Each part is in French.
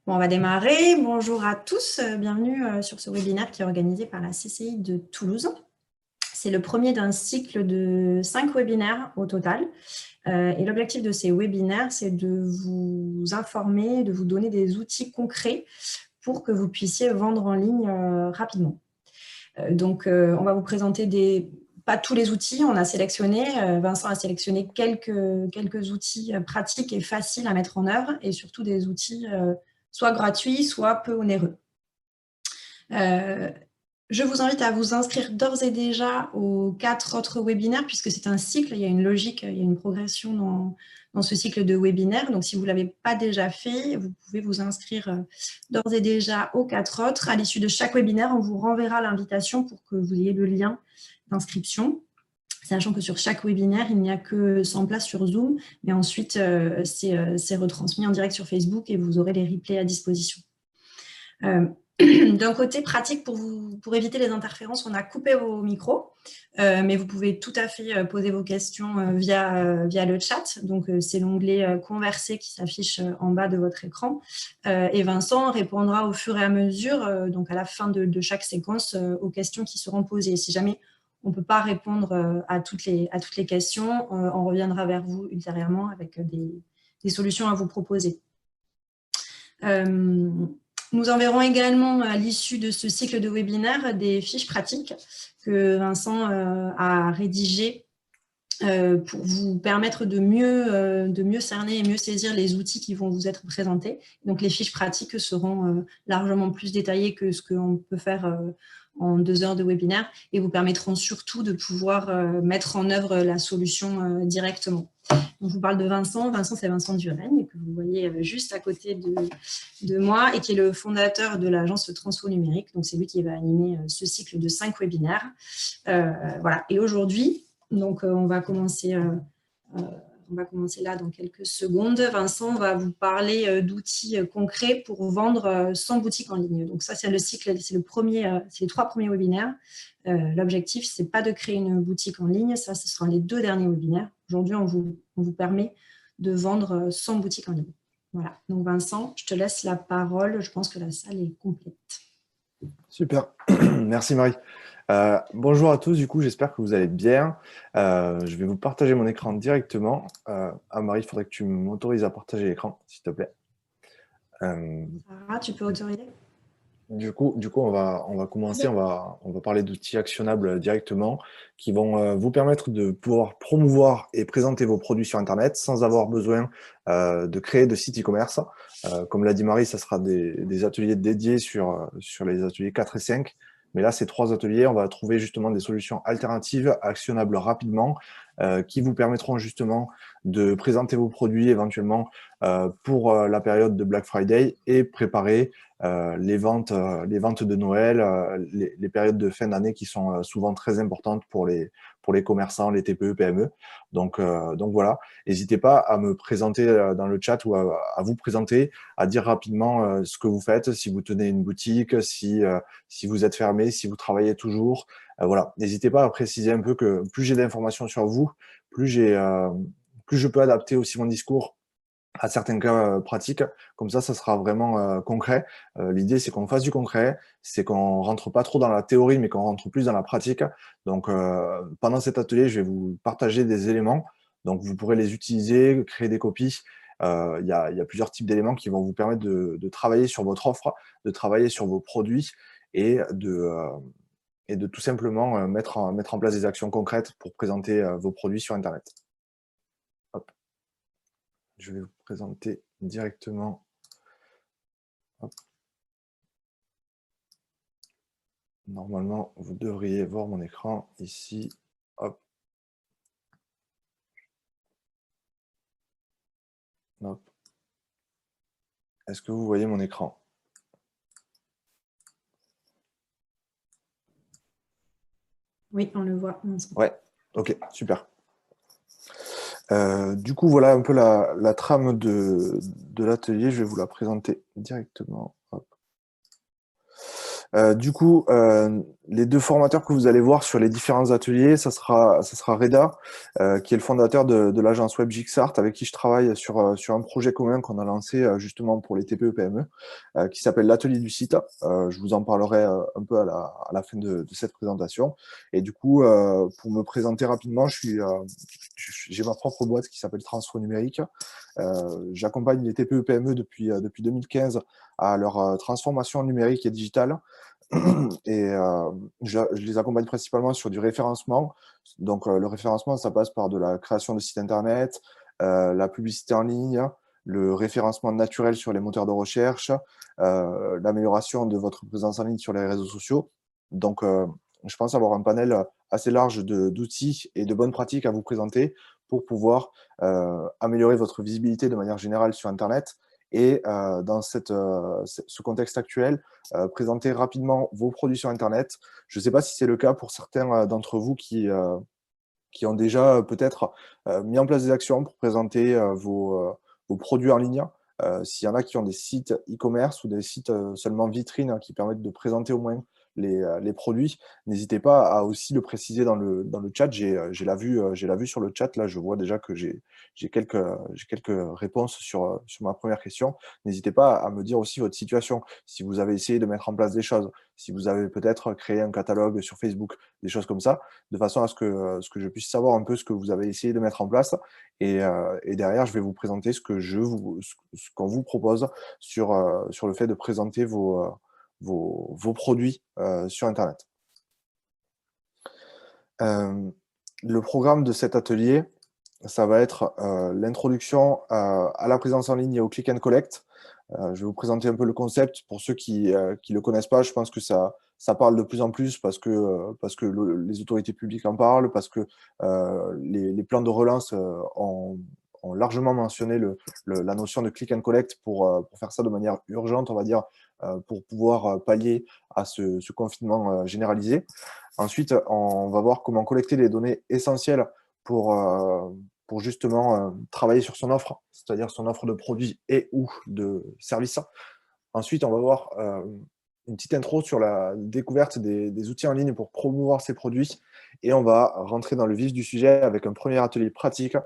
Bon, on va démarrer. Bonjour à tous, bienvenue sur ce webinaire qui est organisé par la CCI de Toulouse. C'est le premier d'un cycle de 5 webinaires au total. Et l'objectif de ces webinaires, c'est de vous informer, de vous donner des outils concrets pour que vous puissiez vendre en ligne rapidement. Donc, on va vous présenter pas tous les outils, on a sélectionné, Vincent a sélectionné quelques outils pratiques et faciles à mettre en œuvre et surtout des outils soit gratuits, soit peu onéreux. Je vous invite à vous inscrire d'ores et déjà aux 4 autres webinaires puisque c'est un cycle, il y a une logique, il y a une progression dans ce cycle de webinaires. Donc, si vous ne l'avez pas déjà fait, vous pouvez vous inscrire d'ores et déjà aux 4 autres. À l'issue de chaque webinaire, on vous renverra l'invitation pour que vous ayez le lien d'inscription. Sachant que sur chaque webinaire, il n'y a que 100 places sur Zoom, mais ensuite, c'est retransmis en direct sur Facebook et vous aurez les replays à disposition. D'un côté pratique, pour éviter les interférences, on a coupé vos micros, mais vous pouvez tout à fait poser vos questions via le chat. Donc, c'est l'onglet « Converser » qui s'affiche en bas de votre écran. Et Vincent répondra au fur et à mesure, donc à la fin de chaque séquence, aux questions qui seront posées. Si jamais on ne peut pas répondre à toutes les questions, on reviendra vers vous ultérieurement avec des solutions à vous proposer. Nous enverrons également à l'issue de ce cycle de webinaires des fiches pratiques que Vincent a rédigées pour vous permettre de mieux cerner et mieux saisir les outils qui vont vous être présentés. Donc, les fiches pratiques seront largement plus détaillées que ce qu'on peut faire en 2 heures de webinaire et vous permettront surtout de pouvoir mettre en œuvre la solution directement. Donc, je vous parle de Vincent. Vincent, c'est Vincent Duraigne, que vous voyez juste à côté de moi et qui est le fondateur de l'agence Transfo Numérique. Donc, c'est lui qui va animer ce cycle de 5 webinaires. Voilà. Et aujourd'hui, donc, on va commencer là dans quelques secondes. Vincent va vous parler d'outils concrets pour vendre sans boutique en ligne. Donc ça, c'est le cycle, c'est les 3 premiers webinaires. L'objectif, c'est pas de créer une boutique en ligne. Ça, ce sera les 2 derniers webinaires. Aujourd'hui, on vous permet de vendre sans boutique en ligne. Voilà. Donc Vincent, je te laisse la parole. Je pense que la salle est complète. Super. Merci Marie. Bonjour à tous, du coup, j'espère que vous allez bien. Je vais vous partager mon écran directement. Marie, il faudrait que tu m'autorises à partager l'écran, s'il te plaît. Sarah, tu peux autoriser ? Du coup, on va commencer, on va parler d'outils actionnables directement qui vont vous permettre de pouvoir promouvoir et présenter vos produits sur Internet sans avoir besoin de créer de site e-commerce. Comme l'a dit Marie, ça sera des ateliers dédiés sur les ateliers 4 et 5. Mais là, ces 3 ateliers, on va trouver justement des solutions alternatives, actionnables rapidement, qui vous permettront justement de présenter vos produits éventuellement pour la période de Black Friday et préparer les ventes de Noël, les périodes de fin d'année qui sont souvent très importantes pour les commerçants, les TPE, PME. Donc voilà, n'hésitez pas à me présenter dans le chat ou à vous présenter, à dire rapidement ce que vous faites, si vous tenez une boutique, si vous êtes fermé, si vous travaillez toujours. Voilà, n'hésitez pas à préciser un peu que plus j'ai d'informations sur vous, plus je peux adapter aussi mon discours à certains cas pratiques. Comme ça sera vraiment concret. L'idée, c'est qu'on fasse du concret, c'est qu'on rentre pas trop dans la théorie, mais qu'on rentre plus dans la pratique. Donc, pendant cet atelier, je vais vous partager des éléments. Donc, vous pourrez les utiliser, créer des copies. Il y a plusieurs types d'éléments qui vont vous permettre de travailler sur votre offre, de travailler sur vos produits et de tout simplement mettre en place des actions concrètes pour présenter vos produits sur Internet. Hop. Je vais vous présenter directement. Hop. Normalement, vous devriez voir mon écran ici. Hop. Hop. Est-ce que vous voyez mon écran? Oui, on le voit. Ouais, ok, super. Du coup, voilà un peu la trame de l'atelier. Je vais vous la présenter directement. Hop. Du coup, les deux formateurs que vous allez voir sur les différents ateliers, ça sera Reda, qui est le fondateur de l'agence Web Jigsaart, avec qui je travaille sur un projet commun qu'on a lancé justement pour les TPE-PME, qui s'appelle l'atelier du site. Je vous en parlerai un peu à la fin de cette présentation. Et du coup, pour me présenter rapidement, j'ai ma propre boîte qui s'appelle Transfo Numérique. J'accompagne les TPE-PME depuis 2015 à leur transformation numérique et digitale. Et je les accompagne principalement sur du référencement. Donc, le référencement, ça passe par de la création de sites internet, la publicité en ligne, le référencement naturel sur les moteurs de recherche, l'amélioration de votre présence en ligne sur les réseaux sociaux. Donc, je pense avoir un panel assez large d'outils et de bonnes pratiques à vous présenter pour pouvoir améliorer votre visibilité de manière générale sur Internet. Et dans ce contexte actuel, présenter rapidement vos produits sur Internet. Je ne sais pas si c'est le cas pour certains d'entre vous qui ont déjà peut-être mis en place des actions pour présenter vos produits en ligne. S'il y en a qui ont des sites e-commerce ou des sites seulement vitrines, hein, qui permettent de présenter au moins les produits, n'hésitez pas à aussi le préciser dans le chat. J'ai la vue sur le chat. Là, je vois déjà que j'ai quelques réponses sur ma première question. N'hésitez pas à me dire aussi votre situation. Si vous avez essayé de mettre en place des choses, si vous avez peut-être créé un catalogue sur Facebook, des choses comme ça, de façon à ce que je puisse savoir un peu ce que vous avez essayé de mettre en place. Et derrière, je vais vous présenter ce qu'on vous propose sur le fait de présenter vos produits sur Internet. Le programme de cet atelier, ça va être l'introduction à la présence en ligne et au click and collect. Je vais vous présenter un peu le concept. Pour ceux qui le connaissent pas, je pense que ça parle de plus en plus parce que les autorités publiques en parlent, parce que les plans de relance ont largement mentionné la notion de click and collect pour faire ça de manière urgente, on va dire, pour pouvoir pallier à ce confinement généralisé. Ensuite, on va voir comment collecter les données essentielles pour justement travailler sur son offre, c'est-à-dire son offre de produits et ou de services. Ensuite, on va voir une petite intro sur la découverte des outils en ligne pour promouvoir ces produits. Et on va rentrer dans le vif du sujet avec un premier atelier pratique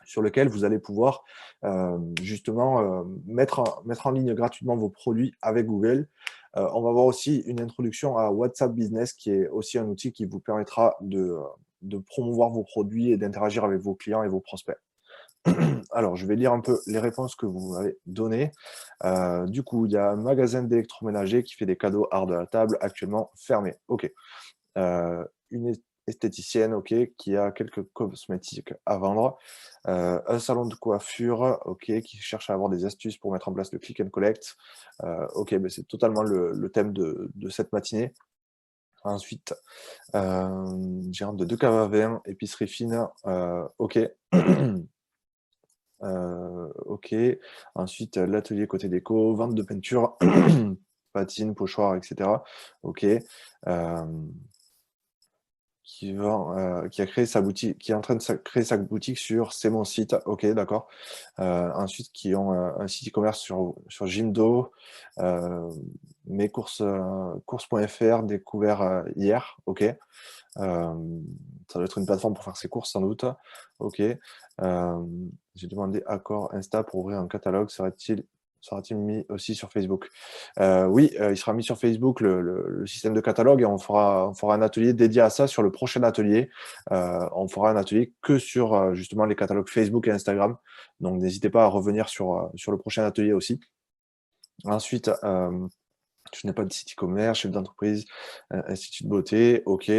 sur lequel vous allez pouvoir justement mettre en ligne gratuitement vos produits avec Google. On va voir aussi une introduction à WhatsApp Business, qui est aussi un outil qui vous permettra de promouvoir vos produits et d'interagir avec vos clients et vos prospects. Alors, je vais lire un peu les réponses que vous m'avez données. Du coup, il y a un magasin d'électroménager qui fait des cadeaux art de la table, actuellement fermé. OK. Une esthéticienne, OK, qui a quelques cosmétiques à vendre. Un salon de coiffure, OK, qui cherche à avoir des astuces pour mettre en place le click and collect. OK, ben c'est totalement le thème de cette matinée. Ensuite, gérante de 2 caves à vin, épicerie fine, OK. OK. Ensuite, l'atelier côté déco, vente de peinture, patine, pochoir, etc. OK. Qui a créé sa boutique, qui est en train de créer sa boutique sur C'est mon site. OK, d'accord. Ensuite, qui ont un site e-commerce sur Jimdo, mes courses.fr, découvert hier. OK. Ça doit être une plateforme pour faire ses courses sans doute. OK. J'ai demandé accord Insta pour ouvrir un catalogue. Sera-t-il mis aussi sur Facebook? Oui, il sera mis sur Facebook le système de catalogue et on fera un atelier dédié à ça sur le prochain atelier. On fera un atelier que sur justement les catalogues Facebook et Instagram. Donc n'hésitez pas à revenir sur le prochain atelier aussi. Ensuite, je n'ai pas de site e-commerce, chef d'entreprise, institut de beauté, OK.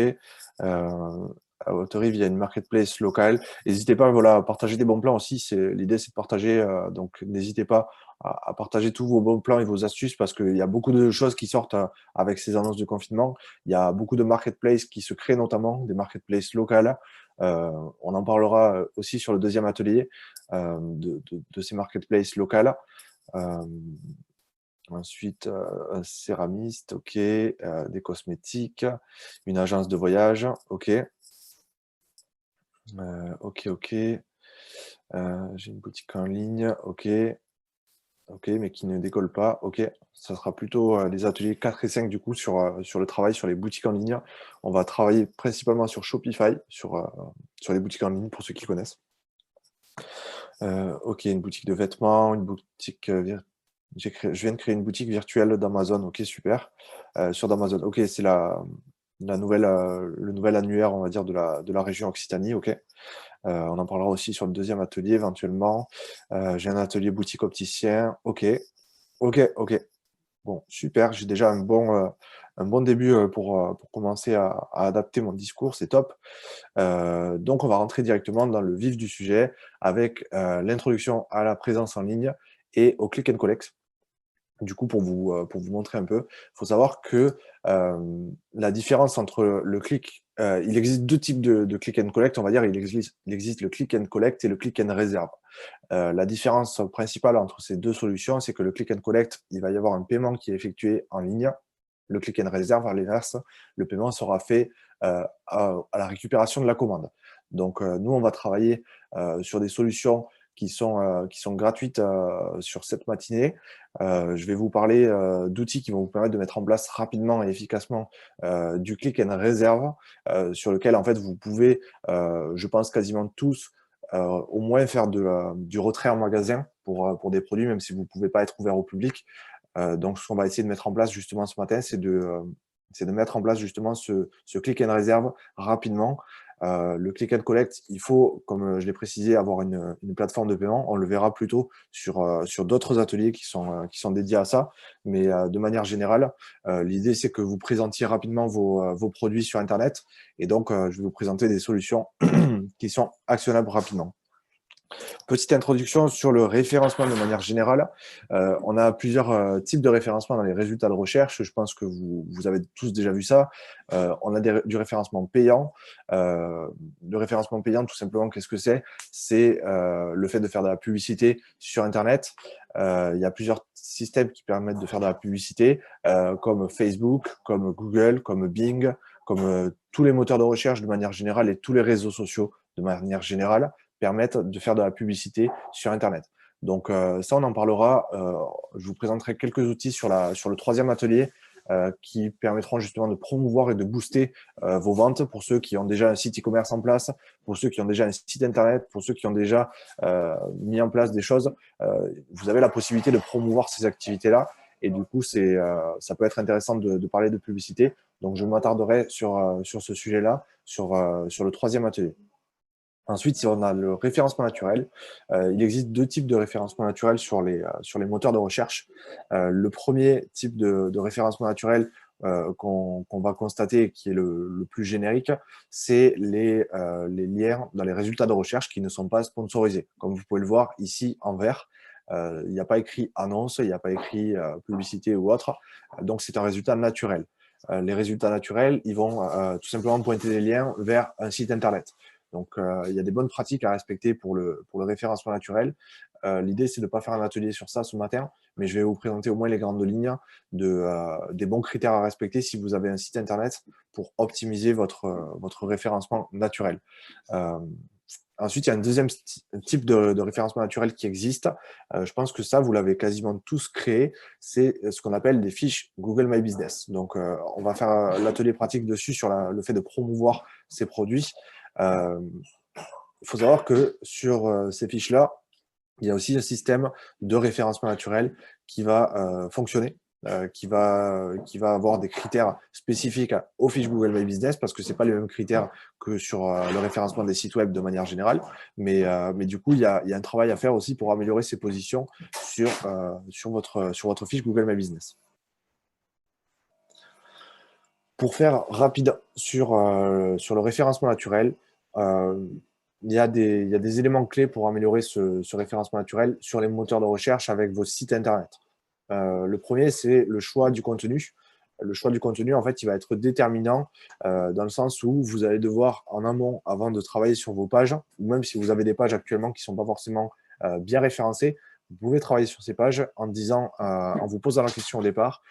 À Autorive, il y a une marketplace locale. N'hésitez pas, voilà, à partager des bons plans aussi. L'idée, c'est de partager. Donc, n'hésitez pas à partager tous vos bons plans et vos astuces parce qu'il y a beaucoup de choses qui sortent avec ces annonces de confinement. Il y a beaucoup de marketplaces qui se créent, notamment des marketplaces locales. On en parlera aussi sur le deuxième atelier de ces marketplaces locales. Ensuite, un céramiste, OK, des cosmétiques, une agence de voyage, OK. OK. J'ai une boutique en ligne, OK. Ok, mais qui ne décolle pas. Ok, ça sera plutôt les ateliers 4 et 5 du coup sur le travail sur les boutiques en ligne. On va travailler principalement sur Shopify, sur les boutiques en ligne pour ceux qui connaissent. Ok, une boutique de vêtements, une boutique. Je viens de créer une boutique virtuelle d'Amazon. Ok, super. Sur d'Amazon. Ok, c'est la nouvelle, le nouvel annuaire, on va dire, de la région Occitanie. Ok. On en parlera aussi sur le deuxième atelier éventuellement. J'ai un atelier boutique opticien. Ok, ok, ok. Bon, super. J'ai déjà un bon début pour commencer à adapter mon discours. C'est top. Donc, on va rentrer directement dans le vif du sujet avec l'introduction à la présence en ligne et au click and collect. Du coup, pour vous montrer un peu, il faut savoir que la différence entre le click, il existe deux types de click and collect, on va dire, il existe le click and collect et le click and reserve. La différence principale entre ces deux solutions, c'est que le click and collect, il va y avoir un paiement qui est effectué en ligne. Le click and reserve, à l'inverse, le paiement sera fait à la récupération de la commande. Donc, nous, on va travailler sur des solutions qui sont gratuites sur cette matinée. Je vais vous parler d'outils qui vont vous permettre de mettre en place rapidement et efficacement du click and reserve sur lequel en fait vous pouvez, je pense quasiment tous, au moins faire du retrait en magasin pour des produits, même si vous ne pouvez pas être ouvert au public. Donc ce qu'on va essayer de mettre en place justement ce matin, c'est de mettre en place justement ce click and reserve rapidement. Le click and collect, il faut, comme je l'ai précisé, avoir une plateforme de paiement. On le verra plutôt sur d'autres ateliers qui sont dédiés à ça. Mais de manière générale, l'idée, c'est que vous présentiez rapidement vos produits sur Internet. Et donc, je vais vous présenter des solutions qui sont actionnables rapidement. Petite introduction sur le référencement de manière générale. On a plusieurs types de référencement dans les résultats de recherche. Je pense que vous avez tous déjà vu ça. On a du référencement payant. Le référencement payant, tout simplement, qu'est-ce que c'est? C'est le fait de faire de la publicité sur Internet. Il y a plusieurs systèmes qui permettent de faire de la publicité, comme Facebook, comme Google, comme Bing, comme tous les moteurs de recherche de manière générale et tous les réseaux sociaux de manière générale permettent de faire de la publicité sur Internet. Donc ça, on en parlera. Je vous présenterai quelques outils sur le troisième atelier qui permettront justement de promouvoir et de booster vos ventes pour ceux qui ont déjà un site e-commerce en place, pour ceux qui ont déjà un site Internet, pour ceux qui ont déjà mis en place des choses. Vous avez la possibilité de promouvoir ces activités-là. Et du coup, ça peut être intéressant de parler de publicité. Donc, je m'attarderai sur ce sujet-là, sur le troisième atelier. Ensuite, si on a le référencement naturel, il existe deux types de référencement naturel sur les moteurs de recherche. Le premier type de référencement naturel qu'on va constater, qui est le plus générique, c'est les liens dans les résultats de recherche qui ne sont pas sponsorisés. Comme vous pouvez le voir ici en vert, il n'y a pas écrit annonce, il n'y a pas écrit publicité ou autre. Donc, c'est un résultat naturel. Les résultats naturels, ils vont tout simplement pointer des liens vers un site Internet. Donc, il y a des bonnes pratiques à respecter pour le référencement naturel. L'idée, c'est de ne pas faire un atelier sur ça ce matin, mais je vais vous présenter au moins les grandes lignes des bons critères à respecter si vous avez un site Internet pour optimiser votre référencement naturel. Ensuite, il y a un deuxième type de référencement naturel qui existe. Je pense que ça, vous l'avez quasiment tous créé. C'est ce qu'on appelle des fiches Google My Business. Donc, on va faire l'atelier pratique dessus sur le fait de promouvoir ces produits. Il faut savoir que sur ces fiches-là, il y a aussi un système de référencement naturel qui va fonctionner, qui va avoir des critères spécifiques aux fiches Google My Business, parce que ce n'est pas les mêmes critères que sur le référencement des sites web de manière générale. Mais du coup, il y a un travail à faire aussi pour améliorer ces positions sur votre fiche Google My Business. Pour faire rapide sur le référencement naturel, il y a des éléments clés pour améliorer ce référencement naturel sur les moteurs de recherche avec vos sites Internet. Le premier, c'est le choix du contenu. Le choix du contenu, en fait, il va être déterminant dans le sens où vous allez devoir, en amont, avant de travailler sur vos pages, ou même si vous avez des pages actuellement qui ne sont pas forcément bien référencées, vous pouvez travailler sur ces pages en vous posant la question au départ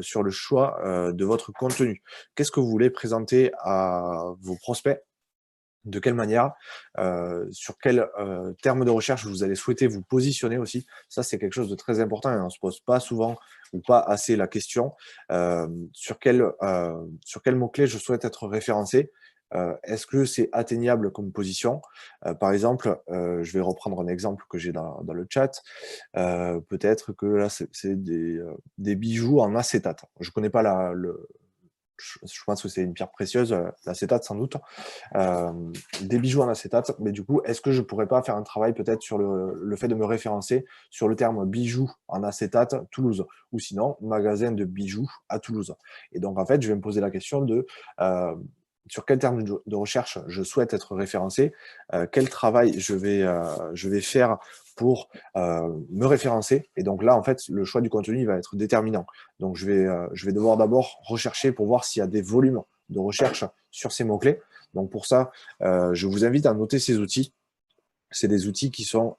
sur le choix de votre contenu. Qu'est-ce que vous voulez présenter à vos prospects de quelle manière, sur quel terme de recherche vous allez souhaiter vous positionner aussi. Ça, c'est quelque chose de très important et on ne se pose pas souvent ou pas assez la question. Sur quel mot-clé je souhaite être référencé. Est-ce que c'est atteignable comme position? Par exemple, je vais reprendre un exemple que j'ai dans le chat. Peut-être que là, c'est des bijoux en acétate. Je ne connais pas je pense que c'est une pierre précieuse, l'acétate sans doute. Des bijoux en acétate, mais du coup, est-ce que je pourrais pas faire un travail peut-être sur le fait de me référencer sur le terme bijoux en acétate Toulouse, ou sinon magasin de bijoux à Toulouse. Et donc en fait, je vais me poser la question de sur quel terme de recherche je souhaite être référencé, quel travail je vais faire pour me référencer. Et donc là, en fait, le choix du contenu il va être déterminant. Donc, je vais devoir d'abord rechercher pour voir s'il y a des volumes de recherche sur ces mots-clés. Donc, pour ça, je vous invite à noter ces outils. C'est des outils qui sont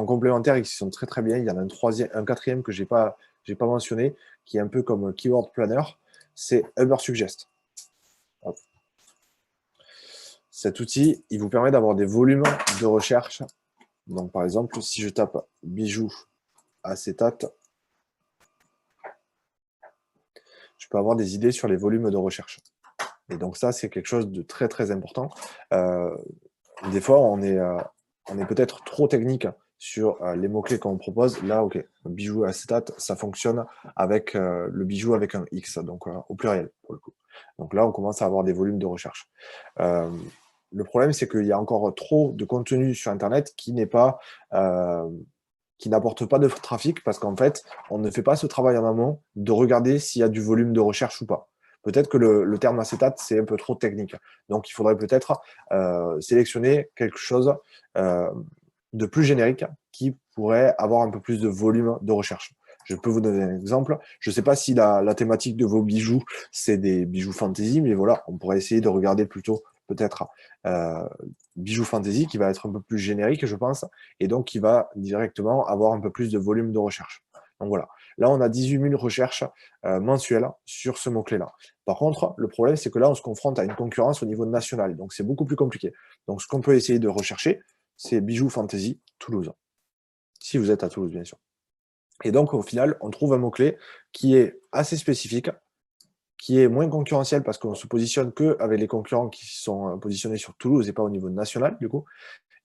complémentaires et qui sont très, très bien. Il y en a un quatrième que j'ai pas mentionné, qui est un peu comme Keyword Planner. C'est Ubersuggest. Hop. Cet outil, il vous permet d'avoir des volumes de recherche. Donc, par exemple, si je tape bijoux acétate, je peux avoir des idées sur les volumes de recherche. Et donc ça, c'est quelque chose de très, très important. Des fois, on est peut-être trop technique sur les mots-clés qu'on propose. Là, OK, bijou acétate, ça fonctionne avec le bijou avec un X, donc au pluriel, pour le coup. Donc là, on commence à avoir des volumes de recherche. Le problème, c'est qu'il y a encore trop de contenu sur Internet qui n'apporte pas de trafic parce qu'en fait, on ne fait pas ce travail en amont de regarder s'il y a du volume de recherche ou pas. Peut-être que le terme acétate, c'est un peu trop technique. Donc, il faudrait peut-être sélectionner quelque chose de plus générique qui pourrait avoir un peu plus de volume de recherche. Je peux vous donner un exemple. Je ne sais pas si la thématique de vos bijoux, c'est des bijoux fantasy, mais voilà, on pourrait essayer de regarder plutôt peut-être bijoux fantasy qui va être un peu plus générique, je pense, et donc qui va directement avoir un peu plus de volume de recherche. Donc voilà. Là, on a 18 000 recherches mensuelles sur ce mot-clé-là. Par contre, le problème, c'est que là, on se confronte à une concurrence au niveau national. Donc, c'est beaucoup plus compliqué. Donc, ce qu'on peut essayer de rechercher, c'est bijoux fantasy Toulouse. Si vous êtes à Toulouse, bien sûr. Et donc, au final, on trouve un mot-clé qui est assez spécifique, qui est moins concurrentiel parce qu'on se positionne qu'avec les concurrents qui sont positionnés sur Toulouse et pas au niveau national, du coup.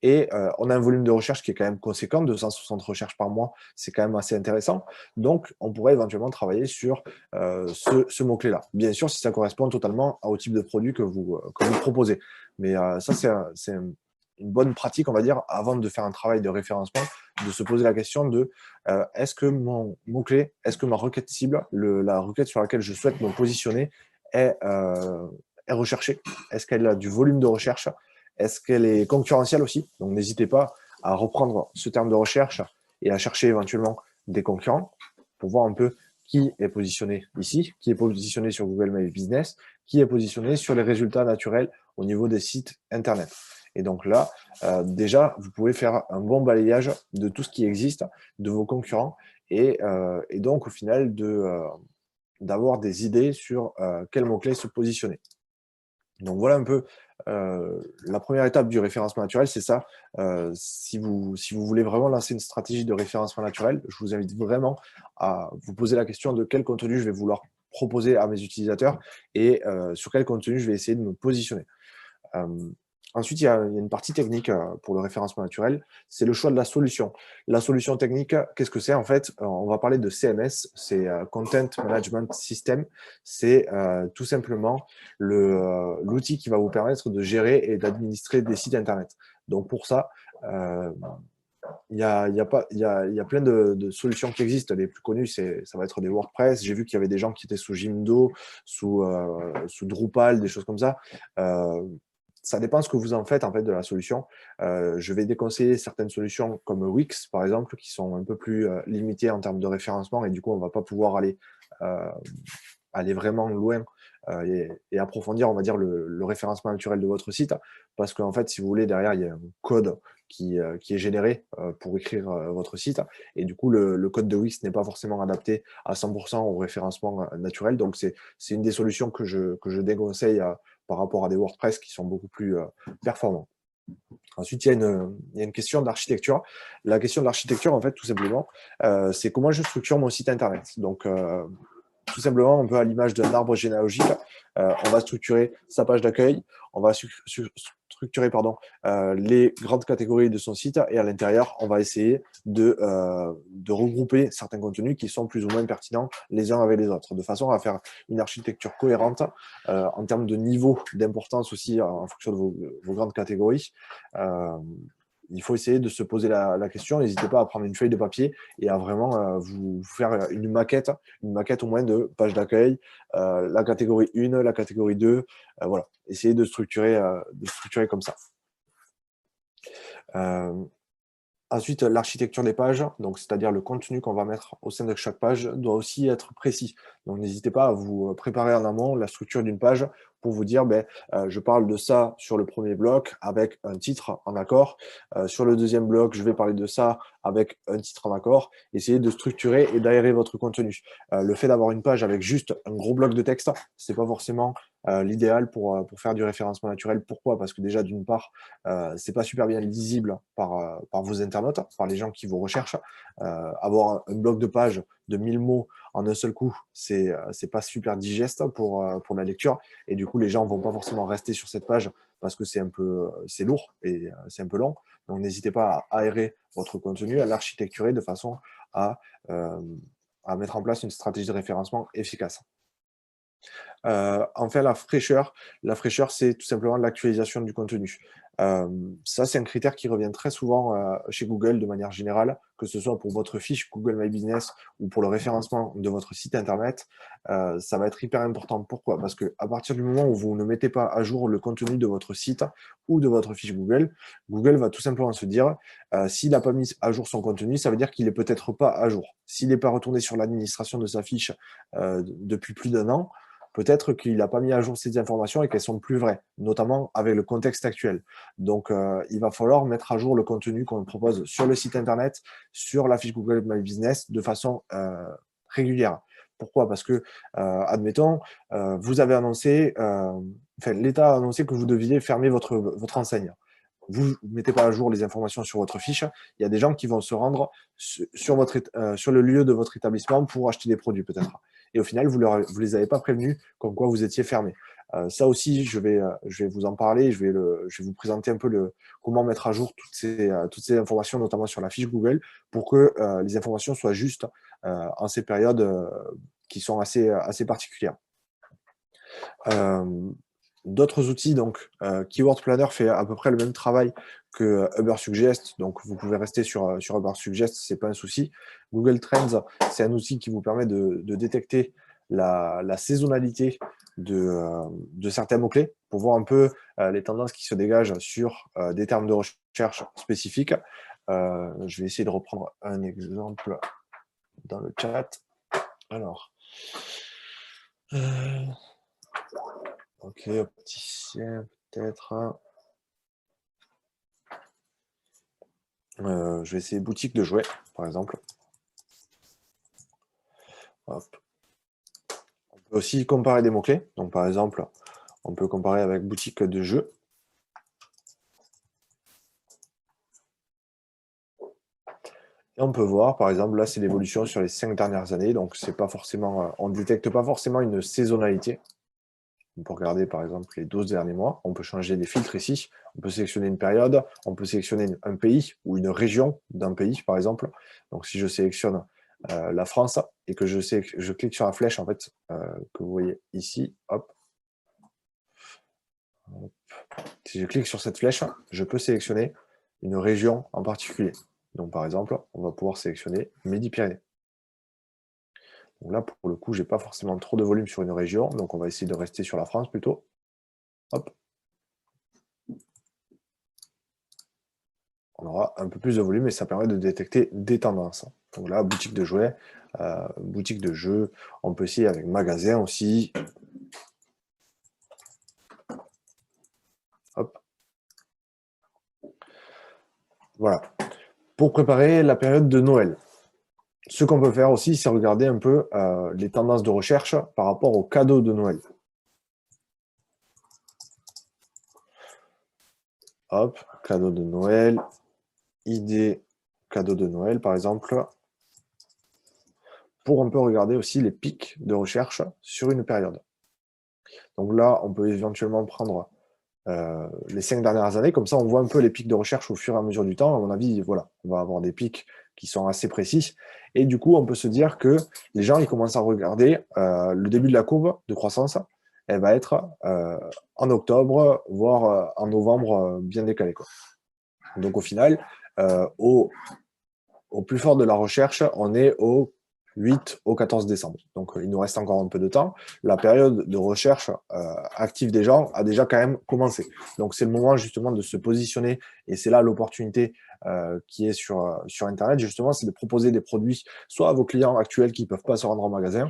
Et on a un volume de recherche qui est quand même conséquent, 260 recherches par mois, c'est quand même assez intéressant. Donc, on pourrait éventuellement travailler sur ce mot-clé-là. Bien sûr, si ça correspond totalement au type de produit que vous proposez. Mais ça, c'est une bonne pratique, on va dire, avant de faire un travail de référencement, de se poser la question de est-ce que mon mot-clé, est-ce que ma requête cible, la requête sur laquelle je souhaite me positionner est recherchée? Est-ce qu'elle a du volume de recherche? Est-ce qu'elle est concurrentielle aussi? Donc, n'hésitez pas à reprendre ce terme de recherche et à chercher éventuellement des concurrents pour voir un peu qui est positionné ici, qui est positionné sur Google My Business, qui est positionné sur les résultats naturels au niveau des sites Internet. Et donc là, déjà, vous pouvez faire un bon balayage de tout ce qui existe, de vos concurrents, et donc au final d'avoir des idées sur quel mot-clé se positionner. Donc voilà un peu la première étape du référencement naturel, c'est ça. Si vous voulez vraiment lancer une stratégie de référencement naturel, je vous invite vraiment à vous poser la question de quel contenu je vais vouloir proposer à mes utilisateurs et sur quel contenu je vais essayer de me positionner. Ensuite, il y a une partie technique pour le référencement naturel, c'est le choix de la solution. La solution technique, qu'est-ce que c'est en fait? On va parler de CMS, c'est Content Management System. C'est tout simplement l'outil qui va vous permettre de gérer et d'administrer des sites Internet. Donc pour ça, il y a plein de solutions qui existent. Les plus connues, ça va être des WordPress. J'ai vu qu'il y avait des gens qui étaient sous Jimdo, sous Drupal, des choses comme ça. Ça dépend ce que vous en faites de la solution. Je vais déconseiller certaines solutions comme Wix, par exemple, qui sont un peu plus limitées en termes de référencement et du coup, on ne va pas pouvoir aller vraiment loin et approfondir, on va dire, le référencement naturel de votre site. Parce qu'en fait, si vous voulez, derrière, il y a un code qui est généré pour écrire votre site. Et du coup, le code de Wix n'est pas forcément adapté à 100% au référencement naturel. Donc, c'est une des solutions que je déconseille par rapport à des WordPress qui sont beaucoup plus performants. Ensuite, il y a une question d'architecture. La question de l'architecture, en fait, tout simplement, c'est comment je structure mon site Internet. Donc, tout simplement, on peut à l'image d'un arbre généalogique, on va structurer sa page d'accueil, on va structurer les grandes catégories de son site et à l'intérieur, on va essayer de regrouper certains contenus qui sont plus ou moins pertinents les uns avec les autres, de façon à faire une architecture cohérente en termes de niveau d'importance aussi en fonction de vos grandes catégories. Il faut essayer de se poser la question. N'hésitez pas à prendre une feuille de papier et à vraiment vous faire une maquette au moins de page d'accueil, la catégorie 1, la catégorie 2, voilà. Essayez de structurer comme ça. Ensuite, l'architecture des pages, donc c'est-à-dire le contenu qu'on va mettre au sein de chaque page, doit aussi être précis. Donc n'hésitez pas à vous préparer en amont la structure d'une page pour vous dire, je parle de ça sur le premier bloc avec un titre en accord. Sur le deuxième bloc, je vais parler de ça avec un titre en accord. Essayez de structurer et d'aérer votre contenu. Le fait d'avoir une page avec juste un gros bloc de texte, c'est pas forcément l'idéal pour faire du référencement naturel. Pourquoi? Parce que déjà, d'une part, c'est pas super bien lisible par vos internautes, par les gens qui vous recherchent. Avoir un bloc de page de 1000 mots en un seul coup, c'est pas super digeste pour la lecture. Et du coup, les gens vont pas forcément rester sur cette page parce que c'est lourd et c'est un peu long. Donc, n'hésitez pas à aérer votre contenu, à l'architecturer de façon à mettre en place une stratégie de référencement efficace. Enfin, la fraîcheur, c'est tout simplement l'actualisation du contenu. Ça, c'est un critère qui revient très souvent chez Google de manière générale, que ce soit pour votre fiche Google My Business ou pour le référencement de votre site Internet. Ça va être hyper important. Pourquoi? Parce qu'à partir du moment où vous ne mettez pas à jour le contenu de votre site ou de votre fiche Google, Google va tout simplement se dire, s'il n'a pas mis à jour son contenu, ça veut dire qu'il n'est peut-être pas à jour. S'il n'est pas retourné sur l'administration de sa fiche depuis plus d'1 an, peut-être qu'il n'a pas mis à jour ces informations et qu'elles sont plus vraies, notamment avec le contexte actuel. Donc, il va falloir mettre à jour le contenu qu'on propose sur le site Internet, sur la fiche Google My Business, de façon régulière. Pourquoi? Parce que, admettons, vous avez annoncé, l'État a annoncé que vous deviez fermer votre enseigne. Vous ne mettez pas à jour les informations sur votre fiche, il y a des gens qui vont se rendre sur le lieu de votre établissement pour acheter des produits peut-être. Et au final, vous les avez pas prévenus comme quoi vous étiez fermé. Ça aussi, je vais vous en parler, je vais vous présenter un peu comment mettre à jour toutes ces informations, notamment sur la fiche Google, pour que les informations soient justes en ces périodes qui sont assez particulières. D'autres outils, donc Keyword Planner fait à peu près le même travail que Ubersuggest, donc vous pouvez rester sur Ubersuggest, c'est pas un souci. Google Trends, c'est un outil qui vous permet de détecter la saisonnalité de certains mots-clés pour voir un peu les tendances qui se dégagent sur des termes de recherche spécifiques. Je vais essayer de reprendre un exemple dans le chat. Alors, ok, opticien, peut-être. Je vais essayer boutique de jouets, par exemple. Hop. On peut aussi comparer des mots-clés. Donc, par exemple, on peut comparer avec boutique de jeux. Et on peut voir, par exemple, là, c'est l'évolution sur les 5 dernières années. Donc, c'est pas forcément, on ne détecte pas forcément une saisonnalité. On peut regarder, par exemple, les 12 derniers mois. On peut changer des filtres ici. On peut sélectionner une période. On peut sélectionner un pays ou une région d'un pays, par exemple. Donc, si je sélectionne la France et que je clique sur la flèche, en fait, que vous voyez ici, hop. Si je clique sur cette flèche, je peux sélectionner une région en particulier. Donc, par exemple, on va pouvoir sélectionner Midi-Pyrénées. Donc là, pour le coup, je n'ai pas forcément trop de volume sur une région, donc on va essayer de rester sur la France plutôt. Hop. On aura un peu plus de volume et ça permet de détecter des tendances. Donc là, boutique de jouets, boutique de jeux, on peut essayer avec magasin aussi. Hop. Voilà. Pour préparer la période de Noël. Ce qu'on peut faire aussi, c'est regarder un peu les tendances de recherche par rapport aux cadeaux de Noël. hop, cadeau de Noël, idée cadeau de Noël, par exemple, pour un peu regarder aussi les pics de recherche sur une période. Donc là, on peut éventuellement prendre les 5 dernières années, comme ça on voit un peu les pics de recherche au fur et à mesure du temps. À mon avis, voilà, on va avoir des pics qui sont assez précis. Et du coup, on peut se dire que les gens, ils commencent à regarder le début de la courbe de croissance, elle va être en octobre, voire en novembre, bien décalé, quoi. Donc au final, au plus fort de la recherche, on est au 8 au 14 décembre. Donc, il nous reste encore un peu de temps. La période de recherche active des gens a déjà quand même commencé. Donc, c'est le moment justement de se positionner et c'est là l'opportunité qui est sur Internet, justement, c'est de proposer des produits soit à vos clients actuels qui ne peuvent pas se rendre en magasin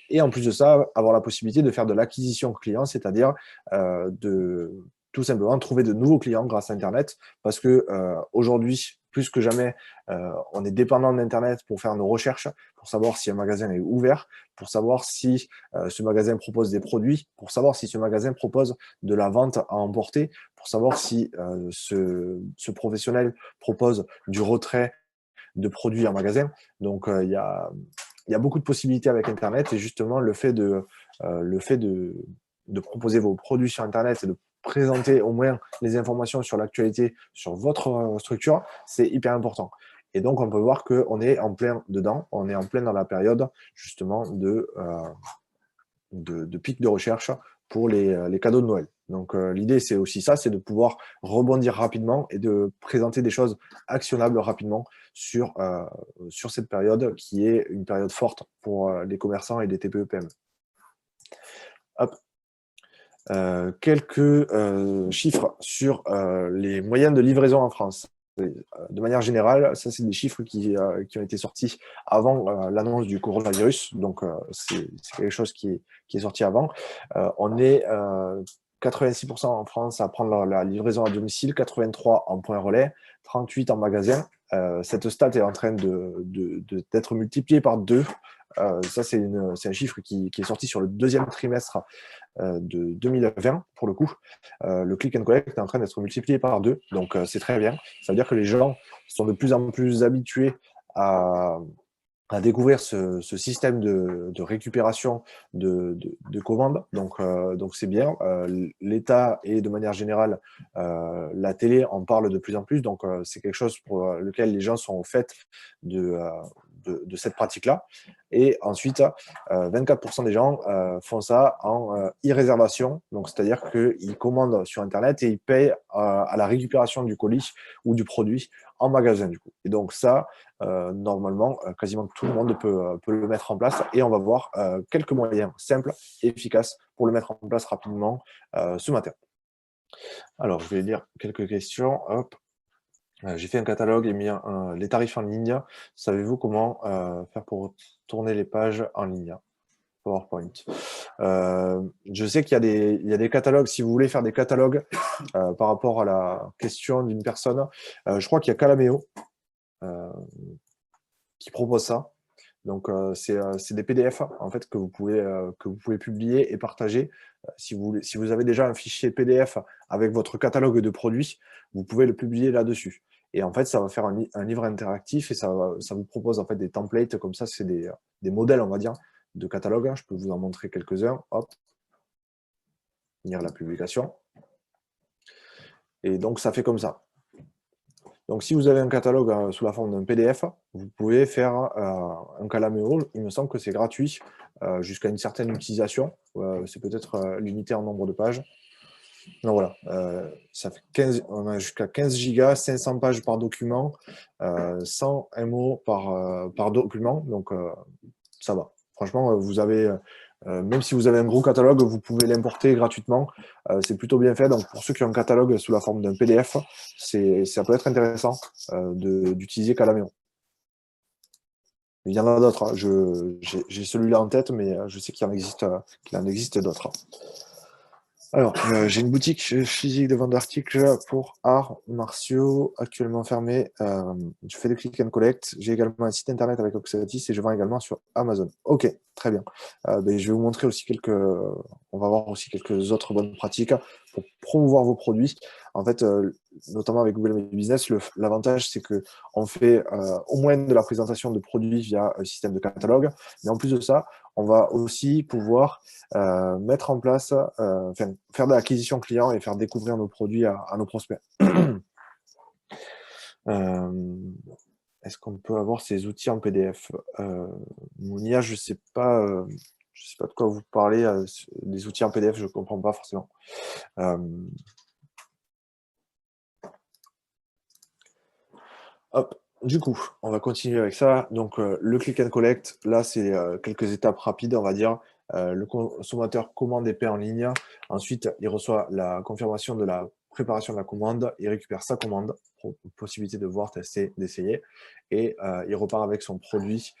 et en plus de ça, avoir la possibilité de faire de l'acquisition client, c'est-à-dire de tout simplement trouver de nouveaux clients grâce à Internet parce que aujourd'hui, plus que jamais, on est dépendant d'Internet pour faire nos recherches, pour savoir si un magasin est ouvert, pour savoir si ce magasin propose des produits, pour savoir si ce magasin propose de la vente à emporter, pour savoir si ce professionnel propose du retrait de produits en magasin. Donc, il y a beaucoup de possibilités avec Internet et justement, le fait de proposer vos produits sur Internet et de présenter au moins les informations sur l'actualité, sur votre structure, c'est hyper important. Et donc, on peut voir qu'on est en plein dedans, on est en plein dans la période justement de pic de recherche pour les cadeaux de Noël. Donc, l'idée, c'est aussi ça, c'est de pouvoir rebondir rapidement et de présenter des choses actionnables rapidement sur cette période qui est une période forte pour les commerçants et les TPE-PME. Hop. Quelques chiffres sur les moyens de livraison en France. De manière générale, ça, c'est des chiffres qui ont été sortis avant l'annonce du coronavirus. Donc, c'est quelque chose qui est sorti avant. On est 86% en France à prendre la livraison à domicile, 83% en point relais, 38% en magasin. Cette stat est en train d'être multipliée par 2. Ça, c'est un chiffre qui est sorti sur le deuxième trimestre de 2020, pour le coup. Le click and collect est en train d'être multiplié par 2, donc c'est très bien. Ça veut dire que les gens sont de plus en plus habitués à découvrir ce système de récupération de commandes. Donc c'est bien. L'État et de manière générale, la télé en parle de plus en plus. Donc, c'est quelque chose pour lequel les gens sont au fait de cette pratique-là. Et ensuite, 24% des gens font ça en e-réservation. Donc, c'est-à-dire qu'ils commandent sur Internet et ils payent à la récupération du colis ou du produit en magasin, du coup. Et donc, ça, normalement, quasiment tout le monde peut le mettre en place. Et on va voir quelques moyens simples et efficaces pour le mettre en place rapidement ce matin. Alors, je vais lire quelques questions. Hop. J'ai fait un catalogue et mis les tarifs en ligne. Savez-vous comment faire pour tourner les pages en ligne? PowerPoint. Je sais qu'il y a des catalogues. Si vous voulez faire des catalogues par rapport à la question d'une personne, je crois qu'il y a Calameo qui propose ça. Donc, c'est des PDF en fait que vous pouvez publier et partager. Si vous avez déjà un fichier PDF avec votre catalogue de produits, vous pouvez le publier là-dessus. Et en fait, ça va faire un livre interactif et ça vous propose en fait des templates comme ça. C'est des modèles, on va dire, de catalogue. Je peux vous en montrer quelques-uns. Hop, lire la publication. Et donc, ça fait comme ça. Donc, si vous avez un catalogue sous la forme d'un PDF, vous pouvez faire un Calameo. Il me semble que c'est gratuit jusqu'à une certaine utilisation. C'est peut-être limité en nombre de pages. Donc voilà, ça fait on a jusqu'à 15 gigas, 500 pages par document, 100 MO par document. Donc, ça va. Franchement, vous avez... même si vous avez un gros catalogue, vous pouvez l'importer gratuitement. C'est plutôt bien fait. Donc, pour ceux qui ont un catalogue sous la forme d'un PDF, ça peut être intéressant d'utiliser Calameo. Il y en a d'autres. Hein. J'ai celui-là en tête, mais je sais qu'il en existe d'autres. Alors, j'ai une boutique physique de vente d'articles pour arts martiaux, actuellement fermée. Je fais des click and collect. J'ai également un site internet avec Oxatis et je vends également sur Amazon. Ok, très bien. Je vais vous montrer aussi on va voir aussi quelques autres bonnes pratiques pour promouvoir vos produits. En fait, notamment avec Google My Business, l'avantage, c'est qu'on fait au moins de la présentation de produits via un système de catalogue. Mais en plus de ça, on va aussi pouvoir mettre en place, faire de l'acquisition client et faire découvrir nos produits à nos prospects. Est-ce qu'on peut avoir ces outils en PDF? Monia, je sais pas de quoi vous parlez. Des outils en PDF, je ne comprends pas forcément. Hop. Du coup, on va continuer avec ça. Donc, le click and collect, là, c'est quelques étapes rapides, on va dire. Le consommateur commande et paie en ligne. Ensuite, il reçoit la confirmation de la préparation de la commande. Il récupère sa commande, possibilité de voir, tester, d'essayer. Et il repart avec son produit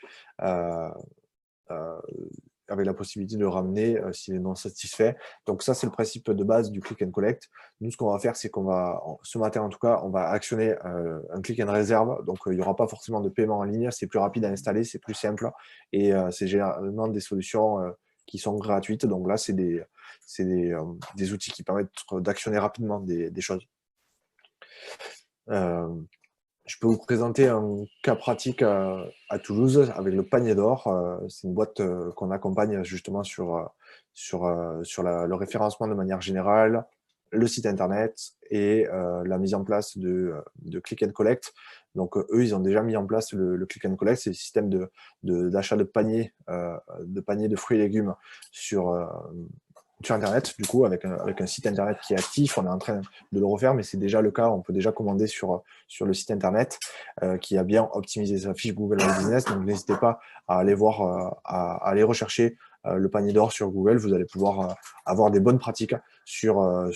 avec la possibilité de le ramener s'il est non satisfait. Donc ça, c'est le principe de base du click and collect. Nous, ce qu'on va faire, c'est qu'on va, ce matin en tout cas, on va actionner un click and réserve. Donc, il n'y aura pas forcément de paiement en ligne. C'est plus rapide à installer, c'est plus simple. Et c'est généralement des solutions qui sont gratuites. Donc là, c'est des outils qui permettent d'actionner rapidement des choses. Je peux vous présenter un cas pratique à Toulouse avec le panier d'or. C'est une boîte qu'on accompagne justement sur le référencement de manière générale, le site internet et la mise en place de click and collect. Donc eux, ils ont déjà mis en place le click and collect, c'est le système d'achat de paniers de fruits et légumes sur Internet, du coup, avec un site Internet qui est actif. On est en train de le refaire, mais c'est déjà le cas. On peut déjà commander sur le site Internet qui a bien optimisé sa fiche Google My Business. Donc, n'hésitez pas à aller voir, à aller rechercher le panier d'or sur Google. Vous allez pouvoir avoir des bonnes pratiques sur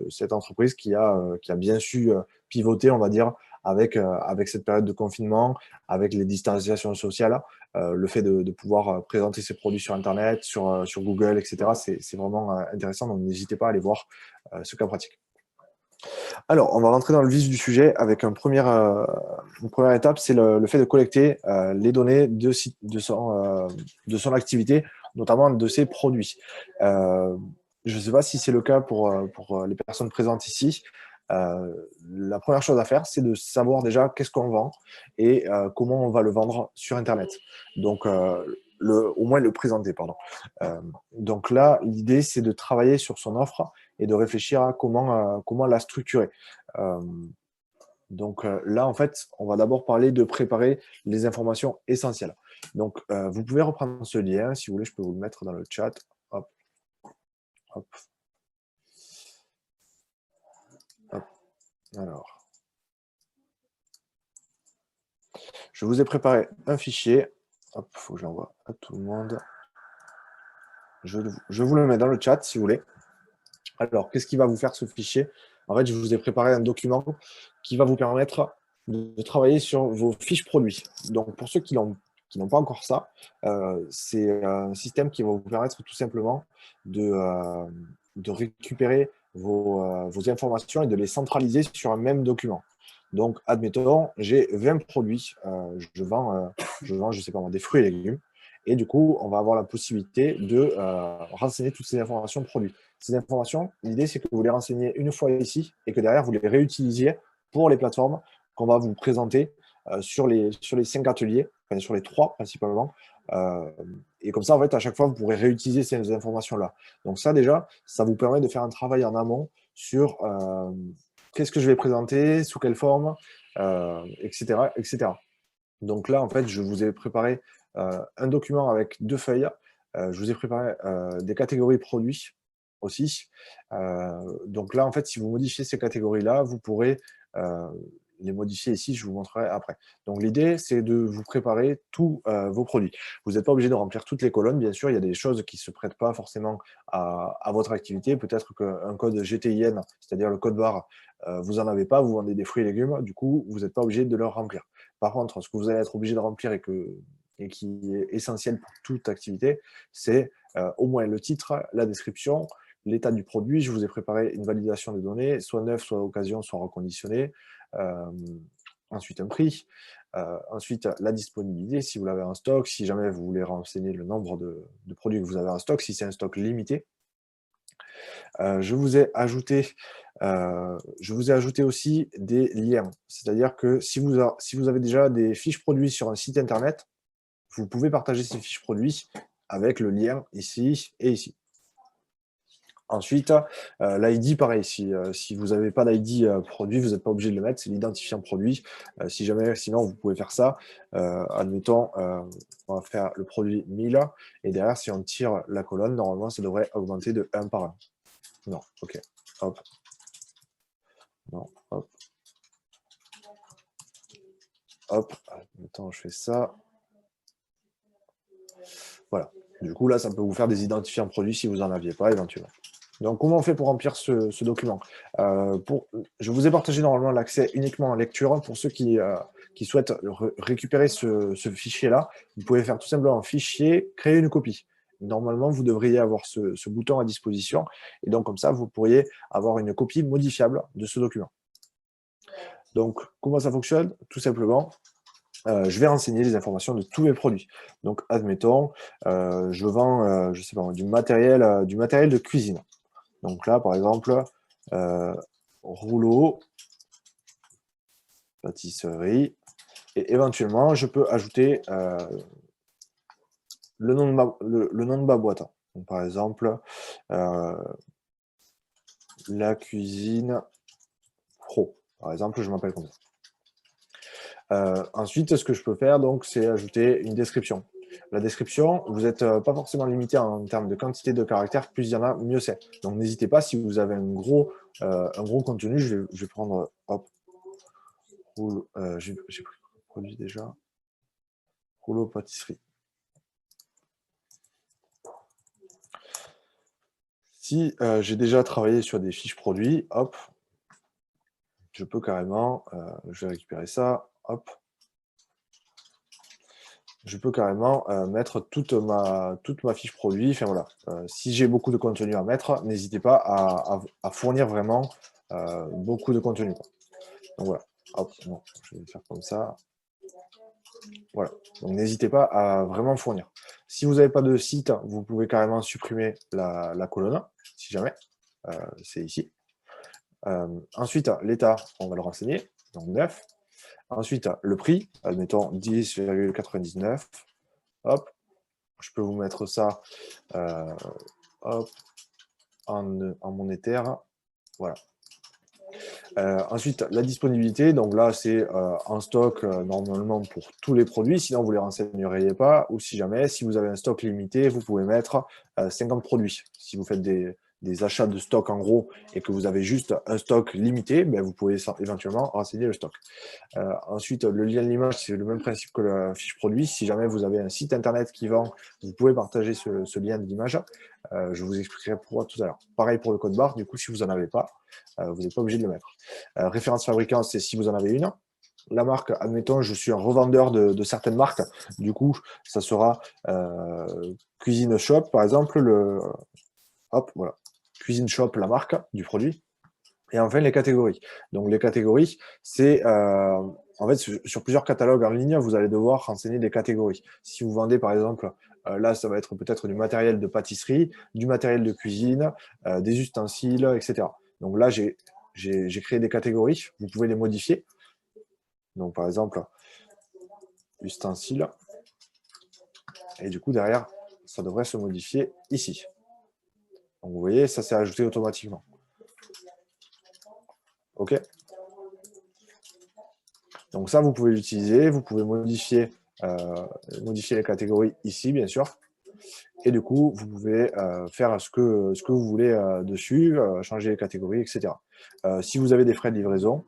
cette entreprise qui a bien su pivoter, on va dire, avec cette période de confinement, avec les distanciations sociales. Le fait de pouvoir présenter ses produits sur Internet, sur Google, etc., c'est vraiment intéressant. Donc, n'hésitez pas à aller voir ce cas pratique. Alors, on va rentrer dans le vif du sujet avec une première étape, c'est le fait de collecter les données de son activité, notamment de ses produits. Je ne sais pas si c'est le cas pour les personnes présentes ici. La première chose à faire, c'est de savoir déjà qu'est-ce qu'on vend et comment on va le vendre sur Internet. Donc, au moins le présenter, pardon. Donc là, l'idée, c'est de travailler sur son offre et de réfléchir à comment la structurer. Donc là, en fait, on va d'abord parler de préparer les informations essentielles. Donc, vous pouvez reprendre ce lien. Si vous voulez, je peux vous le mettre dans le chat. Hop. Hop. Hop. Alors, je vous ai préparé un fichier. Hop, il faut que j'envoie à tout le monde. Je vous le mets dans le chat, si vous voulez. Alors, qu'est-ce qui va vous faire ce fichier? En fait, je vous ai préparé un document qui va vous permettre de travailler sur vos fiches produits. Donc, pour ceux qui n'ont pas encore ça, c'est un système qui va vous permettre tout simplement de récupérer vos informations et de les centraliser sur un même document. Donc, admettons, j'ai 20 produits. Je vends, je sais pas moi, des fruits et légumes. Et du coup, on va avoir la possibilité de renseigner toutes ces informations produits. Ces informations, l'idée, c'est que vous les renseignez une fois ici et que derrière, vous les réutilisiez pour les plateformes qu'on va vous présenter sur les 5 ateliers, enfin sur les 3 principalement. Et comme ça, en fait, à chaque fois, vous pourrez réutiliser ces informations-là. Donc ça, déjà, ça vous permet de faire un travail en amont sur qu'est-ce que je vais présenter, sous quelle forme, etc., etc. Donc là, en fait, je vous ai préparé un document avec 2 feuilles. Je vous ai préparé des catégories produits aussi. Donc là, en fait, si vous modifiez ces catégories-là, vous pourrez les modifier ici, je vous montrerai après. Donc l'idée, c'est de vous préparer tous vos produits. Vous n'êtes pas obligé de remplir toutes les colonnes, bien sûr, il y a des choses qui ne se prêtent pas forcément à votre activité. Peut-être qu'un code GTIN, c'est-à-dire le code barre, vous n'en avez pas, vous vendez des fruits et légumes, du coup, vous n'êtes pas obligé de le remplir. Par contre, ce que vous allez être obligé de remplir et qui est essentiel pour toute activité, c'est au moins le titre, la description, l'état du produit. Je vous ai préparé une validation des données, soit neuf, soit occasion, soit reconditionné. Ensuite, un prix. Ensuite, la disponibilité, si vous l'avez en stock, si jamais vous voulez renseigner le nombre de produits que vous avez en stock, si c'est un stock limité. Je vous ai ajouté aussi des liens. C'est-à-dire que si vous avez déjà des fiches produits sur un site internet, vous pouvez partager ces fiches produits avec le lien ici et ici. Ensuite, l'ID, pareil, si vous n'avez pas d'ID produit, vous n'êtes pas obligé de le mettre, c'est l'identifiant produit. Si jamais, sinon, vous pouvez faire ça. Admettons, on va faire le produit 1000, et derrière, si on tire la colonne, normalement, ça devrait augmenter de 1 par 1. Non, ok. Hop. Non, hop. Hop. Attends, je fais ça. Voilà. Du coup, là, ça peut vous faire des identifiants produits si vous n'en aviez pas éventuellement. Donc, comment on fait pour remplir ce document? Je vous ai partagé normalement l'accès uniquement en lecture. Pour ceux qui souhaitent récupérer ce fichier-là, vous pouvez faire tout simplement un fichier, créer une copie. Normalement, vous devriez avoir ce bouton à disposition. Et donc, comme ça, vous pourriez avoir une copie modifiable de ce document. Donc, comment ça fonctionne? Tout simplement, je vais renseigner les informations de tous mes produits. Donc, admettons, je vends, je sais pas, du matériel de cuisine. Donc là, par exemple, rouleau, pâtisserie, et éventuellement, je peux ajouter le nom de ma boîte. Donc, par exemple, la cuisine pro. Par exemple, je m'appelle comme ça. Ensuite, ce que je peux faire, donc, c'est ajouter une description. La description, vous n'êtes pas forcément limité en termes de quantité de caractères, plus il y en a, mieux c'est. Donc n'hésitez pas, si vous avez un gros contenu, je vais prendre, hop, j'ai pris le produit déjà, rouleau pâtisserie. Si j'ai déjà travaillé sur des fiches produits, hop, je peux carrément, je vais récupérer ça, hop, je peux carrément mettre toute ma fiche produit. Enfin voilà, si j'ai beaucoup de contenu à mettre, n'hésitez pas à fournir vraiment beaucoup de contenu, quoi. Donc voilà, hop, non, je vais faire comme ça. Voilà, donc n'hésitez pas à vraiment fournir. Si vous n'avez pas de site, vous pouvez carrément supprimer la colonne, si jamais, c'est ici. Ensuite, l'état, on va le renseigner, donc 9. Ensuite, le prix, admettons 10,99. Hop, je peux vous mettre ça hop, en monétaire. Voilà. Ensuite, la disponibilité, donc là, c'est en stock normalement pour tous les produits, sinon vous ne les renseigneriez pas, ou si jamais, si vous avez un stock limité, vous pouvez mettre 50 produits. Si vous faites des achats de stock en gros et que vous avez juste un stock limité, ben, vous pouvez éventuellement renseigner le stock. Ensuite, le lien de l'image, c'est le même principe que la fiche produit. Si jamais vous avez un site internet qui vend, vous pouvez partager ce lien de l'image. Je vous expliquerai pourquoi tout à l'heure. Pareil pour le code barre, du coup, si vous n'en avez pas, vous n'êtes pas obligé de le mettre. Référence fabricant, c'est si vous en avez une. La marque, admettons, je suis un revendeur de certaines marques. Du coup, ça sera Cuisine Shop, par exemple. Hop, voilà. Cuisine Shop, la marque du produit. Et enfin, les catégories. Donc, les catégories, c'est en fait sur plusieurs catalogues en ligne, vous allez devoir renseigner des catégories. Si vous vendez, par exemple, là, ça va être peut-être du matériel de pâtisserie, du matériel de cuisine, des ustensiles, etc. Donc là, j'ai créé des catégories. Vous pouvez les modifier. Donc, par exemple, ustensiles. Et du coup, derrière, ça devrait se modifier ici. Donc, vous voyez, ça s'est ajouté automatiquement. OK. Donc ça, vous pouvez l'utiliser. Vous pouvez modifier les catégories ici, bien sûr. Et du coup, vous pouvez faire ce que vous voulez dessus, changer les catégories, etc. Si vous avez des frais de livraison,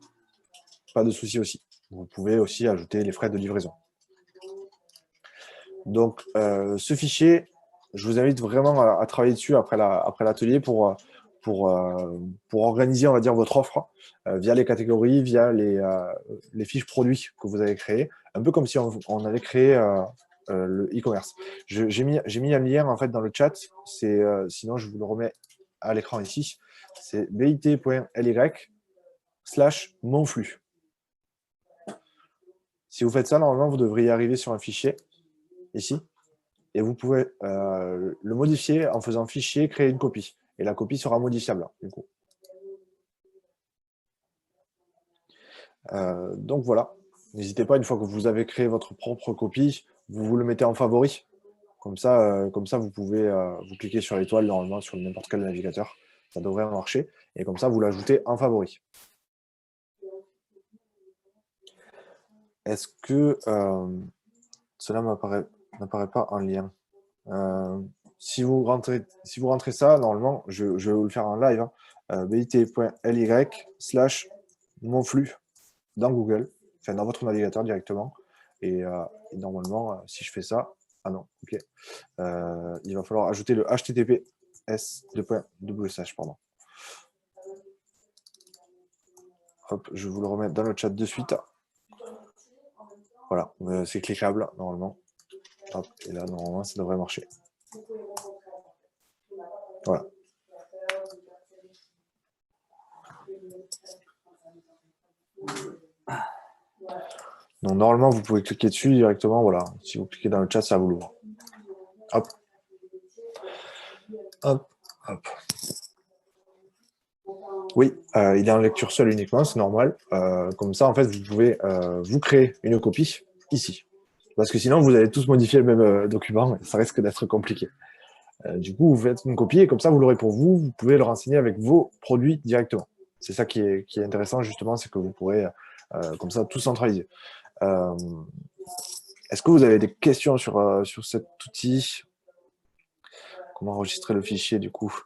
pas de souci aussi. Vous pouvez aussi ajouter les frais de livraison. Donc, ce fichier, je vous invite vraiment à travailler dessus après l'atelier pour organiser, on va dire, votre offre via les catégories, via les fiches produits que vous avez créées, un peu comme si on avait créé le e-commerce. J'ai mis un lien en fait dans le chat, sinon je vous le remets à l'écran ici, c'est bit.ly/monflux. Si vous faites ça, normalement, vous devriez arriver sur un fichier, ici, et vous pouvez le modifier en faisant fichier, créer une copie. et la copie sera modifiable, du coup. Donc voilà, n'hésitez pas, une fois que vous avez créé votre propre copie, vous le mettez en favori. Comme ça, vous pouvez vous cliquer sur l'étoile normalement sur n'importe quel navigateur. Ça devrait marcher. Et comme ça, vous l'ajoutez en favori. Est-ce que cela n'apparaît pas en lien? Si vous rentrez ça, normalement, je vais vous le faire en live, hein, bit.ly/monflux dans Google, enfin dans votre navigateur directement. Et normalement, si je fais ça, ah non, ok. Il va falloir ajouter le https://, pardon. Hop, je vais vous le remettre dans le chat de suite. Voilà, c'est cliquable normalement. Hop, et là, normalement, ça devrait marcher. Voilà. Donc, normalement, vous pouvez cliquer dessus directement. Voilà. Si vous cliquez dans le chat, ça vous l'ouvre. Hop. Hop. Hop. Oui, il est en lecture seule uniquement, c'est normal. Comme ça, en fait, vous pouvez vous créer une copie ici. Parce que sinon, vous allez tous modifier le même document et ça risque d'être compliqué. Du coup, vous faites une copie et comme ça, vous l'aurez pour vous. Vous pouvez le renseigner avec vos produits directement. C'est ça qui est intéressant, justement, c'est que vous pourrez, comme ça, tout centraliser. Est-ce que vous avez des questions sur cet outil? Comment enregistrer le fichier, du coup?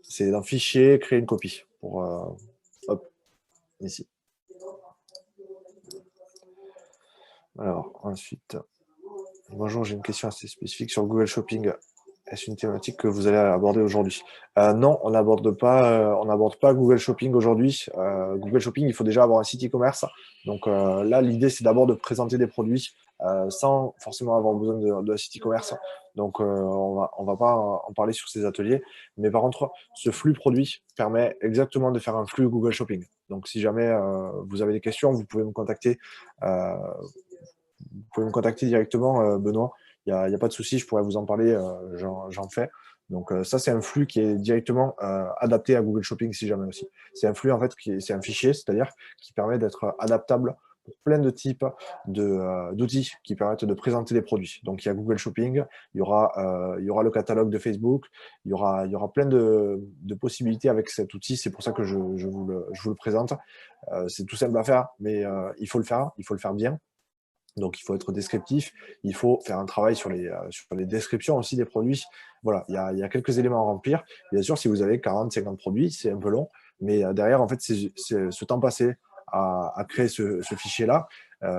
C'est dans Fichier, créer une copie. Pour, hop, ici. Alors, ensuite, bonjour, j'ai une question assez spécifique sur Google Shopping. Est-ce une thématique que vous allez aborder aujourd'hui? Non, on n'aborde pas Google Shopping aujourd'hui. Google Shopping, il faut déjà avoir un site e-commerce. Donc là, l'idée, c'est d'abord de présenter des produits sans forcément avoir besoin de site e-commerce. Donc, on va pas en parler sur ces ateliers. Mais par contre, ce flux produit permet exactement de faire un flux Google Shopping. Donc, si jamais vous avez des questions, vous pouvez me contacter. Vous pouvez me contacter directement, Benoît. Il n'y a pas de souci, je pourrais vous en parler, j'en fais. Donc ça, c'est un flux qui est directement adapté à Google Shopping si jamais aussi. C'est un flux, en fait, c'est un fichier, c'est-à-dire qui permet d'être adaptable pour plein de types d'outils qui permettent de présenter des produits. Donc il y a Google Shopping, il y aura le catalogue de Facebook, il y aura plein de possibilités avec cet outil. C'est pour ça que je vous le présente. C'est tout simple à faire, mais il faut le faire bien. Donc, il faut être descriptif, il faut faire un travail sur les descriptions aussi des produits. Voilà, il y a quelques éléments à remplir. Bien sûr, si vous avez 40, 50 produits, c'est un peu long, mais derrière, en fait, c'est ce temps passé à créer ce fichier-là.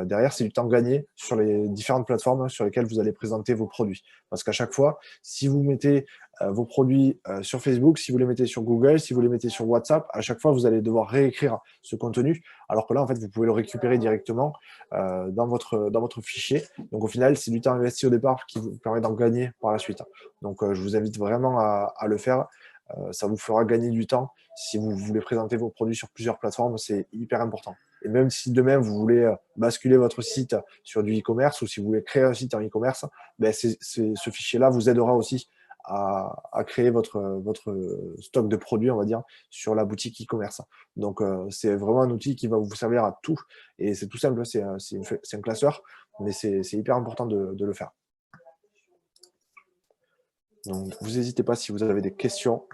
Derrière, c'est du temps gagné sur les différentes plateformes sur lesquelles vous allez présenter vos produits. Parce qu'à chaque fois, si vous mettez vos produits sur Facebook, si vous les mettez sur Google, si vous les mettez sur WhatsApp, à chaque fois, vous allez devoir réécrire ce contenu, alors que là, en fait, vous pouvez le récupérer directement dans votre fichier. Donc, au final, c'est du temps investi au départ qui vous permet d'en gagner par la suite. Donc, je vous invite vraiment à le faire. Ça vous fera gagner du temps. Si vous voulez présenter vos produits sur plusieurs plateformes, c'est hyper important. Et même si demain, vous voulez basculer votre site sur du e-commerce ou si vous voulez créer un site en e-commerce, ben ce fichier-là vous aidera aussi à créer votre stock de produits, on va dire, sur la boutique e-commerce. Donc, c'est vraiment un outil qui va vous servir à tout. Et c'est tout simple, c'est un classeur, mais c'est hyper important de le faire. Donc, vous n'hésitez pas si vous avez des questions.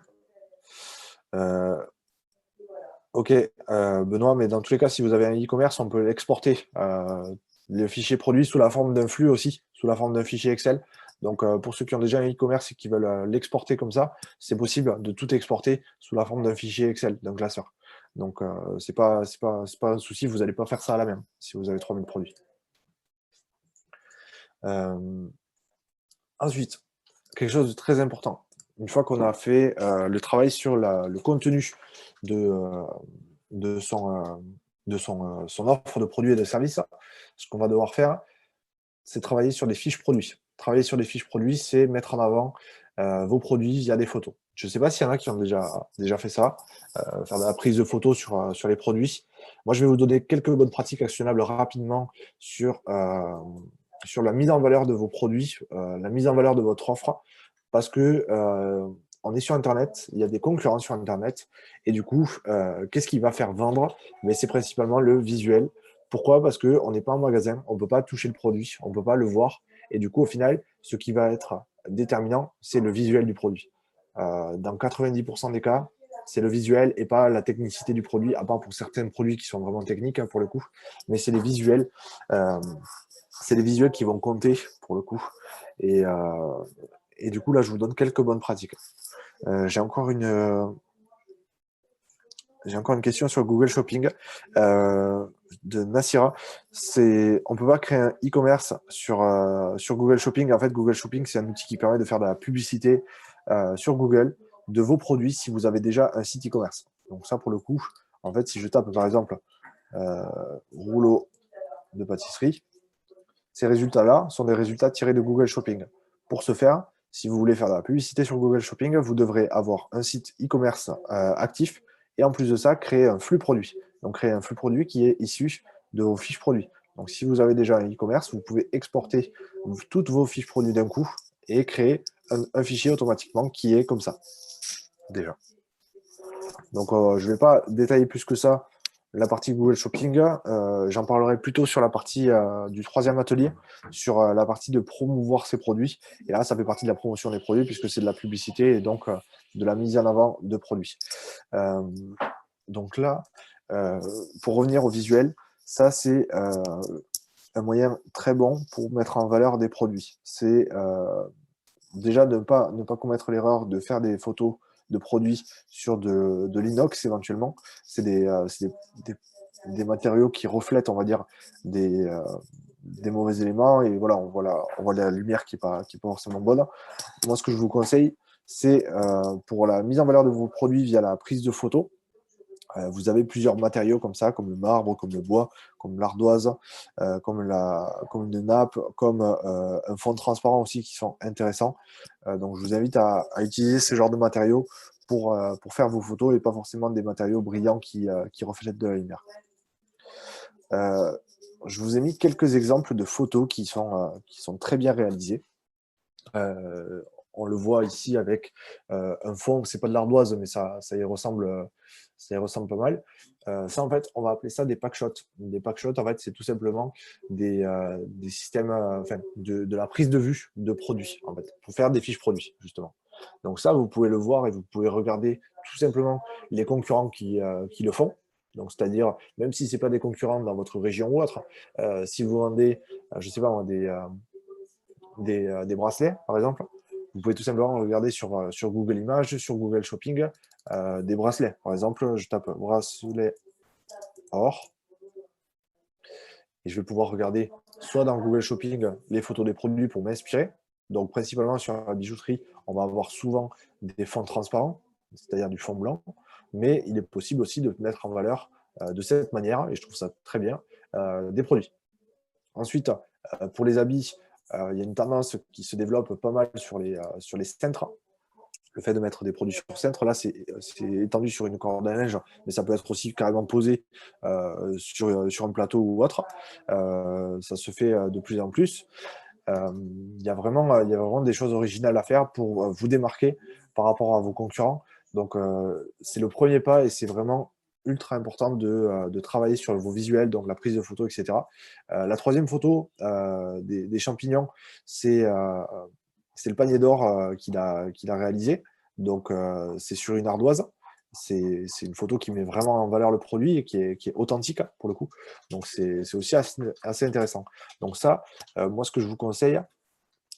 Ok, Benoît, mais dans tous les cas, si vous avez un e-commerce, on peut l'exporter. Le fichier produit sous la forme d'un flux aussi, sous la forme d'un fichier Excel. Donc, pour ceux qui ont déjà un e-commerce et qui veulent l'exporter comme ça, c'est possible de tout exporter sous la forme d'un fichier Excel, d'un classeur. Donc, c'est pas un souci, vous n'allez pas faire ça à la main si vous avez 3000 produits. Ensuite, quelque chose de très important. Une fois qu'on a fait le travail sur le contenu de son offre de produits et de services, ce qu'on va devoir faire, c'est travailler sur des fiches produits. Travailler sur des fiches produits, c'est mettre en avant vos produits via des photos. Je ne sais pas s'il y en a qui ont déjà fait ça, faire de la prise de photos sur les produits. Moi, je vais vous donner quelques bonnes pratiques actionnables rapidement sur la mise en valeur de vos produits, la mise en valeur de votre offre, parce que on est sur Internet, il y a des concurrents sur Internet, et du coup, qu'est-ce qui va faire vendre? Mais c'est principalement le visuel. Pourquoi? Parce qu'on n'est pas en magasin, on ne peut pas toucher le produit, on ne peut pas le voir, et du coup, au final, ce qui va être déterminant, c'est le visuel du produit. Dans 90% des cas, c'est le visuel et pas la technicité du produit, à part pour certains produits qui sont vraiment techniques, hein, pour le coup, mais euh, c'est les visuels qui vont compter pour le coup. Et, euh, et du coup, là, je vous donne quelques bonnes pratiques. J'ai encore une question sur Google Shopping de Nassira. On ne peut pas créer un e-commerce sur Google Shopping. En fait, Google Shopping, c'est un outil qui permet de faire de la publicité sur Google de vos produits si vous avez déjà un site e-commerce. Donc ça, pour le coup, en fait, si je tape par exemple euh, rouleau de pâtisserie, ces résultats-là sont des résultats tirés de Google Shopping. Pour ce faire, si vous voulez faire de la publicité sur Google Shopping, vous devrez avoir un site e-commerce actif et en plus de ça, créer un flux produit. Donc, créer un flux produit qui est issu de vos fiches produits. Donc, si vous avez déjà un e-commerce, vous pouvez exporter toutes vos fiches produits d'un coup et créer un fichier automatiquement qui est comme ça, déjà. Donc, je ne vais pas détailler plus que ça la partie Google Shopping. J'en parlerai plutôt sur la partie du troisième atelier, sur la partie de promouvoir ses produits. Et là, ça fait partie de la promotion des produits puisque c'est de la publicité et donc de la mise en avant de produits. Donc là, pour revenir au visuel, ça c'est un moyen très bon pour mettre en valeur des produits. C'est déjà de ne pas commettre l'erreur de faire des photos de produits sur de l'inox éventuellement. C'est des matériaux qui reflètent, on va dire, des mauvais éléments et voilà, on voit la lumière qui n'est pas forcément bonne. Moi, ce que je vous conseille, c'est pour la mise en valeur de vos produits via la prise de photos. Vous avez plusieurs matériaux comme ça, comme le marbre, comme le bois, comme l'ardoise, comme une nappe, comme un fond transparent aussi qui sont intéressants. Donc je vous invite à utiliser ce genre de matériaux pour faire vos photos et pas forcément des matériaux brillants qui reflètent de la lumière. Je vous ai mis quelques exemples de photos qui sont très bien réalisées. On le voit ici avec un fond, c'est pas de l'ardoise, mais ça y ressemble pas mal. Ça, en fait, on va appeler ça des packshots. Des packshots, en fait, c'est tout simplement des systèmes, enfin, de la prise de vue de produits, en fait, pour faire des fiches produits, justement. Donc ça, vous pouvez le voir et vous pouvez regarder tout simplement les concurrents qui le font. Donc, c'est-à-dire, même si ce n'est pas des concurrents dans votre région ou autre, si vous vendez, je ne sais pas, des bracelets, par exemple, vous pouvez tout simplement regarder sur Google Images, sur Google Shopping, des bracelets. Par exemple, je tape bracelet or et je vais pouvoir regarder soit dans Google Shopping les photos des produits pour m'inspirer. Donc, principalement sur la bijouterie, on va avoir souvent des fonds transparents, c'est-à-dire du fond blanc, mais il est possible aussi de mettre en valeur de cette manière, et je trouve ça très bien, des produits. Ensuite, pour les habits, il y a une tendance qui se développe pas mal sur les cintres. Le fait de mettre des produits sur cintre, là, c'est étendu sur une corde à linge, mais ça peut être aussi carrément posé sur un plateau ou autre. Ça se fait de plus en plus. Il y a vraiment des choses originales à faire pour vous démarquer par rapport à vos concurrents. Donc, c'est le premier pas et c'est vraiment ultra important de travailler sur vos visuels, donc la prise de photos, etc. La troisième photo des champignons, c'est le panier d'or qu'il a réalisé. Donc, c'est sur une ardoise. C'est une photo qui met vraiment en valeur le produit et qui est authentique pour le coup. Donc, c'est aussi assez intéressant. Donc ça, moi, ce que je vous conseille,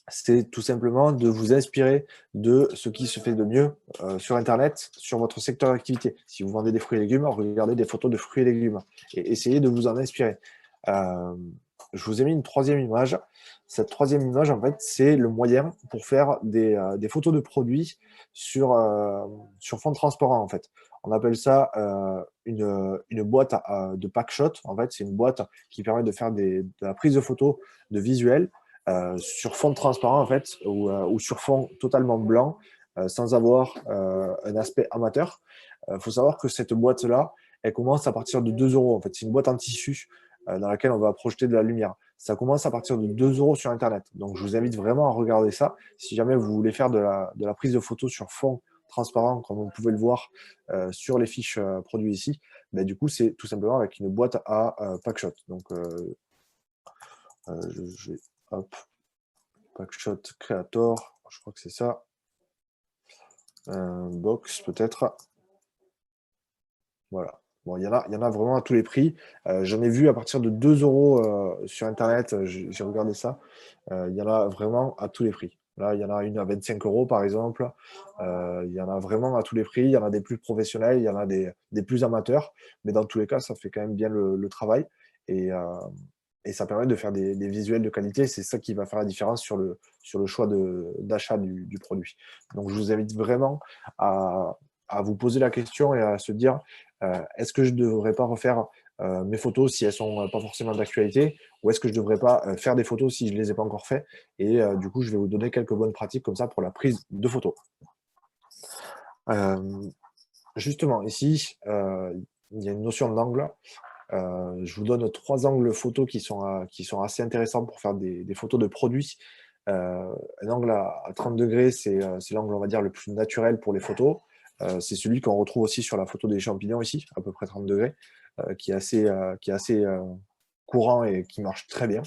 c'est tout simplement de vous inspirer de ce qui se fait de mieux sur Internet, sur votre secteur d'activité. Si vous vendez des fruits et légumes, regardez des photos de fruits et légumes et essayez de vous en inspirer. Je vous ai mis une troisième image. Cette troisième image, en fait, c'est le moyen pour faire des photos de produits sur fond transparent, en fait. On appelle ça une boîte de packshot. En fait, c'est une boîte qui permet de faire de la prise de photos de visuels sur fond transparent, en fait, ou sur fond totalement blanc, sans avoir un aspect amateur. Il faut savoir que cette boîte-là, elle commence à partir de 2 euros. En fait, c'est une boîte en tissu dans laquelle on va projeter de la lumière. Ça commence à partir de 2 euros sur Internet. Donc, je vous invite vraiment à regarder ça. Si jamais vous voulez faire de la prise de photos sur fond transparent, comme vous pouvez le voir sur les fiches produits ici, mais du coup, c'est tout simplement avec une boîte à Packshot. Donc, je vais, hop, Packshot Creator, je crois que c'est ça. Box peut-être. Voilà. Bon, il y en a vraiment à tous les prix. J'en ai vu à partir de 2 € sur Internet, j'ai regardé ça. Il y en a vraiment à tous les prix. Là, il y en a une à 25 € par exemple. Il y en a vraiment à tous les prix. Il y en a des plus professionnels, il y en a des plus amateurs. Mais dans tous les cas, ça fait quand même bien le travail. Et ça permet de faire des visuels de qualité. C'est ça qui va faire la différence sur le choix d'achat du produit. Donc, je vous invite vraiment à vous poser la question et à se dire est-ce que je ne devrais pas refaire mes photos si elles ne sont pas forcément d'actualité, ou est-ce que je ne devrais pas faire des photos si je ne les ai pas encore faites. Et du coup, je vais vous donner quelques bonnes pratiques comme ça pour la prise de photos. Justement, ici, il y a une notion d'angle. Je vous donne 3 angles photos qui sont assez intéressants pour faire des photos de produits. Un angle à 30 degrés, c'est l'angle, on va dire, le plus naturel pour les photos. C'est celui qu'on retrouve aussi sur la photo des champignons ici, à peu près 30 degrés, qui est assez courant et qui marche très bien.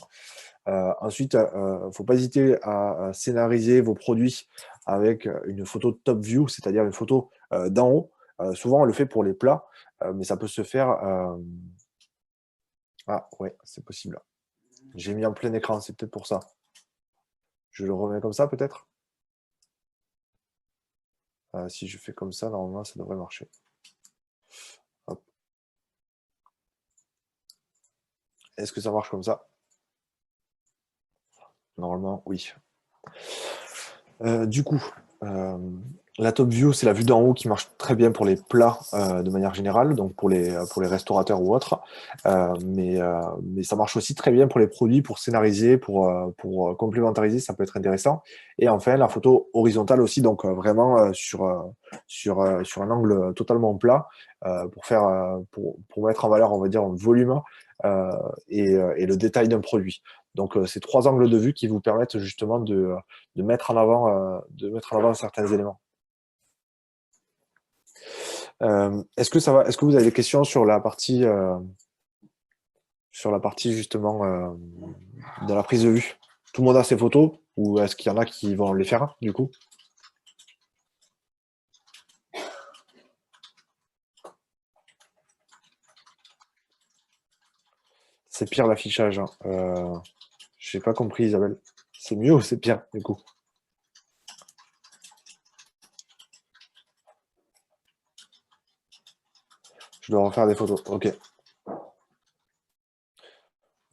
Ensuite, il ne faut pas hésiter à scénariser vos produits avec une photo top view, c'est-à-dire une photo d'en haut. Souvent, on le fait pour les plats, mais ça peut se faire... Ah ouais, c'est possible. J'ai mis en plein écran, c'est peut-être pour ça. Je le remets comme ça, peut-être? Si je fais comme ça, normalement, ça devrait marcher. Hop. Est-ce que ça marche comme ça? Normalement, oui. Du coup, la top view, c'est la vue d'en haut qui marche très bien pour les plats de manière générale, donc pour les restaurateurs ou autres. Mais ça marche aussi très bien pour les produits, pour scénariser, pour complémentariser, ça peut être intéressant. Et enfin, la photo horizontale aussi, donc vraiment sur un angle totalement plat, pour mettre en valeur, on va dire, un volume et le détail d'un produit. Donc, c'est 3 angles de vue qui vous permettent justement de mettre en avant certains éléments. Est-ce que vous avez des questions sur la partie justement de la prise de vue? Tout le monde a ses photos ou est-ce qu'il y en a qui vont les faire du coup? C'est pire l'affichage. Je n'ai pas compris, Isabelle. C'est mieux ou c'est pire du coup? Je dois refaire des photos. Ok.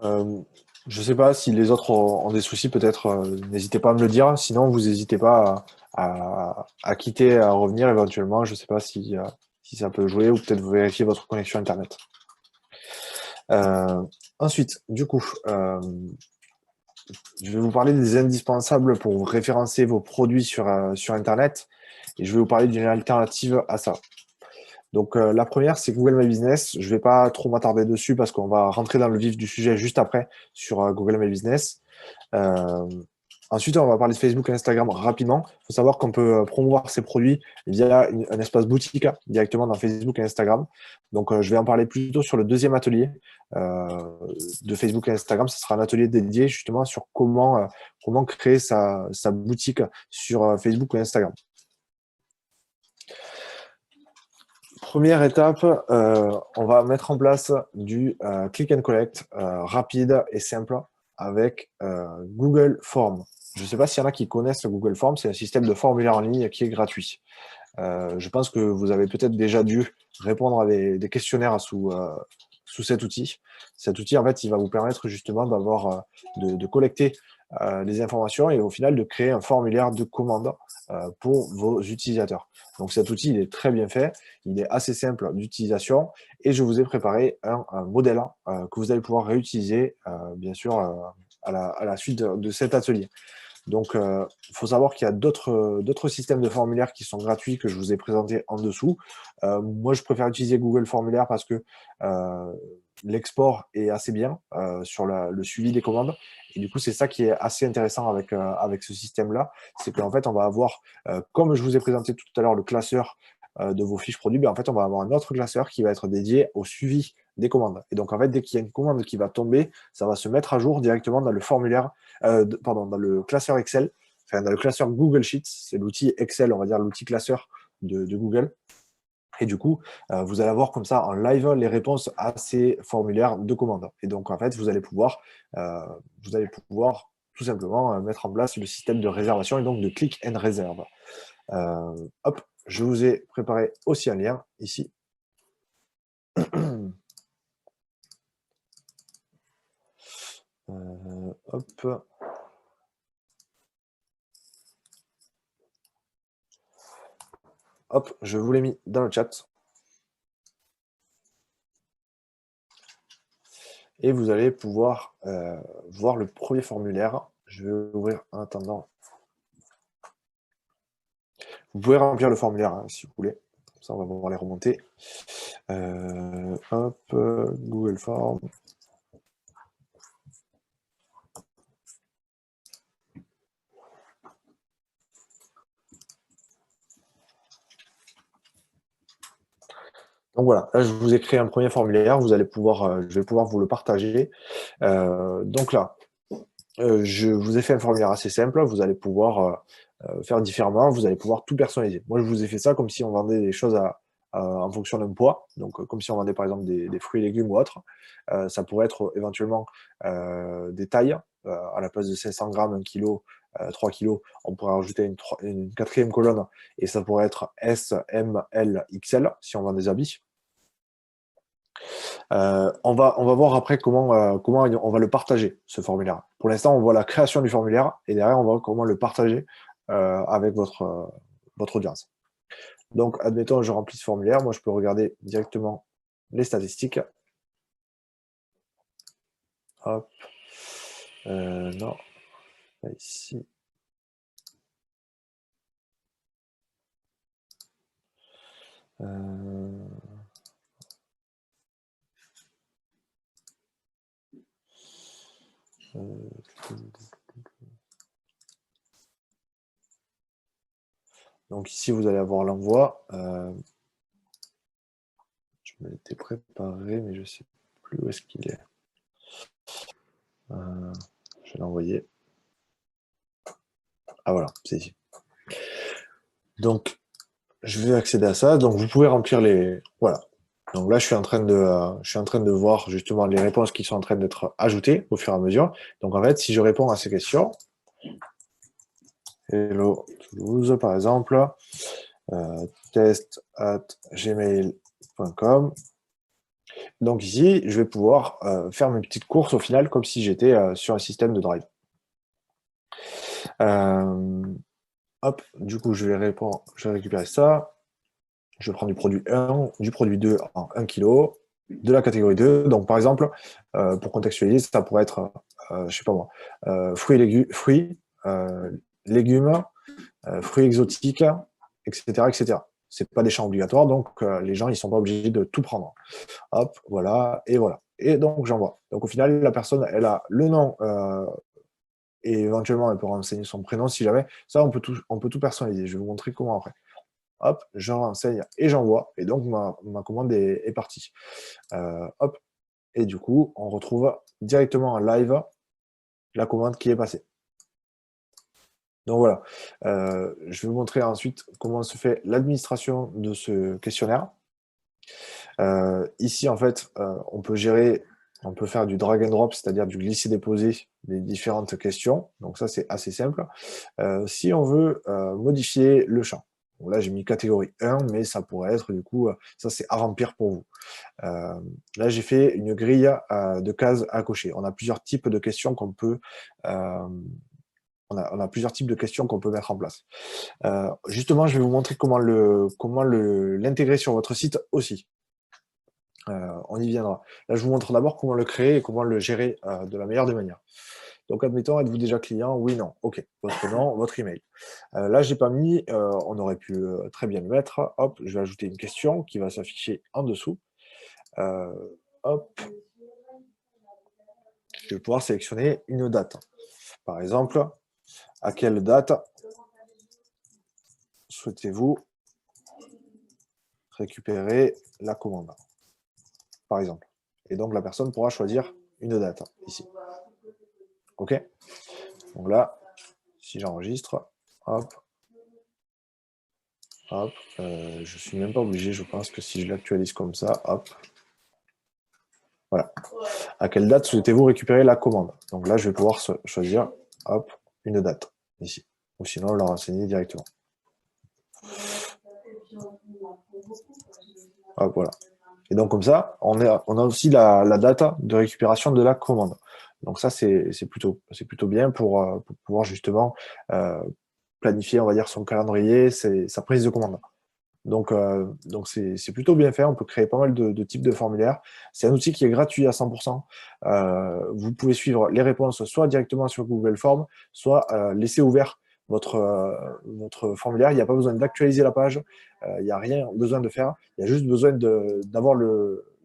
Je ne sais pas si les autres ont des soucis, peut-être n'hésitez pas à me le dire. Sinon, vous n'hésitez pas à quitter, à revenir éventuellement. Je ne sais pas si ça peut jouer ou peut-être vous vérifiez votre connexion Internet. Ensuite, du coup, je vais vous parler des indispensables pour référencer vos produits sur Internet et je vais vous parler d'une alternative à ça. Donc, la première, c'est Google My Business. Je ne vais pas trop m'attarder dessus parce qu'on va rentrer dans le vif du sujet juste après sur Google My Business. Ensuite, on va parler de Facebook et Instagram rapidement. Il faut savoir qu'on peut promouvoir ses produits via un espace boutique directement dans Facebook et Instagram. Donc, je vais en parler plutôt sur le deuxième atelier de Facebook et Instagram. Ce sera un atelier dédié justement sur comment créer sa boutique sur Facebook ou Instagram. Première étape, on va mettre en place du click and collect rapide et simple avec Google Forms. Je ne sais pas s'il y en a qui connaissent Google Forms, c'est un système de formulaire en ligne qui est gratuit. Je pense que vous avez peut-être déjà dû répondre à des questionnaires sous cet outil. Cet outil, en fait, il va vous permettre justement de collecter les informations et au final de créer un formulaire de commande pour vos utilisateurs. Donc cet outil, il est très bien fait, il est assez simple d'utilisation et je vous ai préparé un modèle que vous allez pouvoir réutiliser, bien sûr, à la suite de cet atelier. Donc, il faut savoir qu'il y a d'autres systèmes de formulaires qui sont gratuits que je vous ai présentés en dessous. Moi, je préfère utiliser Google Formulaire parce que l'export est assez bien sur le suivi des commandes. Et du coup, c'est ça qui est assez intéressant avec ce système-là. C'est qu'en fait, on va avoir, comme je vous ai présenté tout à l'heure, le classeur de vos fiches produits, ben, en fait, on va avoir un autre classeur qui va être dédié au suivi des commandes. Et donc, en fait, dès qu'il y a une commande qui va tomber, ça va se mettre à jour directement dans le formulaire, dans le classeur Excel, enfin, dans le classeur Google Sheets. C'est l'outil Excel, on va dire l'outil classeur de Google. Et du coup, vous allez avoir comme ça en live les réponses à ces formulaires de commande. Et donc, en fait, euh, vous allez pouvoir tout simplement mettre en place le système de réservation et donc de click and reserve. Hop, je vous ai préparé aussi un lien ici. Hop. Hop, je vous l'ai mis dans le chat. Et vous allez pouvoir voir le premier formulaire. Je vais ouvrir en attendant. Vous pouvez remplir le formulaire hein, si vous voulez. Comme ça, on va pouvoir les remonter. Hop, Google Form. Donc voilà, là je vous ai créé un premier formulaire, vous allez pouvoir, je vais pouvoir vous le partager. Donc là, je vous ai fait un formulaire assez simple, vous allez pouvoir faire différemment, vous allez pouvoir tout personnaliser. Moi je vous ai fait ça comme si on vendait des choses en fonction d'un poids, donc comme si on vendait par exemple des fruits et légumes ou autre. Ça pourrait être éventuellement des tailles, à la place de 500 grammes, 1 kg, 3 kg, on pourrait rajouter une quatrième colonne et ça pourrait être S, M, L, XL si on vend des habits. On va voir après comment on va le partager, ce formulaire. Pour l'instant, on voit la création du formulaire et derrière, on va voir comment le partager avec votre audience. Donc, admettons, je remplis ce formulaire. Moi, je peux regarder directement les statistiques. Hop. Non, pas ici. Donc ici, vous allez avoir l'envoi. Je me l'étais préparé, mais je ne sais plus où est-ce qu'il est. Je vais l'envoyer. Ah voilà, c'est ici. Donc, je vais accéder à ça. Donc, vous pouvez remplir les... Voilà. Donc là, je suis en train de voir justement les réponses qui sont en train d'être ajoutées au fur et à mesure. Donc, en fait, si je réponds à ces questions, Hello Toulouse, par exemple, test@gmail.com. Donc ici, je vais pouvoir faire mes petites courses au final, comme si j'étais sur un système de drive. Hop, du coup, je vais récupérer ça. Je prends du produit 1, du produit 2 en 1 kg, de la catégorie 2. Donc, par exemple, pour contextualiser, ça pourrait être, je sais pas moi, fruits, légumes, fruits exotiques, etc., etc. C'est pas des champs obligatoires, donc les gens, ils sont pas obligés de tout prendre. Hop, voilà, et voilà. Et donc, j'envoie. Donc, au final, la personne, elle a le nom et éventuellement, elle peut renseigner son prénom si jamais. Ça, on peut tout personnaliser. Je vais vous montrer comment après. Hop, je renseigne et j'envoie. Et donc, ma commande est partie. Hop, et du coup, on retrouve directement en live la commande qui est passée. Donc voilà, je vais vous montrer ensuite comment se fait l'administration de ce questionnaire. Ici, en fait, on peut faire du drag and drop, c'est-à-dire du glisser-déposer des différentes questions. Donc ça, c'est assez simple. Si on veut modifier le champ, donc là, j'ai mis catégorie 1, mais ça pourrait être, du coup, ça, c'est à remplir pour vous. Là, j'ai fait une grille de cases à cocher. On a plusieurs types de questions qu'on peut... on a plusieurs types de questions qu'on peut mettre en place. Justement, je vais vous montrer comment l'intégrer sur votre site aussi. On y viendra. Là, je vous montre d'abord comment le créer et comment le gérer de la meilleure des manières. Donc, admettons, êtes-vous déjà client? Oui, non. OK. Votre nom, votre email. Là, j'ai pas mis, on aurait pu très bien le mettre. Hop, je vais ajouter une question qui va s'afficher en dessous. Hop, je vais pouvoir sélectionner une date. Par exemple, à quelle date souhaitez-vous récupérer la commande, par exemple. Et donc, la personne pourra choisir une date ici. OK? Donc là, si j'enregistre, hop, hop, je suis même pas obligé, je pense que si je l'actualise comme ça, hop, voilà. À quelle date souhaitez-vous récupérer la commande? Donc là, je vais pouvoir choisir, hop, une date, ici. Ou sinon, la renseigner directement. Hop, voilà. Et donc, comme ça, on a aussi la date de récupération de la commande. Donc ça, c'est plutôt bien pour pouvoir justement planifier, on va dire, son calendrier, sa prise de commande. Donc c'est plutôt bien fait. On peut créer pas mal de types de formulaires. C'est un outil qui est gratuit à 100%. Vous pouvez suivre les réponses soit directement sur Google Forms, soit laisser ouvert votre formulaire. Il n'y a pas besoin d'actualiser la page. Il n'y a rien besoin de faire. Il y a juste besoin d'avoir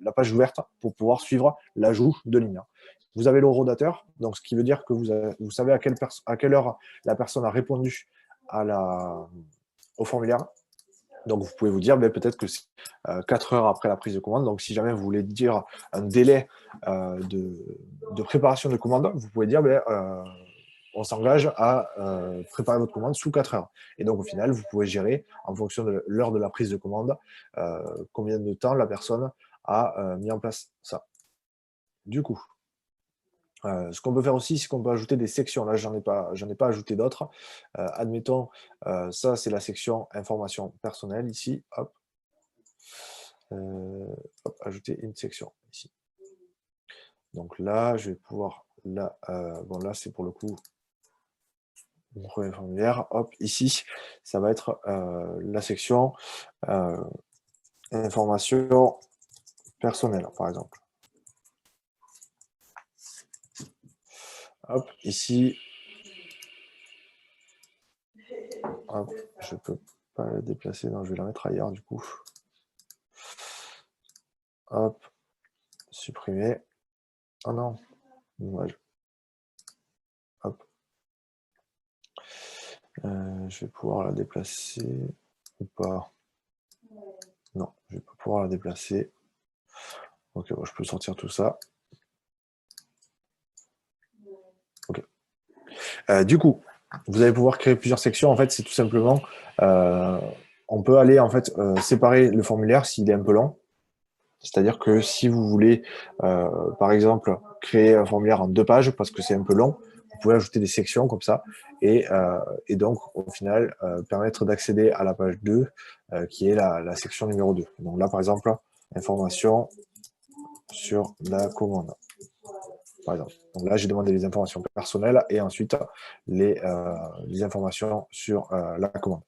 la page ouverte pour pouvoir suivre l'ajout de lignes. Vous avez l'horodateur, donc ce qui veut dire que vous savez à quelle heure la personne a répondu au formulaire. Donc, vous pouvez vous dire, peut-être que c'est 4 heures après la prise de commande. Donc, si jamais vous voulez dire un délai de préparation de commande, vous pouvez dire, on s'engage à préparer votre commande sous 4 heures. Et donc, au final, vous pouvez gérer, en fonction de l'heure de la prise de commande, combien de temps la personne a mis en place ça. Du coup, ce qu'on peut faire aussi, c'est qu'on peut ajouter des sections. Là, j'en ai pas ajouté d'autres. Admettons, ça, c'est la section information personnelle ici. Hop. Ajouter une section ici. Donc là, je vais pouvoir, là, là, c'est pour le coup mon premier formulaire. Hop, ici, ça va être la section information personnelle, par exemple. Hop, ici, hop, je peux pas la déplacer, non, je vais la mettre ailleurs du coup. Hop, supprimer. Oh non, dommage. Hop. Je vais pouvoir la déplacer ou pas? Non, je vais pas pouvoir la déplacer. Ok, bon, je peux sortir tout ça. Ok. Du coup, vous allez pouvoir créer plusieurs sections. En fait, c'est tout simplement, on peut aller en fait séparer le formulaire s'il est un peu long. C'est-à-dire que si vous voulez, par exemple, créer un formulaire en 2 pages parce que c'est un peu long, vous pouvez ajouter des sections comme ça et donc, au final, permettre d'accéder à la page 2 qui est la section numéro 2. Donc là, par exemple, information sur la commande. Par exemple. Donc là, j'ai demandé les informations personnelles et ensuite les informations sur la commande.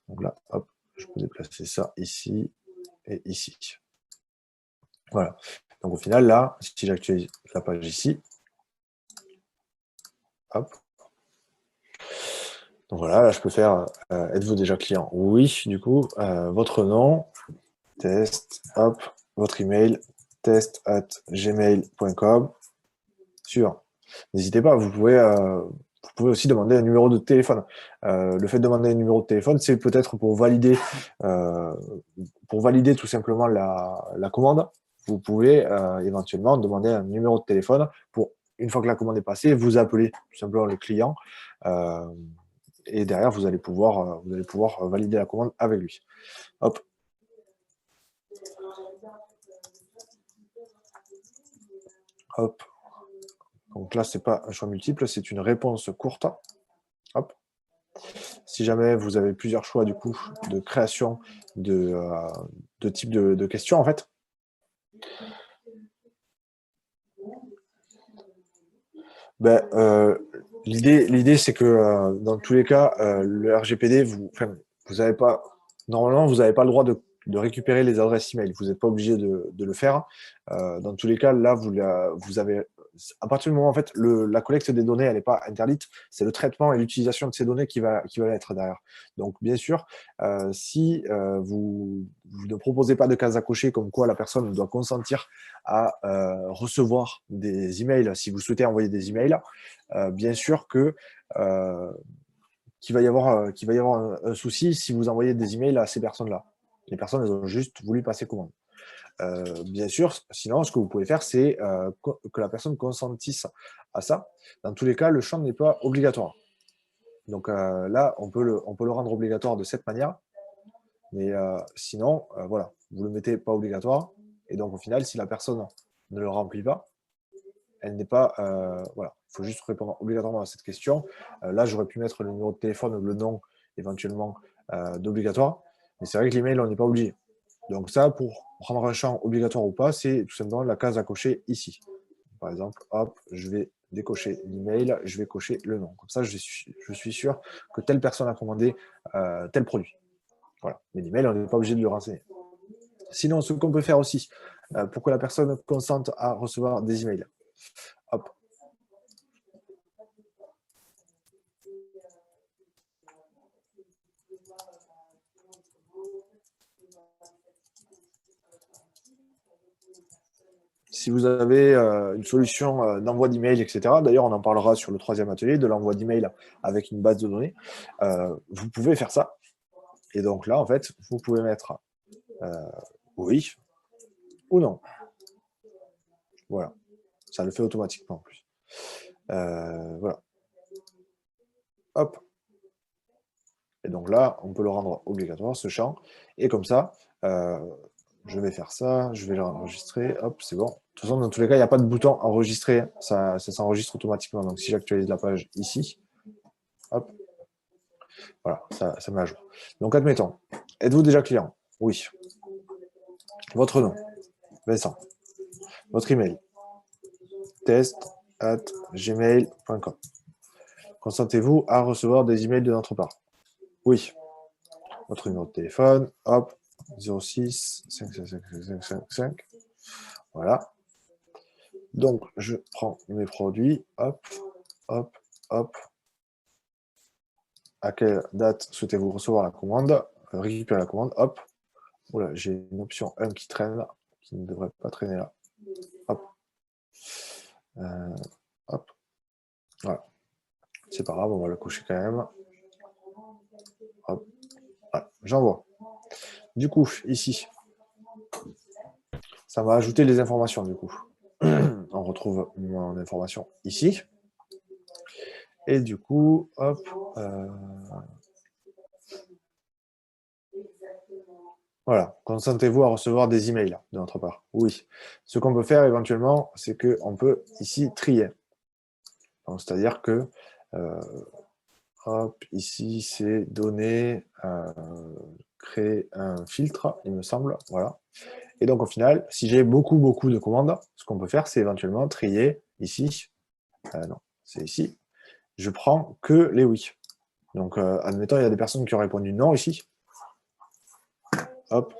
Donc là, hop, je peux déplacer ça ici et ici. Voilà. Donc au final, là, si j'actualise la page ici, hop. Donc voilà, là, je peux faire êtes-vous déjà client? Oui, du coup, votre nom, test, hop, votre email, test@gmail.com. Sûr. N'hésitez pas, vous pouvez aussi demander un numéro de téléphone. Le fait de demander un numéro de téléphone, c'est peut-être pour valider tout simplement la commande. Vous pouvez éventuellement demander un numéro de téléphone pour, une fois que la commande est passée, vous appeler tout simplement le client et derrière, vous allez pouvoir valider la commande avec lui. Hop. Hop. Donc là, ce n'est pas un choix multiple, c'est une réponse courte. Hop. Si jamais vous avez plusieurs choix du coup de création de type de questions en fait. L'idée c'est que dans tous les cas, le RGPD, vous avez pas, normalement vous n'avez pas le droit de récupérer les adresses email. Vous n'êtes pas obligé de le faire. Dans tous les cas, là vous avez à partir du moment, en fait, la collecte des données, elle n'est pas interdite, c'est le traitement et l'utilisation de ces données qui va être derrière. Donc, bien sûr, si vous ne proposez pas de case à cocher comme quoi la personne doit consentir à recevoir des emails, si vous souhaitez envoyer des emails, bien sûr que qu'il va y avoir un souci si vous envoyez des emails à ces personnes-là. Les personnes, elles ont juste voulu passer commande. Bien sûr, sinon, ce que vous pouvez faire, c'est que la personne consentisse à ça. Dans tous les cas, le champ n'est pas obligatoire. Donc là, on peut le rendre obligatoire de cette manière. Mais sinon, voilà, vous ne le mettez pas obligatoire. Et donc, au final, si la personne ne le remplit pas, elle n'est pas... voilà, il faut juste répondre obligatoirement à cette question. Là, j'aurais pu mettre le numéro de téléphone ou le nom, éventuellement, d'obligatoire. Mais c'est vrai que l'email, on n'est pas obligé. Donc ça, pour rendre un champ obligatoire ou pas, c'est tout simplement la case à cocher ici. Par exemple, hop, je vais décocher l'email, je vais cocher le nom. Comme ça, je suis sûr que telle personne a commandé tel produit. Voilà. Mais l'email, on n'est pas obligé de le renseigner. Sinon, ce qu'on peut faire aussi, pour que la personne consente à recevoir des emails. Hop. Si vous avez une solution d'envoi d'email, etc., d'ailleurs, on en parlera sur le 3e atelier de l'envoi d'email avec une base de données, vous pouvez faire ça. Et donc là, en fait, vous pouvez mettre oui ou non. Voilà. Ça le fait automatiquement en plus. Voilà. Hop. Et donc là, on peut le rendre obligatoire, ce champ. Et comme ça, je vais faire ça, je vais l'enregistrer. Hop, c'est bon. De toute façon, dans tous les cas, il n'y a pas de bouton enregistrer. Ça s'enregistre automatiquement. Donc si j'actualise la page ici, hop, voilà, ça met à jour. Donc admettons, êtes-vous déjà client? Oui. Votre nom, Vincent. Votre email, test@gmail.com. Consentez-vous à recevoir des emails de notre part? Oui. Votre numéro de téléphone, hop, 06 555. Voilà. Donc, je prends mes produits, hop, hop, hop. À quelle date souhaitez-vous recevoir la commande? Récupérer la commande, hop. Oula, j'ai une option 1 qui traîne, qui ne devrait pas traîner là. Hop. Hop. Voilà. C'est pas grave, on va le cocher quand même. Hop. Voilà. J'envoie. Du coup, ici, ça va ajouter les informations, du coup. On retrouve mon information ici. Et du coup, hop. Voilà. Consentez-vous à recevoir des emails de notre part? Oui. Ce qu'on peut faire éventuellement, c'est qu'on peut ici trier. C'est-à-dire que hop, ici, c'est donner, créer un filtre, il me semble. Voilà. Et donc, au final, si j'ai beaucoup de commandes, ce qu'on peut faire, c'est éventuellement trier ici. Non, c'est ici. Je prends que les oui. Donc, admettons, il y a des personnes qui ont répondu non ici. Hop.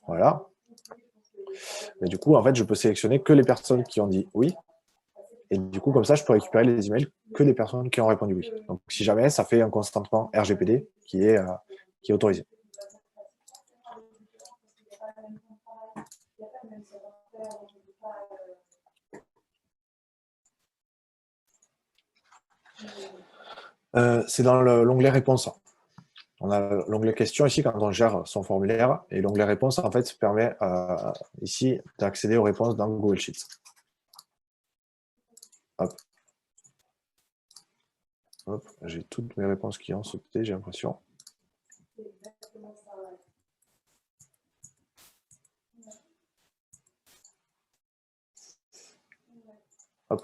Voilà. Mais du coup, en fait, je peux sélectionner que les personnes qui ont dit oui. Et du coup, comme ça, je peux récupérer les emails que des personnes qui ont répondu oui. Donc, si jamais, ça fait un consentement RGPD qui est autorisé. C'est dans l'onglet réponse. On a l'onglet questions ici quand on gère son formulaire. Et l'onglet réponse, en fait, permet ici d'accéder aux réponses dans Google Sheets. Hop. Hop. J'ai toutes mes réponses qui ont sauté, j'ai l'impression. Hop.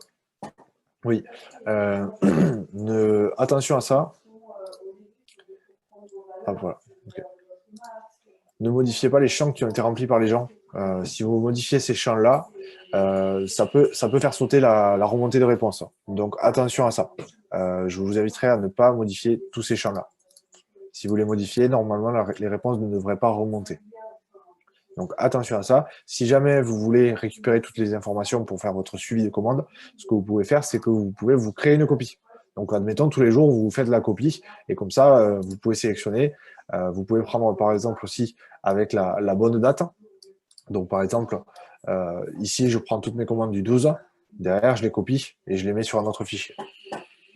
Oui. Attention à ça. Hop, voilà. Okay. Ne modifiez pas les champs qui ont été remplis par les gens. Si vous modifiez ces champs-là, ça peut faire sauter la remontée de réponse. Donc attention à ça. Je vous inviterai à ne pas modifier tous ces champs-là. Si vous les modifiez, normalement, les réponses ne devraient pas remonter. Donc, attention à ça. Si jamais vous voulez récupérer toutes les informations pour faire votre suivi de commande, ce que vous pouvez faire, c'est que vous pouvez vous créer une copie. Donc, admettons, tous les jours, vous faites la copie et comme ça, vous pouvez sélectionner. Vous pouvez prendre, par exemple, aussi avec la bonne date. Donc, par exemple, ici, je prends toutes mes commandes du 12. Derrière, je les copie et je les mets sur un autre fichier.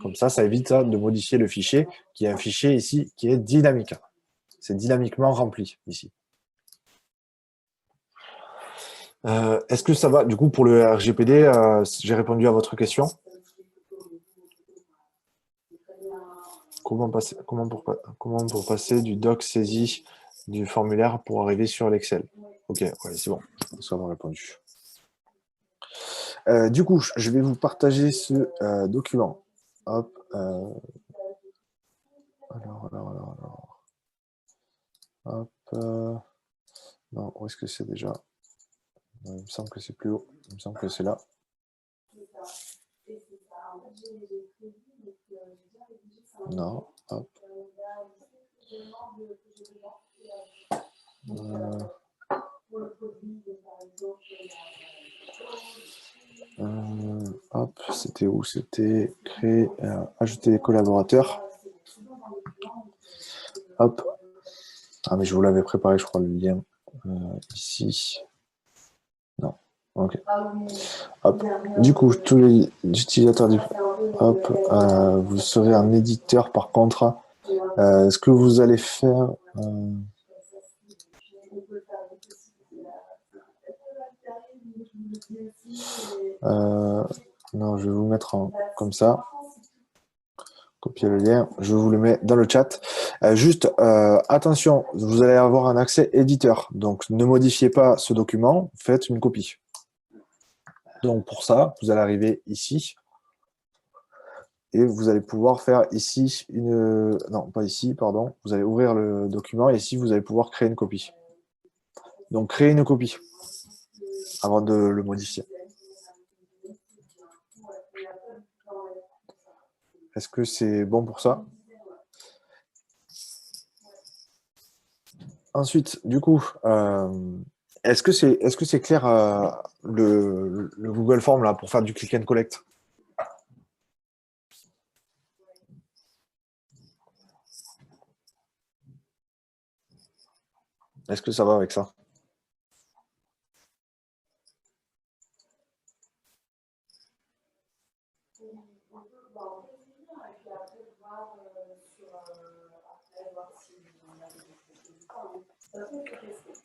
Comme ça évite de modifier le fichier, qui est un fichier ici qui est dynamique. C'est dynamiquement rempli ici. Est-ce que ça va? Du coup, pour le RGPD, j'ai répondu à votre question. Comment pour passer du doc saisie du formulaire pour arriver sur l'Excel? Ok, ouais, c'est bon, je pense avoir répondu. Du coup, je vais vous partager ce document. Hop. Alors. Hop. Non, où est-ce que c'est déjà? Il me semble que c'est plus haut. Il me semble que c'est là. Non, hop. Hop, c'était où? C'était créer, ajouter des collaborateurs. Hop. Ah, mais je vous l'avais préparé, je crois, le lien. Ici. Non. Ok. Hop. Du coup, tous les utilisateurs du... Hop. Vous serez un éditeur, par contre. Ce que vous allez faire... non, je vais vous mettre comme ça. Copier le lien, je vous le mets dans le chat. Juste, attention, vous allez avoir un accès éditeur. Donc, ne modifiez pas ce document, faites une copie. Donc, pour ça, vous allez arriver ici. Et vous allez pouvoir faire ici une... Non, pas ici, pardon. Vous allez ouvrir le document et ici, vous allez pouvoir créer une copie. Donc, créer une copie avant de le modifier. Est-ce que c'est bon pour ça? Ensuite, du coup, est-ce que c'est clair le Google Form là, pour faire du click and collect? Est-ce que ça va avec ça?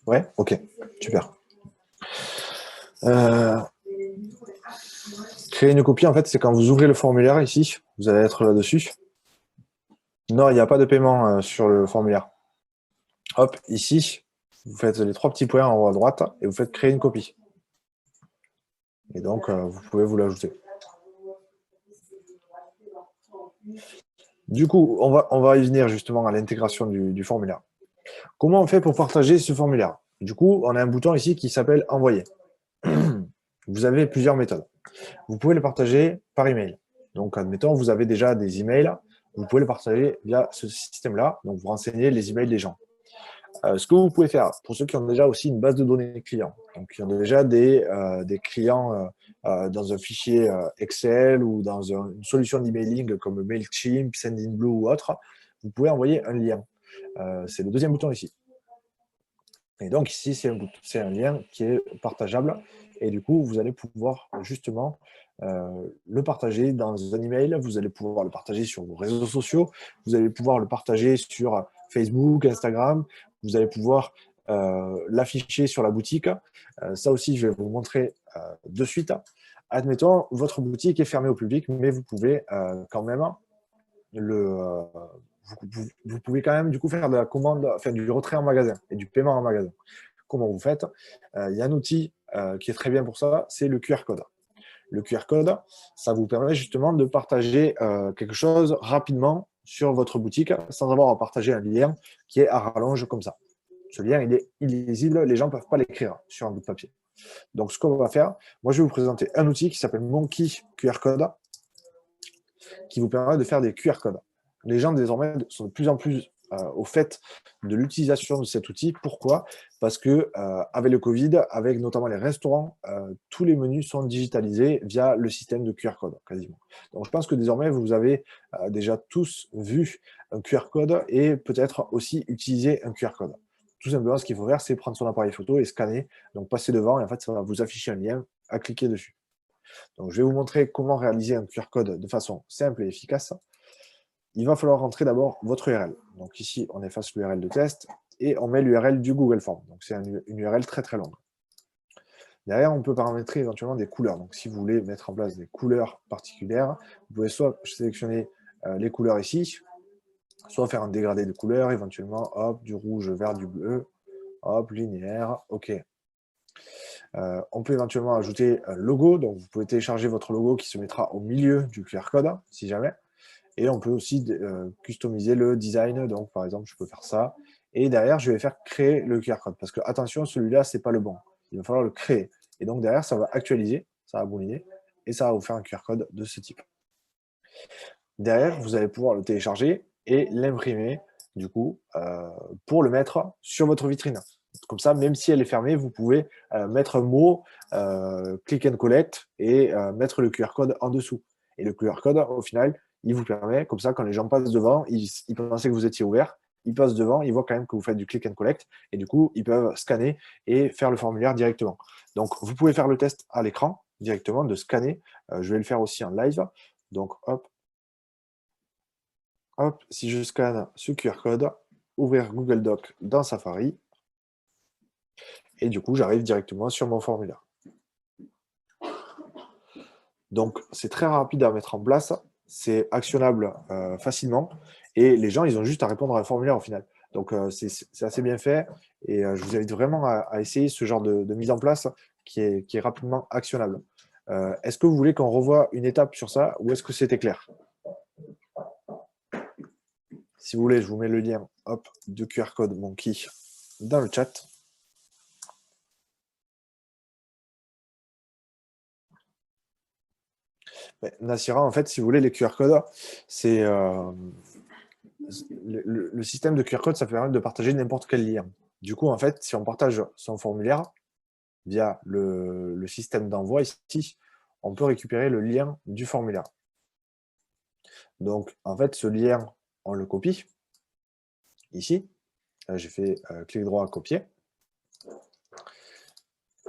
Ouais, ok, super. Créer une copie, en fait, c'est quand vous ouvrez le formulaire ici, vous allez être là-dessus. Non, il n'y a pas de paiement sur le formulaire. Hop, ici, vous faites les 3 petits points en haut à droite et vous faites créer une copie. Et donc, vous pouvez vous l'ajouter. Du coup, on va y venir justement à l'intégration du formulaire. Comment on fait pour partager ce formulaire? Du coup, on a un bouton ici qui s'appelle « Envoyer ». Vous avez plusieurs méthodes. Vous pouvez le partager par email. Donc, admettons, vous avez déjà des emails. Vous pouvez le partager via ce système-là. Donc, vous renseignez les emails des gens. Ce que vous pouvez faire, pour ceux qui ont déjà aussi une base de données clients, donc qui ont déjà des clients dans un fichier Excel ou dans une solution d'emailing comme Mailchimp, Sendinblue ou autre, vous pouvez envoyer un lien. C'est le deuxième bouton ici. Et donc ici, c'est un lien qui est partageable. Et du coup, vous allez pouvoir justement le partager dans un email. Vous allez pouvoir le partager sur vos réseaux sociaux. Vous allez pouvoir le partager sur Facebook, Instagram. Vous allez pouvoir l'afficher sur la boutique. Ça aussi, je vais vous montrer de suite. Admettons, votre boutique est fermée au public, mais vous pouvez quand même vous pouvez quand même du coup faire de la commande, faire du retrait en magasin et du paiement en magasin. Comment vous faites? Il y a un outil qui est très bien pour ça, c'est le QR code. Le QR code, ça vous permet justement de partager quelque chose rapidement sur votre boutique sans avoir à partager un lien qui est à rallonge comme ça. Ce lien, il est illisible, les gens ne peuvent pas l'écrire sur un bout de papier. Donc, ce qu'on va faire, moi, je vais vous présenter un outil qui s'appelle Monkey QR Code qui vous permet de faire des QR codes. Les gens, désormais, sont de plus en plus au fait de l'utilisation de cet outil. Pourquoi? Parce que avec le Covid, avec notamment les restaurants, tous les menus sont digitalisés via le système de QR code, quasiment. Donc je pense que désormais, vous avez déjà tous vu un QR code et peut-être aussi utiliser un QR code. Tout simplement, ce qu'il faut faire, c'est prendre son appareil photo et scanner, donc passer devant, et en fait, ça va vous afficher un lien à cliquer dessus. Donc je vais vous montrer comment réaliser un QR code de façon simple et efficace. Il va falloir rentrer d'abord votre URL. Donc ici, on efface l'URL de test et on met l'URL du Google Form. Donc c'est une URL très très longue. Derrière, on peut paramétrer éventuellement des couleurs. Donc si vous voulez mettre en place des couleurs particulières, vous pouvez soit sélectionner les couleurs ici, soit faire un dégradé de couleurs, éventuellement, hop, du rouge vers du bleu, hop, linéaire, ok. On peut éventuellement ajouter un logo, donc vous pouvez télécharger votre logo qui se mettra au milieu du QR code, si jamais. Et on peut aussi customiser le design, donc par exemple, je peux faire ça. Et derrière, je vais faire créer le QR code, parce que attention, celui-là, c'est pas le bon. Il va falloir le créer. Et donc derrière, ça va actualiser, ça va bouliner, et ça va vous faire un QR code de ce type. Derrière, vous allez pouvoir le télécharger et l'imprimer, du coup, pour le mettre sur votre vitrine. Comme ça, même si elle est fermée, vous pouvez mettre un mot, click and collect, et mettre le QR code en dessous. Et le QR code, au final, il vous permet, comme ça, quand les gens passent devant, ils pensaient que vous étiez ouvert, ils passent devant, ils voient quand même que vous faites du click and collect, et du coup, ils peuvent scanner et faire le formulaire directement. Donc, vous pouvez faire le test à l'écran, directement, de scanner. Je vais le faire aussi en live. Donc, hop, hop, si je scanne ce QR code, ouvrir Google Doc dans Safari, et du coup, j'arrive directement sur mon formulaire. Donc, c'est très rapide à mettre en place, c'est actionnable facilement, et les gens, ils ont juste à répondre à un formulaire au final. Donc, c'est assez bien fait, et je vous invite vraiment à essayer ce genre de mise en place qui est rapidement actionnable. Est-ce que vous voulez qu'on revoie une étape sur ça, ou est-ce que c'était clair? Si vous voulez, je vous mets le lien hop, de QR code Monkey dans le chat. Nassira, en fait, si vous voulez, les QR codes, c'est le système de QR code, ça permet de partager n'importe quel lien. Du coup, en fait, si on partage son formulaire via le système d'envoi ici, on peut récupérer le lien du formulaire. Donc, en fait, ce lien, on le copie ici. J'ai fait clic droit, copier.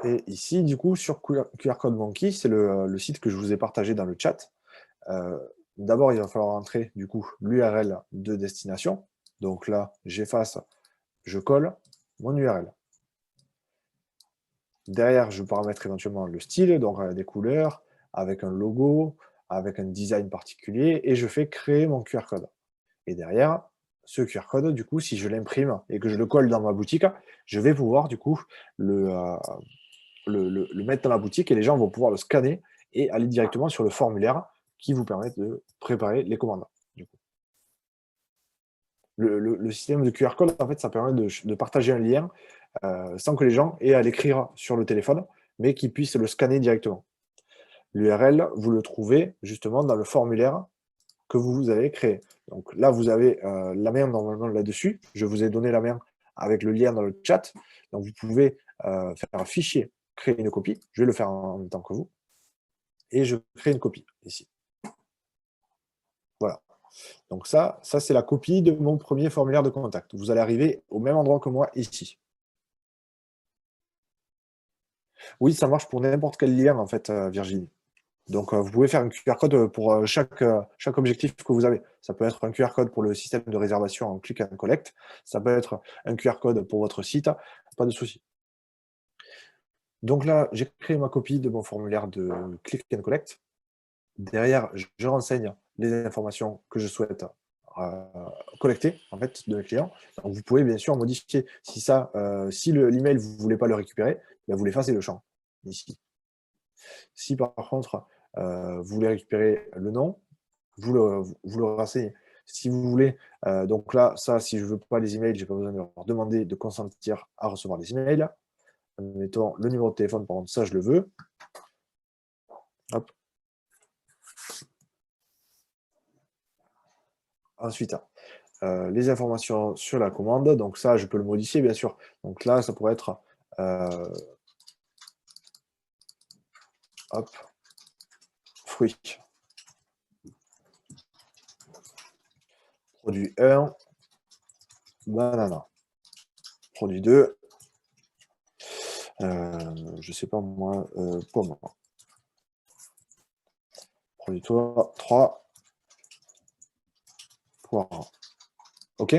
Et ici, du coup, sur QR Code Monkey, c'est le site que je vous ai partagé dans le chat. D'abord, il va falloir entrer du coup l'URL de destination. Donc là, j'efface, je colle mon URL. Derrière, je paramètre éventuellement le style, donc des couleurs, avec un logo, avec un design particulier, et je fais créer mon QR code. Et derrière, ce QR code, du coup, si je l'imprime et que je le colle dans ma boutique, je vais pouvoir du coup le mettre dans la boutique, et les gens vont pouvoir le scanner et aller directement sur le formulaire qui vous permet de préparer les commandes. Du coup. Le système de QR code, en fait, ça permet de partager un lien sans que les gens aient à l'écrire sur le téléphone, mais qu'ils puissent le scanner directement. L'URL, vous le trouvez justement dans le formulaire que vous avez créé. Donc là, vous avez la main normalement là-dessus. Je vous ai donné la main avec le lien dans le chat. Donc vous pouvez faire un fichier, créer une copie. Je vais le faire en même temps que vous. Et je crée une copie ici. Voilà. Donc ça c'est la copie de mon premier formulaire de contact. Vous allez arriver au même endroit que moi ici. Oui, ça marche pour n'importe quel lien, en fait, Virginie. Donc, vous pouvez faire un QR code pour chaque objectif que vous avez. Ça peut être un QR code pour le système de réservation en click and collect. Ça peut être un QR code pour votre site. Pas de souci. Donc là, j'ai créé ma copie de mon formulaire de click and collect. Derrière, je renseigne les informations que je souhaite collecter en fait, de mes clients. Donc, vous pouvez bien sûr modifier. Si l'email, vous ne voulez pas le récupérer, ben, vous l'effacez le champ ici. Si par contre, vous voulez récupérer le nom, vous le renseignez. Si vous voulez, donc là, ça, si je ne veux pas les emails, je n'ai pas besoin de leur demander de consentir à recevoir les emails. Mettons le numéro de téléphone, par contre, ça, je le veux. Hop. Ensuite, les informations sur la commande. Donc ça, je peux le modifier, bien sûr. Donc là, ça pourrait être hop, fruits. Produit 1, banana. Produit 2, je sais pas moi, pomme. Produit 3, poire. OK?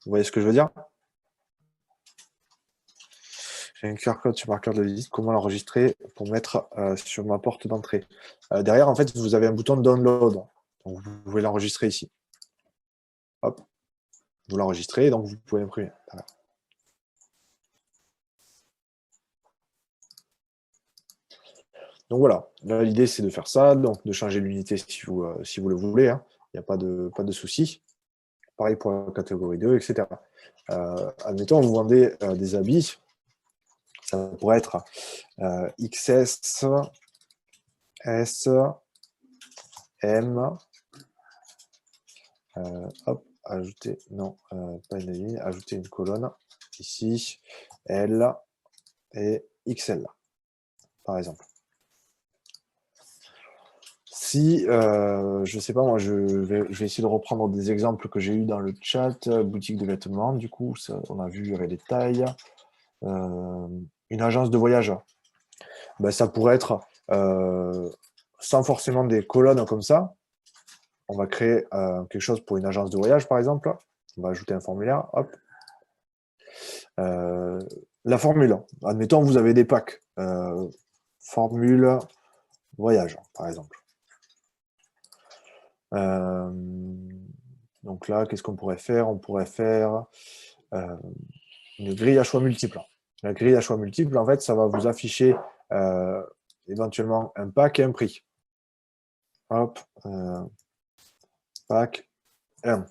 Vous voyez ce que je veux dire? J'ai un QR code sur ma carte de visite. Comment l'enregistrer pour mettre sur ma porte d'entrée? Derrière, en fait, vous avez un bouton de download. Donc, vous pouvez l'enregistrer ici. Hop. Vous l'enregistrez, donc vous pouvez imprimer. Voilà. Donc voilà, l'idée c'est de faire ça, donc de changer l'unité si vous le voulez, hein. Il n'y a pas de souci. Pareil pour la catégorie 2, etc. Admettons, vous vendez des habits, ça pourrait être XS, S, M, hop, ajouter, non, pas une ligne, ajouter une colonne, ici, L et XL, par exemple. Si, je ne sais pas, moi, je vais essayer de reprendre des exemples que j'ai eu dans le chat, boutique de vêtements, du coup, ça, on a vu avec les tailles, une agence de voyage, ben, ça pourrait être, sans forcément des colonnes comme ça, on va créer quelque chose pour une agence de voyage, par exemple, on va ajouter un formulaire, hop. La formule, admettons, vous avez des packs, formule voyage, par exemple. Donc là, qu'est-ce qu'on pourrait faire? On pourrait faire une grille à choix multiples. La grille à choix multiples, en fait, ça va vous afficher éventuellement un pack et un prix. Hop, pack 1.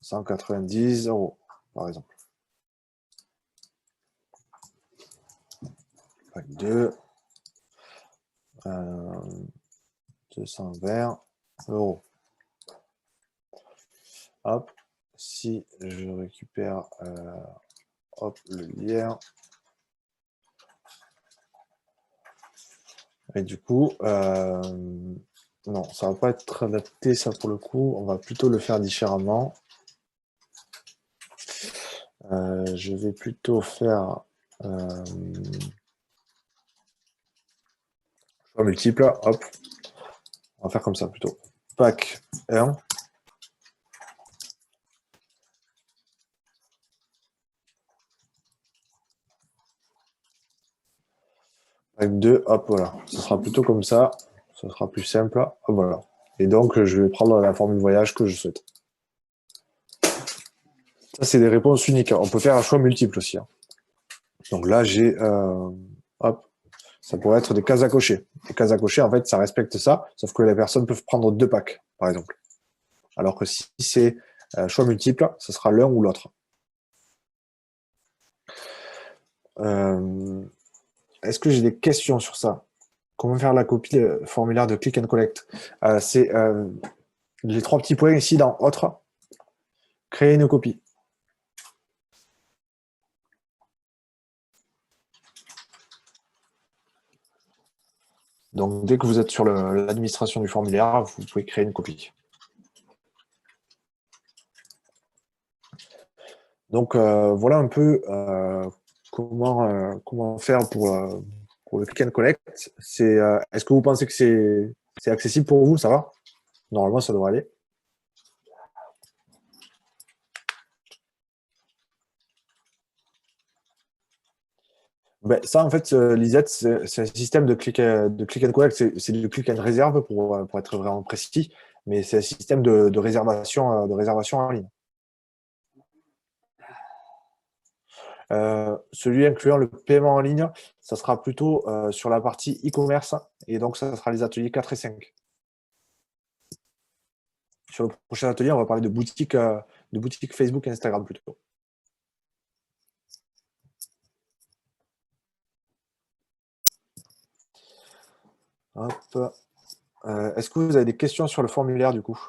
190 €, par exemple. Pack 2. 220 €. Hop, si je récupère hop, le lien. Et du coup, non, ça va pas être adapté, ça, pour le coup. On va plutôt le faire différemment. Je vais plutôt faire choix multiple. Hop, on va faire comme ça plutôt. Pack 1. Pack 2, hop, voilà. Ce sera plutôt comme ça. Ce sera plus simple. Hop, voilà. Et donc, je vais prendre la formule voyage que je souhaite. Ça, c'est des réponses uniques. On peut faire un choix multiple aussi, hein. Donc là, j'ai, hop, ça pourrait être des cases à cocher. Les cases à cocher, en fait, ça respecte ça, sauf que les personnes peuvent prendre 2 packs, par exemple. Alors que si c'est choix multiple, ce sera l'un ou l'autre. Est-ce que j'ai des questions sur ça? Comment faire la copie formulaire de click and collect? C'est les 3 petits points ici dans autre. Créer une copie. Donc, dès que vous êtes sur l'administration du formulaire, vous pouvez créer une copie. Donc, voilà un peu comment faire pour le click and collect. Est-ce que vous pensez que c'est accessible pour vous? Ça va? Normalement, ça devrait aller. Ben, ça, en fait, Lisette, c'est un système de click and collect. C'est du click and réserve pour être vraiment précis, mais c'est un système de réservation en ligne. Celui incluant le paiement en ligne, ça sera plutôt sur la partie e-commerce, et donc ça sera les ateliers 4 et 5. Sur le prochain atelier, on va parler de boutique Facebook et Instagram plutôt. Hop. Est-ce que vous avez des questions sur le formulaire du coup?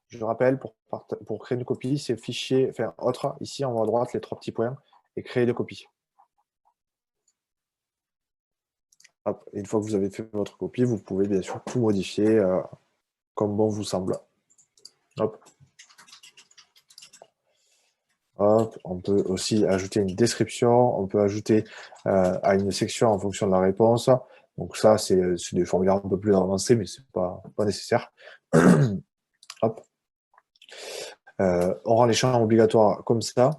Je rappelle, pour créer une copie, c'est fichier, enfin autre, ici en haut à droite, les 3 petits points, et créer de copie. Hop, et une fois que vous avez fait votre copie, vous pouvez bien sûr tout modifier comme bon vous semble. Hop. Hop. On peut aussi ajouter une description, on peut ajouter à une section en fonction de la réponse. Donc ça, c'est des formulaires un peu plus avancés, mais c'est pas nécessaire. Hop. On rend les champs obligatoires comme ça,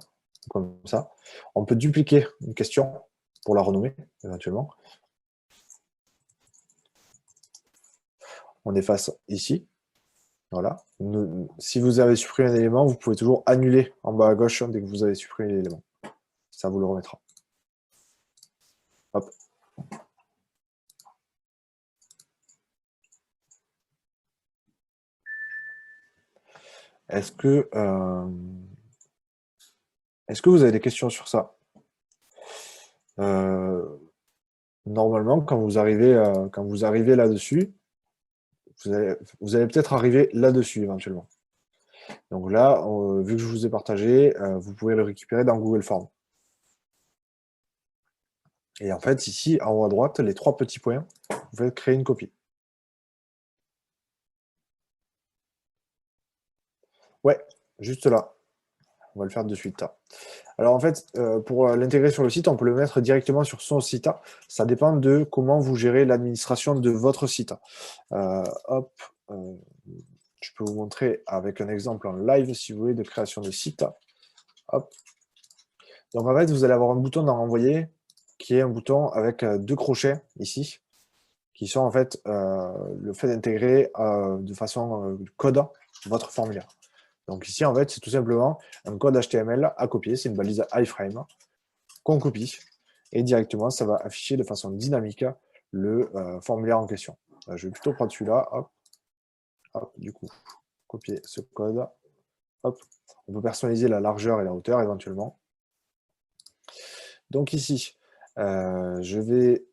comme ça. On peut dupliquer une question pour la renommer, éventuellement. On efface ici. Voilà. Si vous avez supprimé un élément, vous pouvez toujours annuler en bas à gauche dès que vous avez supprimé l'élément. Ça vous le remettra. Hop. Est-ce que vous avez des questions sur ça? Normalement, quand vous arrivez là-dessus, vous allez peut-être arriver là-dessus éventuellement. Donc là, vu que je vous ai partagé, vous pouvez le récupérer dans Google Forms. Et en fait, ici, en haut à droite, les 3 petits points, vous faites créer une copie. Ouais, juste là. On va le faire de suite. Alors en fait, pour l'intégrer sur le site, on peut le mettre directement sur son site. Ça dépend de comment vous gérez l'administration de votre site. Hop, je peux vous montrer avec un exemple en live, si vous voulez, de création de site. Hop. Donc en fait, vous allez avoir un bouton dans Renvoyer, qui est un bouton avec 2 crochets ici, qui sont en fait le fait d'intégrer de façon code votre formulaire. Donc ici, en fait, c'est tout simplement un code HTML à copier, c'est une balise iframe qu'on copie, et directement, ça va afficher de façon dynamique le formulaire en question. Je vais plutôt prendre celui-là, hop, hop, du coup, copier ce code, hop, on peut personnaliser la largeur et la hauteur éventuellement. Donc ici, je vais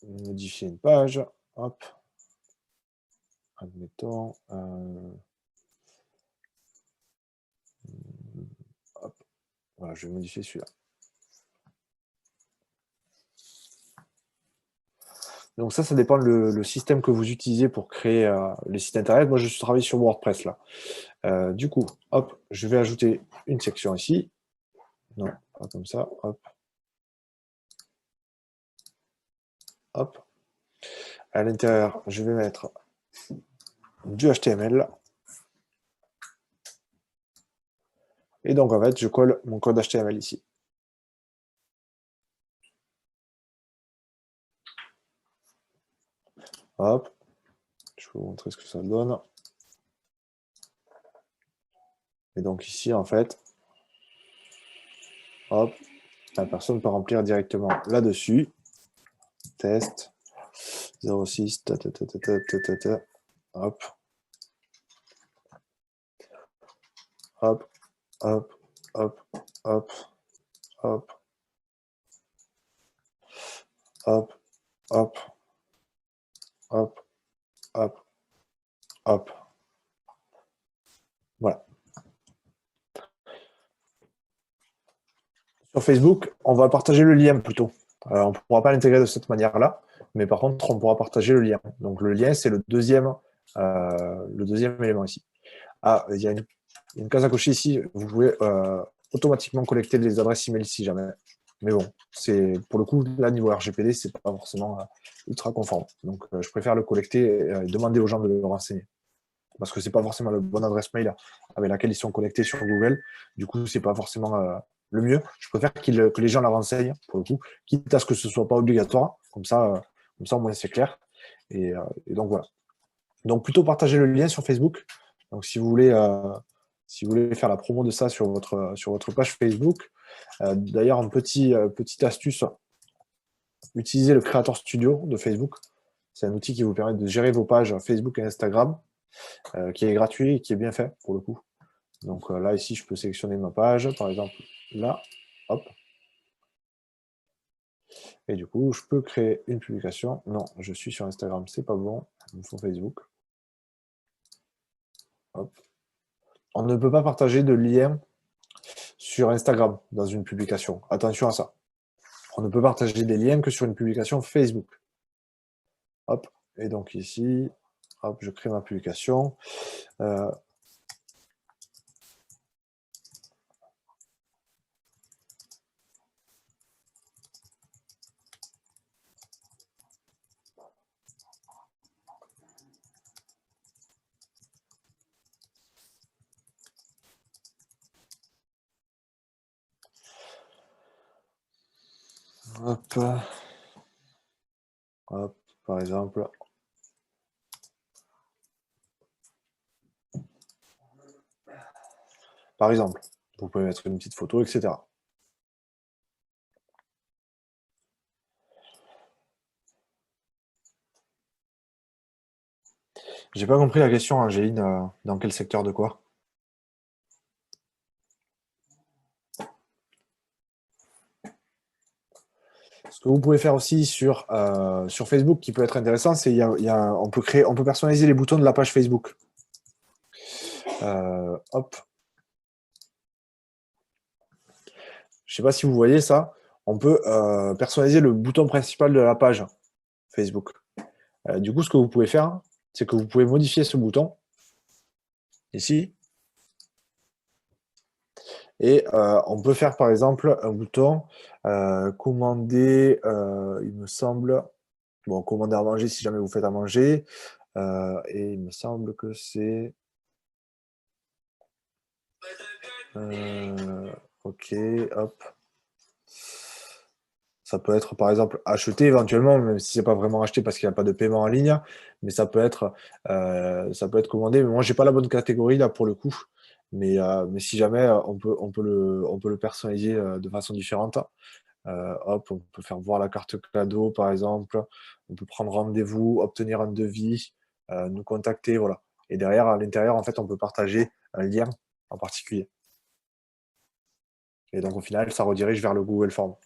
modifier une page, hop, admettons, hop, voilà, je vais modifier celui-là. Donc ça dépend le système que vous utilisez pour créer les sites internet. Moi, je travaille sur WordPress là. Du coup, hop, je vais ajouter une section ici. Non, pas comme ça. Hop. Hop. À l'intérieur, je vais mettre du HTML. Et donc, en fait, je colle mon code HTML ici. Hop. Je vais vous montrer ce que ça donne. Et donc ici, en fait, hop, la personne peut remplir directement là-dessus. Test 06, hop. Hop, hop, hop, hop, hop, hop, hop, hop, hop, hop. Voilà. Sur Facebook, on va partager le lien plutôt. On ne pourra pas l'intégrer de cette manière-là, mais par contre, on pourra partager le lien. Donc le lien, c'est le deuxième élément ici. Ah, il y a une case à cocher ici. Vous pouvez automatiquement collecter les adresses email si jamais. Mais bon, c'est pour le coup, là, niveau RGPD, c'est pas forcément ultra conforme. Donc, je préfère le collecter et demander aux gens de le renseigner. Parce que c'est pas forcément la bonne adresse mail avec laquelle ils sont connectés sur Google. Du coup, c'est pas forcément le mieux. Je préfère que les gens la renseignent, pour le coup, quitte à ce que ce soit pas obligatoire. Comme ça au moins, c'est clair. Et donc, voilà. Donc, plutôt partager le lien sur Facebook. Donc, si vous voulez faire la promo de ça sur votre page Facebook, d'ailleurs, petite astuce, utilisez le Creator Studio de Facebook. C'est un outil qui vous permet de gérer vos pages Facebook et Instagram, qui est gratuit et qui est bien fait, pour le coup. Donc là, ici, je peux sélectionner ma page, par exemple, là, hop. Et du coup, je peux créer une publication. Non, je suis sur Instagram, c'est pas bon. Il me faut Facebook. Hop. On ne peut pas partager de lien sur Instagram dans une publication. Attention à ça. On ne peut partager des liens que sur une publication Facebook. Hop. Et donc ici, hop, je crée ma publication. Hop. Hop, par exemple. Par exemple, vous pouvez mettre une petite photo, etc. J'ai pas compris la question, Angéline, dans quel secteur de quoi? Ce que vous pouvez faire aussi sur Facebook qui peut être intéressant, c'est on peut personnaliser les boutons de la page Facebook. Hop. Je sais pas si vous voyez ça. On peut personnaliser le bouton principal de la page Facebook. Du coup, ce que vous pouvez faire, c'est que vous pouvez modifier ce bouton ici. Et on peut faire, par exemple, un bouton commander, il me semble, bon, commander à manger si jamais vous faites à manger. Et il me semble que c'est... ok, hop. Ça peut être, par exemple, acheter éventuellement, même si c'est pas vraiment acheté parce qu'il n'y a pas de paiement en ligne, mais ça peut être commandé. Mais moi, j'ai pas la bonne catégorie là pour le coup. Mais si jamais, on peut le personnaliser de façon différente. Hop, on peut faire voir la carte cadeau, par exemple. On peut prendre rendez-vous, obtenir un devis, nous contacter, voilà. Et derrière, à l'intérieur, en fait, on peut partager un lien en particulier. Et donc, au final, ça redirige vers le Google Form.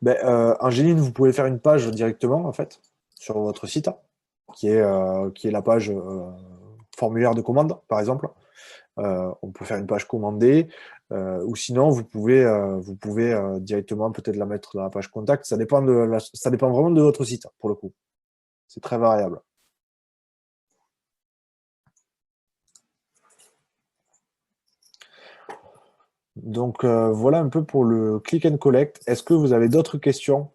Ben, Angéline, vous pouvez faire une page directement, en fait, sur votre site, qui est la page formulaire de commande, par exemple. On peut faire une page commandée, ou sinon, vous pouvez directement peut-être la mettre dans la page contact. Ça dépend, ça dépend vraiment de votre site, pour le coup. C'est très variable. Donc, voilà un peu pour le click and collect. Est-ce que vous avez d'autres questions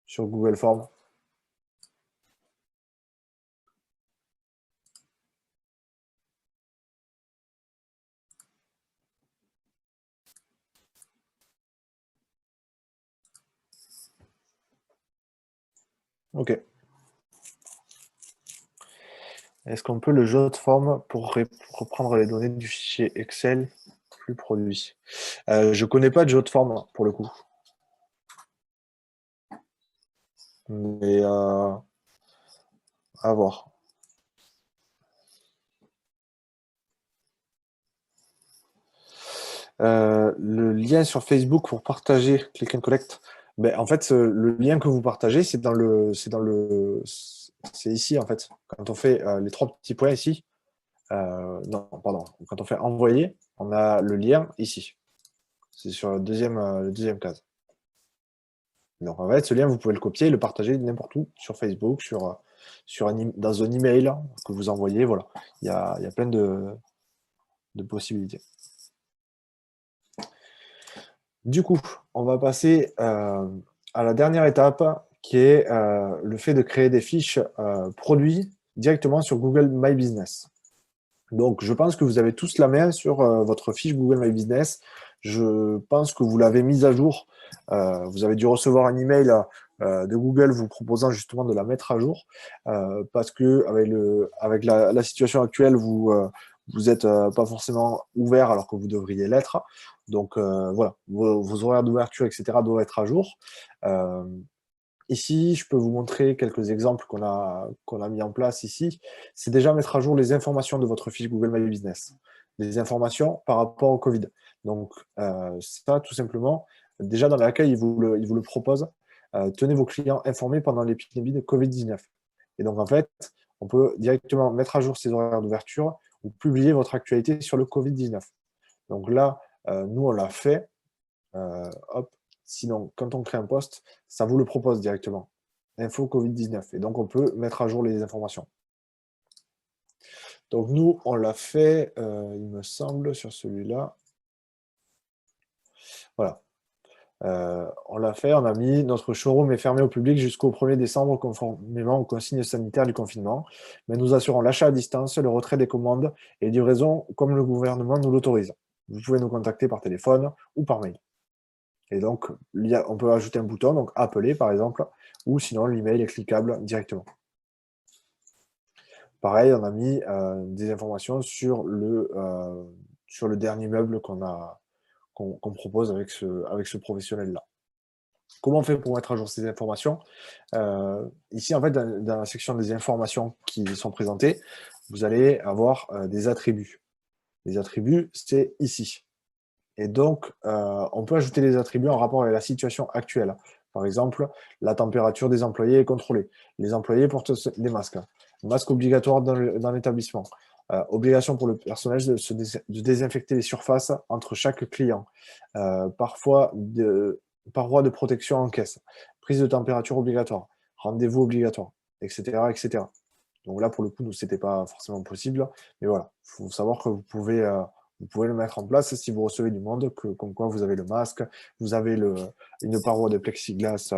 sur Google Forms? Ok. Est-ce qu'on peut le jeu de forme pour reprendre les données du fichier Excel plus produit? Je connais pas de jeu de forme pour le coup. Mais à voir. Le lien sur Facebook pour partager Click and Collect. Ben, en fait, le lien que vous partagez, c'est ici en fait. Quand on fait les trois petits points ici, non, pardon. Quand on fait envoyer, on a le lien ici. C'est sur le deuxième case. Donc en fait, ce lien, vous pouvez le copier et le partager n'importe où, sur Facebook, dans un email que vous envoyez. Voilà, il y a plein de possibilités. Du coup, on va passer à la dernière étape, qui est le fait de créer des fiches produits directement sur Google My Business. Donc, je pense que vous avez tous la main sur votre fiche Google My Business. Je pense que vous l'avez mise à jour. Vous avez dû recevoir un email de Google vous proposant justement de la mettre à jour parce que avec la situation actuelle, vous êtes pas forcément ouvert alors que vous devriez l'être. Donc voilà, vos horaires d'ouverture, etc. doivent être à jour. Ici, je peux vous montrer quelques exemples qu'on a mis en place ici. C'est déjà mettre à jour les informations de votre fiche Google My Business. Les informations par rapport au Covid. Donc, ça, tout simplement, déjà dans l'accueil, il vous le propose. Tenez vos clients informés pendant l'épidémie de Covid-19. Et donc, en fait, on peut directement mettre à jour ces horaires d'ouverture ou publier votre actualité sur le Covid-19. Donc là, nous, on l'a fait. Hop. Sinon, quand on crée un post, ça vous le propose directement. Info Covid-19. Et donc, on peut mettre à jour les informations. Donc, nous, on l'a fait, il me semble, sur celui-là. Voilà. On l'a fait, on a mis notre showroom est fermé au public jusqu'au 1er décembre conformément aux consignes sanitaires du confinement, mais nous assurons l'achat à distance, le retrait des commandes et les livraisons comme le gouvernement nous l'autorise. Vous pouvez nous contacter par téléphone ou par mail. Et donc, on peut ajouter un bouton, donc appeler par exemple, ou sinon l'email est cliquable directement. Pareil, on a mis des informations sur le dernier meuble qu'on propose avec ce professionnel-là. Comment on fait pour mettre à jour ces informations? Ici, en fait, dans la section des informations qui sont présentées, vous allez avoir des attributs. Les attributs, c'est ici. Et donc, on peut ajouter des attributs en rapport avec la situation actuelle. Par exemple, la température des employés est contrôlée. Les employés portent des masques. Masque obligatoire dans l'établissement. Obligation pour le personnel de désinfecter les surfaces entre chaque client. Parfois, parois de protection en caisse. Prise de température obligatoire. Rendez-vous obligatoire, etc., etc. Donc là, pour le coup, nous, c'était pas forcément possible. Mais voilà, il faut savoir que vous pouvez le mettre en place si vous recevez du monde, comme quoi vous avez le masque, vous avez une paroi de plexiglas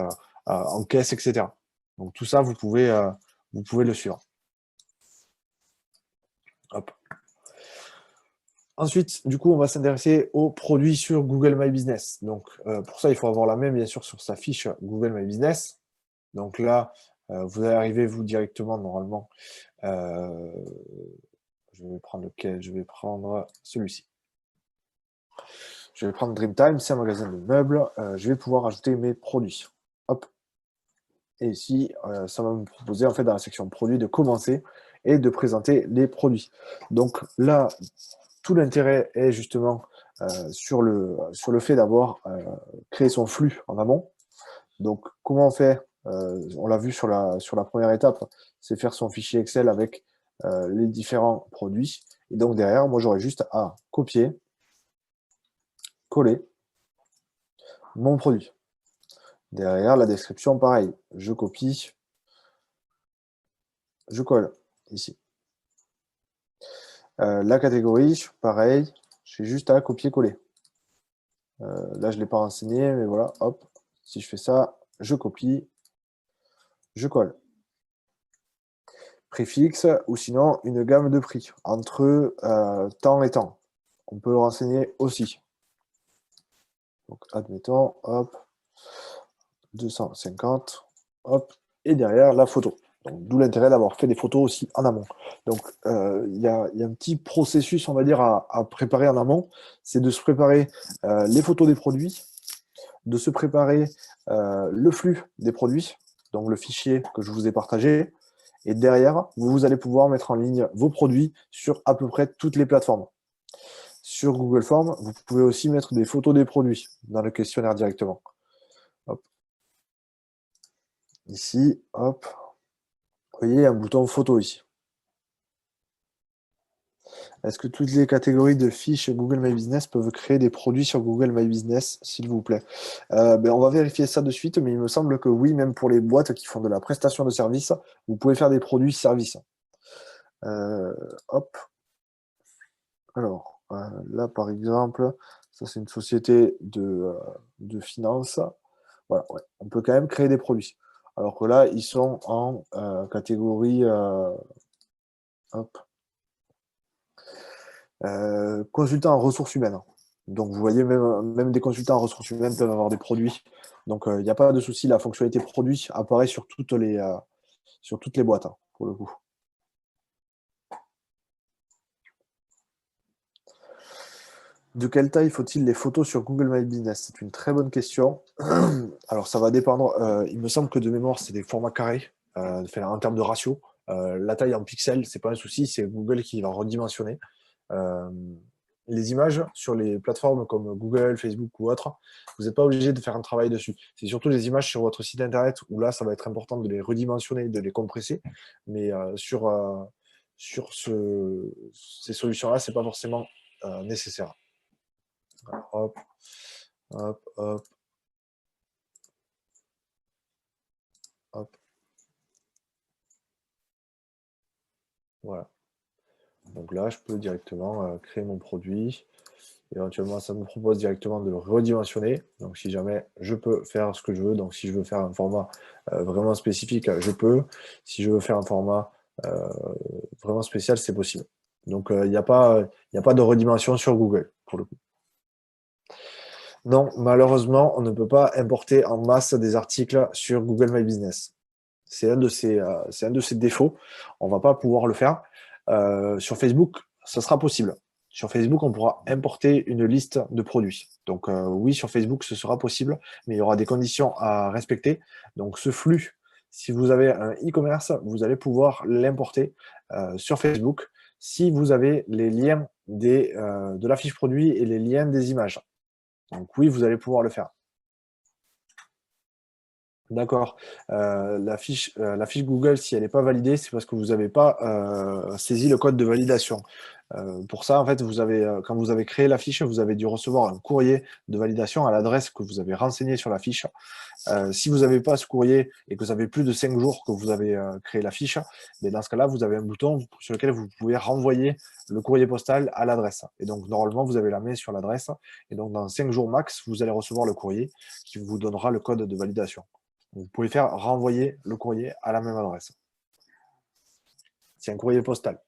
en caisse, etc. Donc tout ça, vous pouvez le suivre. Hop. Ensuite, du coup, on va s'intéresser aux produits sur Google My Business. Donc, pour ça, il faut avoir la main, bien sûr, sur sa fiche Google My Business. Donc là, vous allez arriver, vous, directement, normalement. Je vais prendre lequel? Je vais prendre celui-ci. Je vais prendre Dreamtime, c'est un magasin de meubles. Je vais pouvoir ajouter mes produits. Hop. Et ici, ça va me proposer, en fait, dans la section produits, de commencer et de présenter les produits. Donc là, tout l'intérêt est justement sur le fait d'avoir créé son flux en amont. Donc, comment on fait? On l'a vu sur la première étape, c'est faire son fichier Excel avec les différents produits. Et donc, derrière, moi, j'aurais juste à copier, coller mon produit. Derrière, la description, pareil. Je copie, je colle ici. La catégorie, pareil. J'ai juste à copier-coller. Là, je ne l'ai pas renseigné, mais voilà, hop. Si je fais ça, je copie, je colle. Préfixe, ou sinon une gamme de prix entre temps et temps. On peut le renseigner aussi. Donc, admettons, hop, 250, hop, et derrière la photo. D'où l'intérêt d'avoir fait des photos aussi en amont. Donc, il y a un petit processus, on va dire, à préparer en amont. C'est de se préparer les photos des produits, de se préparer le flux des produits, donc le fichier que je vous ai partagé. Et derrière, vous allez pouvoir mettre en ligne vos produits sur à peu près toutes les plateformes. Sur Google Forms, vous pouvez aussi mettre des photos des produits dans le questionnaire directement. Hop. Ici, hop. Vous voyez, il y a un bouton photo ici. Est-ce que toutes les catégories de fiches Google My Business peuvent créer des produits sur Google My Business, s'il vous plaît? On va vérifier ça de suite, mais il me semble que oui, même pour les boîtes qui font de la prestation de services, vous pouvez faire des produits services. Hop. Alors, là, par exemple, ça, c'est une société de finance. Voilà, ouais. On peut quand même créer des produits. Alors que là, ils sont en catégorie hop, consultant en ressources humaines. Donc, vous voyez, même des consultants en ressources humaines peuvent avoir des produits. Donc, il n'y a pas de souci. La fonctionnalité produit apparaît sur toutes les boîtes, hein, pour le coup. De quelle taille faut-il les photos sur Google My Business? C'est une très bonne question. Alors, ça va dépendre. Il me semble que de mémoire, c'est des formats carrés, en termes de ratio. La taille en pixels, c'est pas un souci, c'est Google qui va redimensionner. les images sur les plateformes comme Google, Facebook ou autres, vous n'êtes pas obligé de faire un travail dessus. C'est surtout les images sur votre site internet où là, ça va être important de les redimensionner, de les compresser. Mais sur ces solutions-là, ce n'est pas forcément nécessaire. Hop, hop, hop. Hop. Voilà. Donc là, je peux directement créer mon produit. Éventuellement, ça me propose directement de le redimensionner. Donc, si jamais je peux faire ce que je veux, donc si je veux faire un format vraiment spécifique, je peux. Si je veux faire un format vraiment spécial, c'est possible. Donc, il n'y a pas de redimension sur Google, pour le coup. Non, malheureusement, on ne peut pas importer en masse des articles sur Google My Business. C'est un de ses défauts. On ne va pas pouvoir le faire. Sur Facebook, ça sera possible. Sur Facebook, on pourra importer une liste de produits. Donc oui, sur Facebook, ce sera possible, mais il y aura des conditions à respecter. Donc ce flux, si vous avez un e-commerce, vous allez pouvoir l'importer sur Facebook si vous avez les liens de la fiche produit et les liens des images. Donc oui, vous allez pouvoir le faire. D'accord. La fiche Google, si elle n'est pas validée, c'est parce que vous n'avez pas saisi le code de validation. Pour ça, en fait, quand vous avez créé la fiche, vous avez dû recevoir un courrier de validation à l'adresse que vous avez renseignée sur la fiche. Si vous n'avez pas ce courrier et que vous avez plus de 5 jours que vous avez créé la fiche, mais dans ce cas-là, vous avez un bouton sur lequel vous pouvez renvoyer le courrier postal à l'adresse. Et donc, normalement, vous avez la main sur l'adresse. Et donc, dans 5 jours max, vous allez recevoir le courrier qui vous donnera le code de validation. Vous pouvez faire renvoyer le courrier à la même adresse. C'est un courrier postal.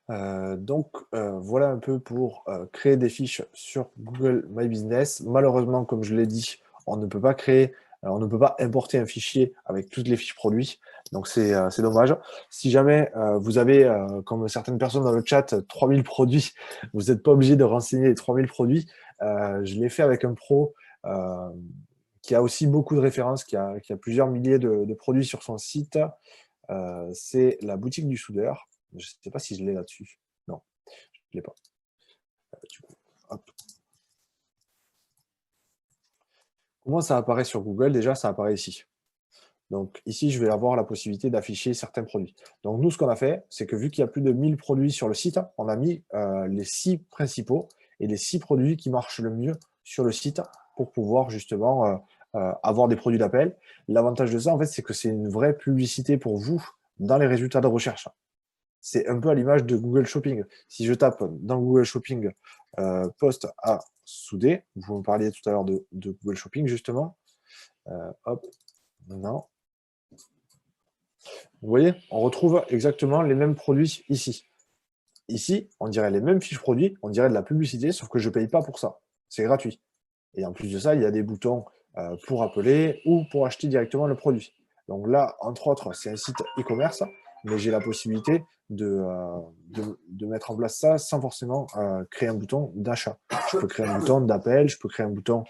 Voilà un peu pour créer des fiches sur Google My Business. Malheureusement, comme je l'ai dit, on ne peut pas importer un fichier avec toutes les fiches produits. Donc, c'est dommage. Si jamais vous avez, comme certaines personnes dans le chat, 3000 produits, vous n'êtes pas obligé de renseigner les 3000 produits. Je l'ai fait avec un pro qui a aussi beaucoup de références, qui a plusieurs milliers de produits sur son site. C'est la boutique du soudeur. Je ne sais pas si je l'ai là-dessus. Non, je ne l'ai pas. Du coup, hop. Comment ça apparaît sur Google? Déjà, ça apparaît ici. Donc ici, je vais avoir la possibilité d'afficher certains produits. Donc nous, ce qu'on a fait, c'est que vu qu'il y a plus de 1000 produits sur le site, on a mis les 6 principaux et les 6 produits qui marchent le mieux sur le site pour pouvoir justement avoir des produits d'appel. L'avantage de ça, en fait, c'est que c'est une vraie publicité pour vous dans les résultats de recherche. C'est un peu à l'image de Google Shopping. Si je tape dans Google Shopping poste à souder, vous me parliez tout à l'heure de Google Shopping, justement. Hop, non. Vous voyez, on retrouve exactement les mêmes produits ici. Ici, on dirait les mêmes fiches produits, on dirait de la publicité, sauf que je ne paye pas pour ça. C'est gratuit. Et en plus de ça, il y a des boutons pour appeler ou pour acheter directement le produit. Donc là, entre autres, c'est un site e-commerce, mais j'ai la possibilité de mettre en place ça sans forcément créer un bouton d'achat. Je peux créer un bouton d'appel, je peux créer un bouton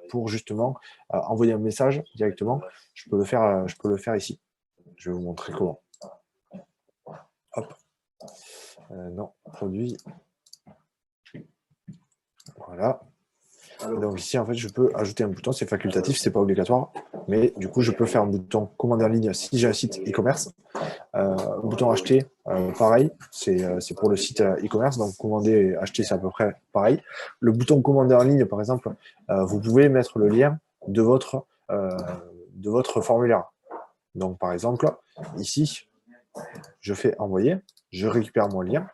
pour justement envoyer un message directement. Je peux le faire ici. Je vais vous montrer comment. Hop. Non, produit. Voilà. Donc ici, en fait, je peux ajouter un bouton, c'est facultatif, c'est pas obligatoire, mais du coup, je peux faire un bouton commander en ligne si j'ai un site e-commerce. Bouton acheter, pareil, c'est pour le site e-commerce, donc commander et acheter, c'est à peu près pareil. Le bouton commander en ligne, par exemple, vous pouvez mettre le lien de votre formulaire. Donc, par exemple, ici, je fais envoyer, je récupère mon lien,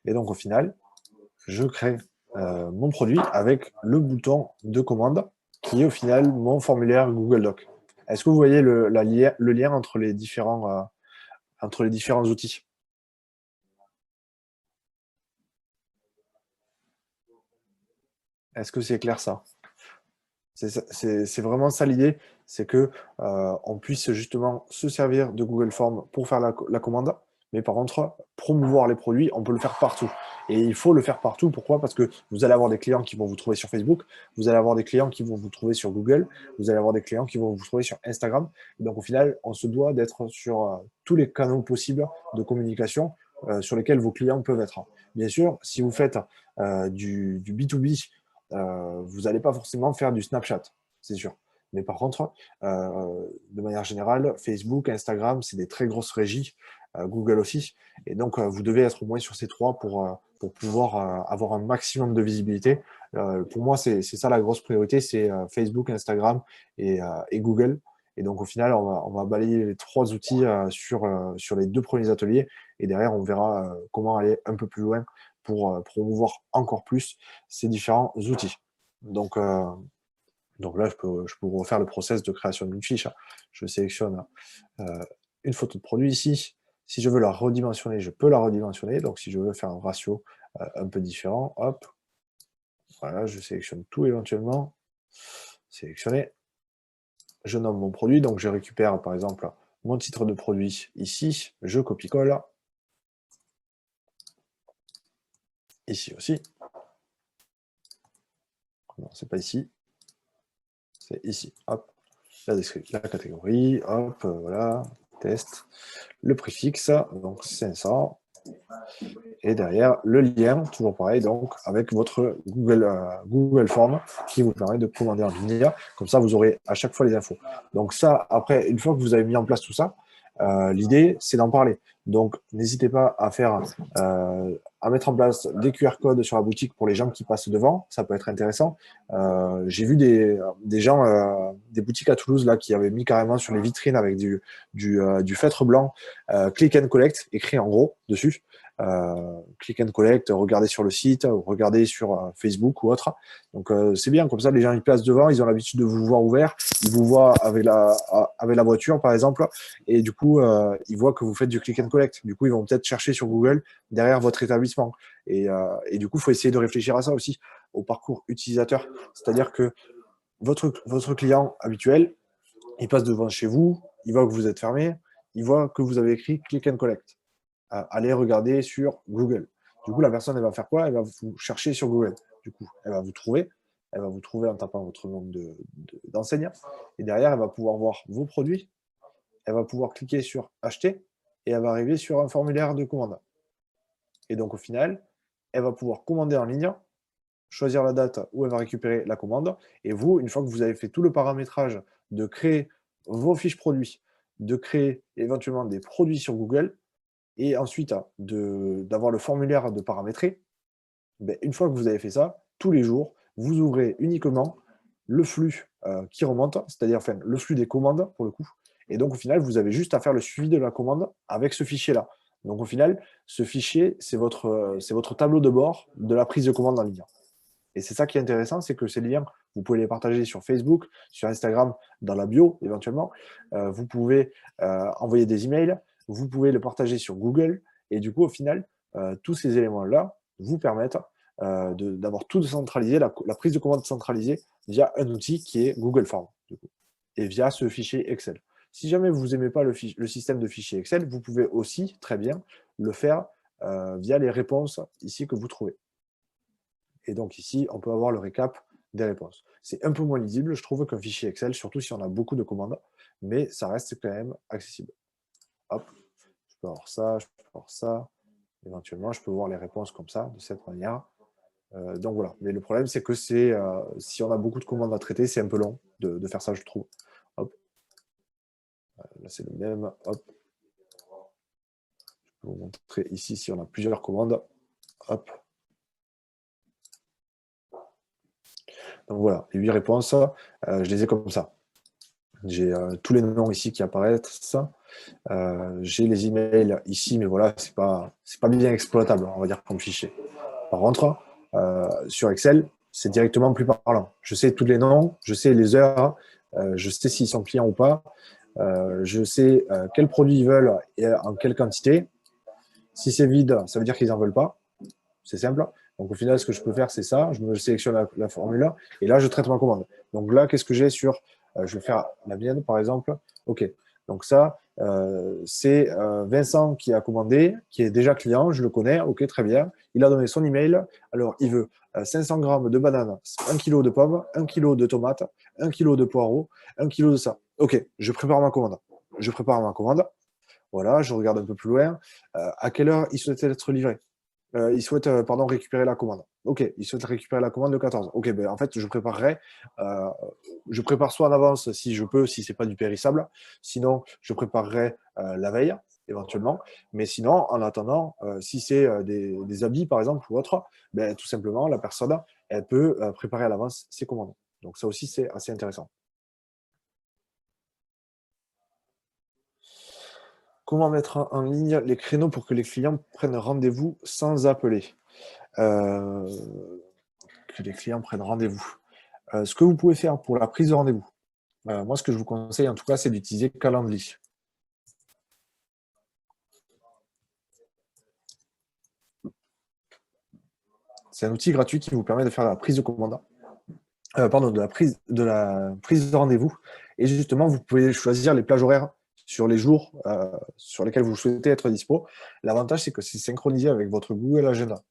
et donc au final, je crée mon produit avec le bouton de commande qui est au final mon formulaire Google Doc. Est-ce que vous voyez le lien entre les différents outils? Est-ce que c'est clair ça? C'est vraiment ça l'idée, c'est que on puisse justement se servir de Google Form pour faire la commande, Mais par contre, promouvoir les produits, on peut le faire partout. Et il faut le faire partout. Pourquoi? Parce que vous allez avoir des clients qui vont vous trouver sur Facebook, vous allez avoir des clients qui vont vous trouver sur Google, vous allez avoir des clients qui vont vous trouver sur Instagram. Et donc, au final, on se doit d'être sur tous les canaux possibles de communication sur lesquels vos clients peuvent être. Bien sûr, si vous faites du B2B, vous n'allez pas forcément faire du Snapchat, c'est sûr. Mais par contre, de manière générale, Facebook, Instagram, c'est des très grosses régies, Google aussi. Et donc, vous devez être au moins sur ces trois pour pouvoir avoir un maximum de visibilité. Pour moi, c'est ça la grosse priorité, c'est Facebook, Instagram et Google. Et donc, au final, on va balayer les trois outils sur les deux premiers ateliers. Et derrière, on verra comment aller un peu plus loin pour promouvoir encore plus ces différents outils. Donc là, je peux vous refaire le process de création d'une fiche. Je sélectionne une photo de produit ici. Si je veux la redimensionner, je peux la redimensionner. Donc, si je veux faire un ratio un peu différent, hop, voilà, je sélectionne tout éventuellement. Sélectionner. Je nomme mon produit. Donc, je récupère, par exemple, mon titre de produit ici. Je copie-colle. Ici aussi. Non, c'est pas ici. C'est ici. Hop. La catégorie. Hop, voilà. Test. Le préfixe. Donc, 500. Et derrière, le lien, toujours pareil, donc avec votre Google Form qui vous permet de commander en ligne. Comme ça, vous aurez à chaque fois les infos. Donc ça, après, une fois que vous avez mis en place tout ça, l'idée, c'est d'en parler. Donc, n'hésitez pas à mettre en place des QR codes sur la boutique pour les gens qui passent devant. Ça peut être intéressant. J'ai vu des gens, des boutiques à Toulouse là, qui avaient mis carrément sur les vitrines avec du feutre blanc, click and collect, écrit en gros dessus. Click and collect, regardez sur le site, regardez sur Facebook ou autre. Donc c'est bien, comme ça les gens ils passent devant, ils ont l'habitude de vous voir ouvert, ils vous voient avec la voiture par exemple, et du coup ils voient que vous faites du click and collect. Du coup ils vont peut-être chercher sur Google derrière votre établissement. Et du coup il faut essayer de réfléchir à ça aussi, au parcours utilisateur. C'est-à-dire que votre client habituel, il passe devant chez vous, il voit que vous êtes fermé, il voit que vous avez écrit click and collect. Allez regarder sur Google. Du coup, la personne, elle va faire quoi? Elle va vous chercher sur Google. Du coup, elle va vous trouver. Elle va vous trouver en tapant votre nom d'enseigne. Et derrière, elle va pouvoir voir vos produits. Elle va pouvoir cliquer sur acheter et elle va arriver sur un formulaire de commande. Et donc, au final, elle va pouvoir commander en ligne, choisir la date où elle va récupérer la commande. Et vous, une fois que vous avez fait tout le paramétrage de créer vos fiches produits, de créer éventuellement des produits sur Google, et ensuite d'avoir le formulaire de paramétrer, ben, une fois que vous avez fait ça, tous les jours, vous ouvrez uniquement le flux qui remonte, c'est-à-dire enfin, le flux des commandes pour le coup. Et donc au final, vous avez juste à faire le suivi de la commande avec ce fichier-là. Donc au final, ce fichier, c'est votre tableau de bord de la prise de commande en ligne. Et c'est ça qui est intéressant, c'est que ces liens, vous pouvez les partager sur Facebook, sur Instagram, dans la bio éventuellement. Vous pouvez envoyer des emails, vous pouvez le partager sur Google. Et du coup, au final, tous ces éléments-là vous permettent d'avoir tout centralisé, la prise de commande centralisée via un outil qui est Google Form, du coup, et via ce fichier Excel. Si jamais vous n'aimez pas le système de fichier Excel, vous pouvez aussi très bien le faire via les réponses ici que vous trouvez. Et donc ici, on peut avoir le récap des réponses. C'est un peu moins lisible, je trouve, qu'un fichier Excel, surtout si on a beaucoup de commandes, mais ça reste quand même accessible. Hop, je peux avoir ça, je peux avoir ça. Éventuellement, je peux voir les réponses comme ça, de cette manière. Donc voilà. Mais le problème, c'est que si on a beaucoup de commandes à traiter, c'est un peu long de faire ça, je trouve. Hop. Là, c'est le même. Hop. Je peux vous montrer ici si on a plusieurs commandes. Hop. Donc voilà, les 8 réponses, je les ai comme ça. J'ai tous les noms ici qui apparaissent. J'ai les emails ici, mais voilà, c'est pas bien exploitable, on va dire, comme fichier. Par contre, sur Excel, c'est directement plus parlant. Je sais tous les noms, je sais les heures, je sais s'ils sont clients ou pas, je sais quels produits ils veulent et en quelle quantité. Si c'est vide, ça veut dire qu'ils n'en veulent pas. C'est simple. Donc au final, ce que je peux faire, c'est ça. Je me sélectionne la formule et là, je traite ma commande. Donc là, qu'est-ce que j'ai sur je vais faire la mienne, par exemple. OK. Donc ça, c'est Vincent qui a commandé, qui est déjà client, je le connais, ok, très bien. Il a donné son email. Alors, il veut 500 grammes de bananes, 1 kg de pommes, 1 kg de tomates, 1 kg de poireaux, 1 kg de ça. Ok, je prépare ma commande. Je prépare ma commande. Voilà, je regarde un peu plus loin. À quelle heure il souhaite être livré? Il souhaite pardon, récupérer la commande. Ok, il souhaite récupérer la commande de 14. Ok, ben, en fait, je prépare soit en avance si je peux, si c'est pas du périssable. Sinon, je préparerai la veille, éventuellement. Mais sinon, en attendant, si c'est des habits, par exemple, ou autre, ben, tout simplement, la personne, elle peut préparer à l'avance ses commandes. Donc ça aussi, c'est assez intéressant. Comment mettre en ligne les créneaux pour que les clients prennent rendez-vous sans appeler? Euh, que les clients prennent rendez-vous. Ce que vous pouvez faire pour la prise de rendez-vous, moi, ce que je vous conseille, en tout cas, c'est d'utiliser Calendly. C'est un outil gratuit qui vous permet de faire la prise de commande, de la prise de rendez-vous. Et justement, vous pouvez choisir les plages horaires sur les jours sur lesquels vous souhaitez être dispo. L'avantage, c'est que c'est synchronisé avec votre Google Agenda.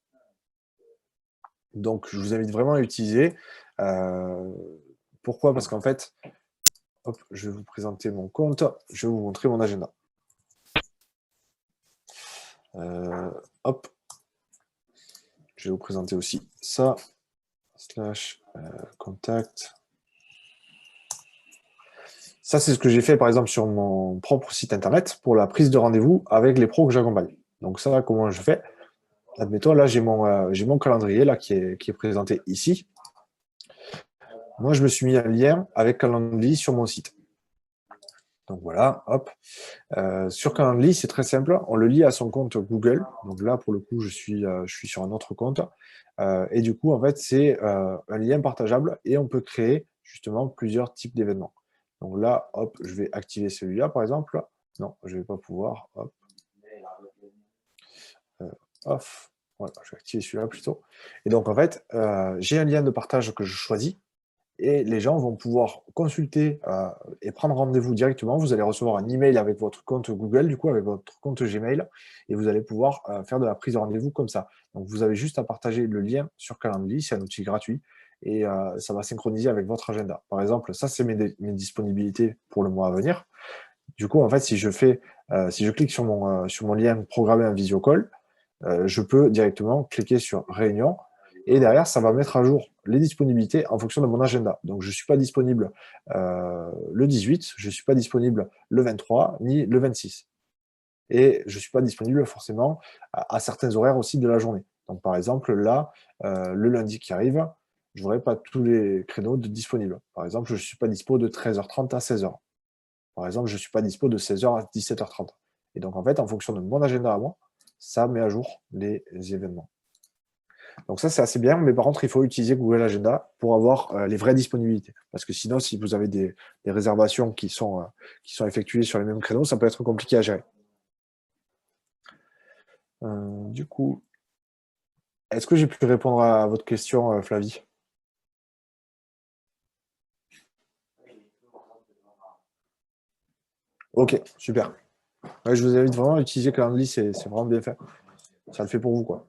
Donc, je vous invite vraiment à l'utiliser. Pourquoi? Parce qu'en fait, hop, je vais vous présenter mon compte, je vais vous montrer mon agenda. Hop, je vais vous présenter aussi ça, contact. Ça, c'est ce que j'ai fait, par exemple, sur mon propre site internet pour la prise de rendez-vous avec les pros que j'accompagne. Donc ça, comment je fais? Admettons, là, j'ai mon calendrier là, qui est présenté ici. Moi, je me suis mis un lien avec Calendly sur mon site. Donc voilà, hop. Sur Calendly, c'est très simple. On le lie à son compte Google. Donc là, pour le coup, je suis sur un autre compte. Et du coup, en fait, c'est un lien partageable et on peut créer justement plusieurs types d'événements. Donc là, hop, je vais activer celui-là, par exemple. Non, je ne vais pas pouvoir. Hop. Off. Voilà, je vais activer celui-là plutôt. Et donc, en fait, j'ai un lien de partage que je choisis et les gens vont pouvoir consulter et prendre rendez-vous directement. Vous allez recevoir un email avec votre compte Google, du coup, avec votre compte Gmail, et vous allez pouvoir faire de la prise de rendez-vous comme ça. Donc, vous avez juste à partager le lien sur Calendly, c'est un outil gratuit, et ça va synchroniser avec votre agenda. Par exemple, ça, c'est mes disponibilités pour le mois à venir. Du coup, en fait, si je clique sur mon lien programmer un visio call, je peux directement cliquer sur réunion et derrière, ça va mettre à jour les disponibilités en fonction de mon agenda. Donc, je ne suis pas disponible le 18, je ne suis pas disponible le 23, ni le 26. Et je ne suis pas disponible forcément à certains horaires aussi de la journée. Donc, par exemple, là, le lundi qui arrive, je n'aurai pas tous les créneaux disponibles. Par exemple, je ne suis pas dispo de 13h30 à 16h. Par exemple, je ne suis pas dispo de 16h à 17h30. Et donc, en fait, en fonction de mon agenda à moi, ça met à jour les événements. Donc ça, c'est assez bien, mais par contre, il faut utiliser Google Agenda pour avoir les vraies disponibilités. Parce que sinon, si vous avez des réservations qui sont effectuées sur les mêmes créneaux, ça peut être compliqué à gérer. Du coup, est-ce que j'ai pu répondre à votre question, Flavie? Ok, super. Ouais, je vous invite vraiment à utiliser Calendly, c'est vraiment bien fait. Ça le fait pour vous, quoi.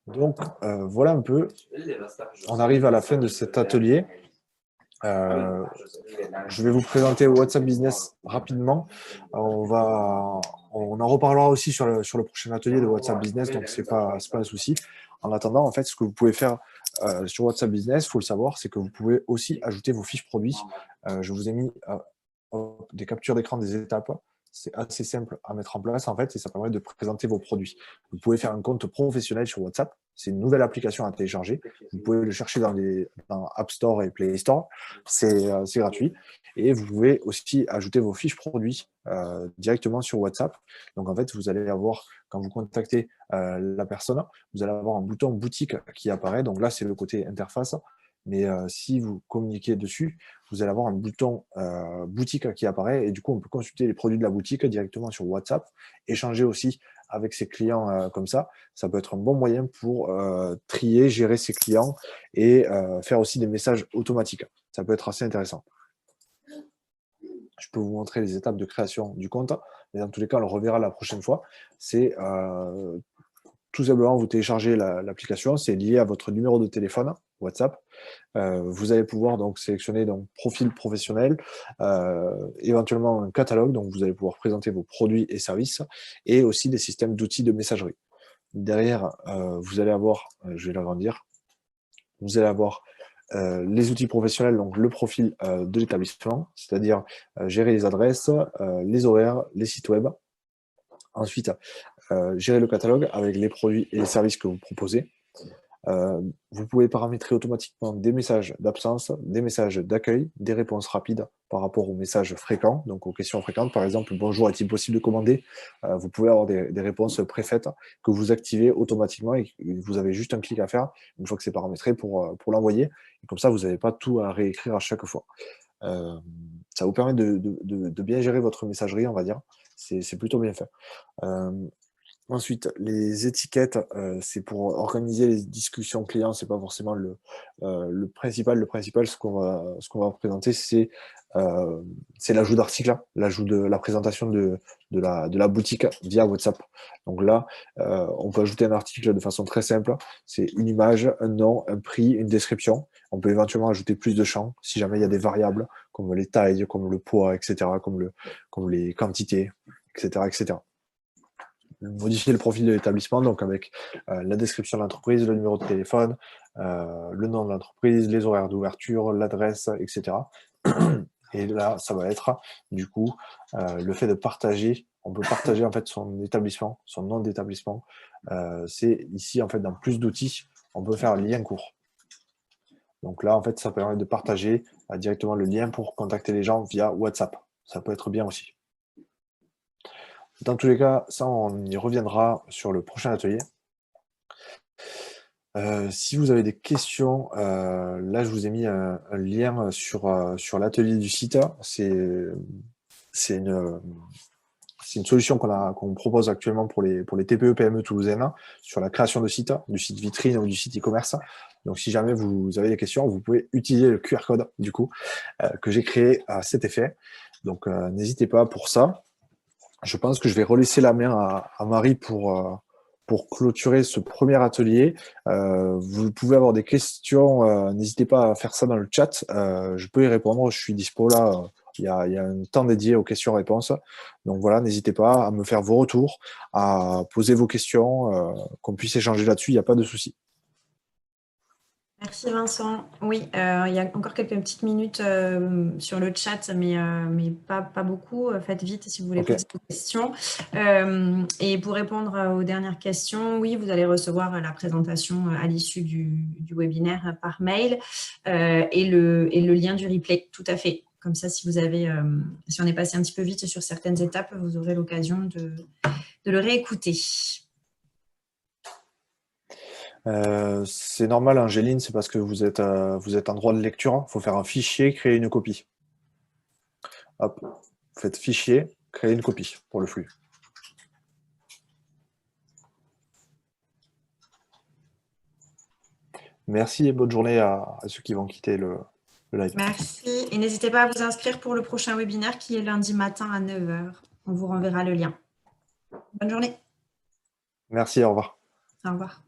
Donc, voilà un peu. On arrive à la fin de cet atelier. Je vais vous présenter WhatsApp Business rapidement. On en reparlera aussi sur le prochain atelier de WhatsApp Business, donc c'est pas un souci. En attendant, en fait, ce que vous pouvez faire sur WhatsApp Business, il faut le savoir, c'est que vous pouvez aussi ajouter vos fiches produits. Je vous ai mis des captures d'écran des étapes. C'est assez simple à mettre en place en fait et ça permet de présenter vos produits. Vous pouvez faire un compte professionnel sur WhatsApp. C'est une nouvelle application à télécharger. Vous pouvez le chercher dans App Store et Play Store. C'est gratuit. Et vous pouvez aussi ajouter vos fiches produits directement sur WhatsApp. Donc en fait, vous allez avoir, quand vous contactez la personne, vous allez avoir un bouton boutique qui apparaît. Donc là, c'est le côté interface. Mais si vous communiquez dessus, vous allez avoir un bouton boutique qui apparaît et du coup, on peut consulter les produits de la boutique directement sur WhatsApp, échanger aussi avec ses clients comme ça. Ça peut être un bon moyen pour trier, gérer ses clients et faire aussi des messages automatiques. Ça peut être assez intéressant. je peux vous montrer les étapes de création du compte, mais dans tous les cas, on le reverra la prochaine fois. C'est tout simplement, vous téléchargez l'application, c'est lié à votre numéro de téléphone, WhatsApp. Vous allez pouvoir donc sélectionner donc, profil professionnel, éventuellement un catalogue, donc vous allez pouvoir présenter vos produits et services, et aussi des systèmes d'outils de messagerie. Derrière, vous allez avoir, je vais l'agrandir, vous allez avoir les outils professionnels, donc le profil de l'établissement, c'est-à-dire gérer les adresses, les horaires, les sites web. Ensuite, gérer le catalogue avec les produits et les services que vous proposez. Vous pouvez paramétrer automatiquement des messages d'absence, des messages d'accueil, des réponses rapides par rapport aux messages fréquents, donc aux questions fréquentes. Par exemple, bonjour, est-il possible de commander? Vous pouvez avoir des réponses préfaites que vous activez automatiquement et vous avez juste un clic à faire une fois que c'est paramétré pour l'envoyer. Et comme ça, vous n'avez pas tout à réécrire à chaque fois. Ça vous permet de bien gérer votre messagerie, on va dire. C'est plutôt bien fait. Ensuite, les étiquettes, c'est pour organiser les discussions clients, c'est pas forcément le principal. Le principal, ce qu'on va présenter, c'est l'ajout d'articles, l'ajout de la présentation de la boutique via WhatsApp. Donc là, on peut ajouter un article de façon très simple. C'est une image, un nom, un prix, une description. On peut éventuellement ajouter plus de champs si jamais il y a des variables comme les tailles, comme le poids, etc., comme les quantités, etc., etc. Modifier le profil de l'établissement, donc avec la description de l'entreprise, le numéro de téléphone, le nom de l'entreprise, les horaires d'ouverture, l'adresse, etc. Et là, ça va être du coup le fait de partager. On peut partager en fait son établissement, son nom d'établissement. C'est ici en fait dans plus d'outils, on peut faire lien court. Donc là, en fait, ça permet de partager directement le lien pour contacter les gens via WhatsApp. Ça peut être bien aussi. Dans tous les cas, ça, on y reviendra sur le prochain atelier. Si vous avez des questions, là, je vous ai mis un lien sur l'atelier du site. C'est une solution qu'on propose actuellement pour les TPE, PME toulousaines sur la création de sites, du site vitrine ou du site e-commerce. Donc, si jamais vous avez des questions, vous pouvez utiliser le QR code, du coup, que j'ai créé à cet effet. Donc, n'hésitez pas pour ça. Je pense que je vais relaisser la main à Marie pour clôturer ce premier atelier. Vous pouvez avoir des questions, n'hésitez pas à faire ça dans le chat. Je peux y répondre, je suis dispo là. Il y a un temps dédié aux questions-réponses. Donc voilà, n'hésitez pas à me faire vos retours, à poser vos questions, qu'on puisse échanger là-dessus, il n'y a pas de souci. Merci Vincent. Oui, il y a encore quelques petites minutes sur le chat, mais pas beaucoup. Faites vite si vous voulez poser des questions. Et pour répondre aux dernières questions, oui, vous allez recevoir la présentation à l'issue du webinaire par mail et le lien du replay, tout à fait. Comme ça, si on est passé un petit peu vite sur certaines étapes, vous aurez l'occasion de le réécouter. C'est normal, Angéline, c'est parce que vous êtes en droit de lecture. Il faut faire un fichier, créer une copie. Hop, vous faites fichier, créer une copie pour le flux. Merci et bonne journée à ceux qui vont quitter le live. Merci. Et n'hésitez pas à vous inscrire pour le prochain webinaire qui est lundi matin à 9 h. On vous renverra le lien. Bonne journée. Merci, au revoir. Au revoir.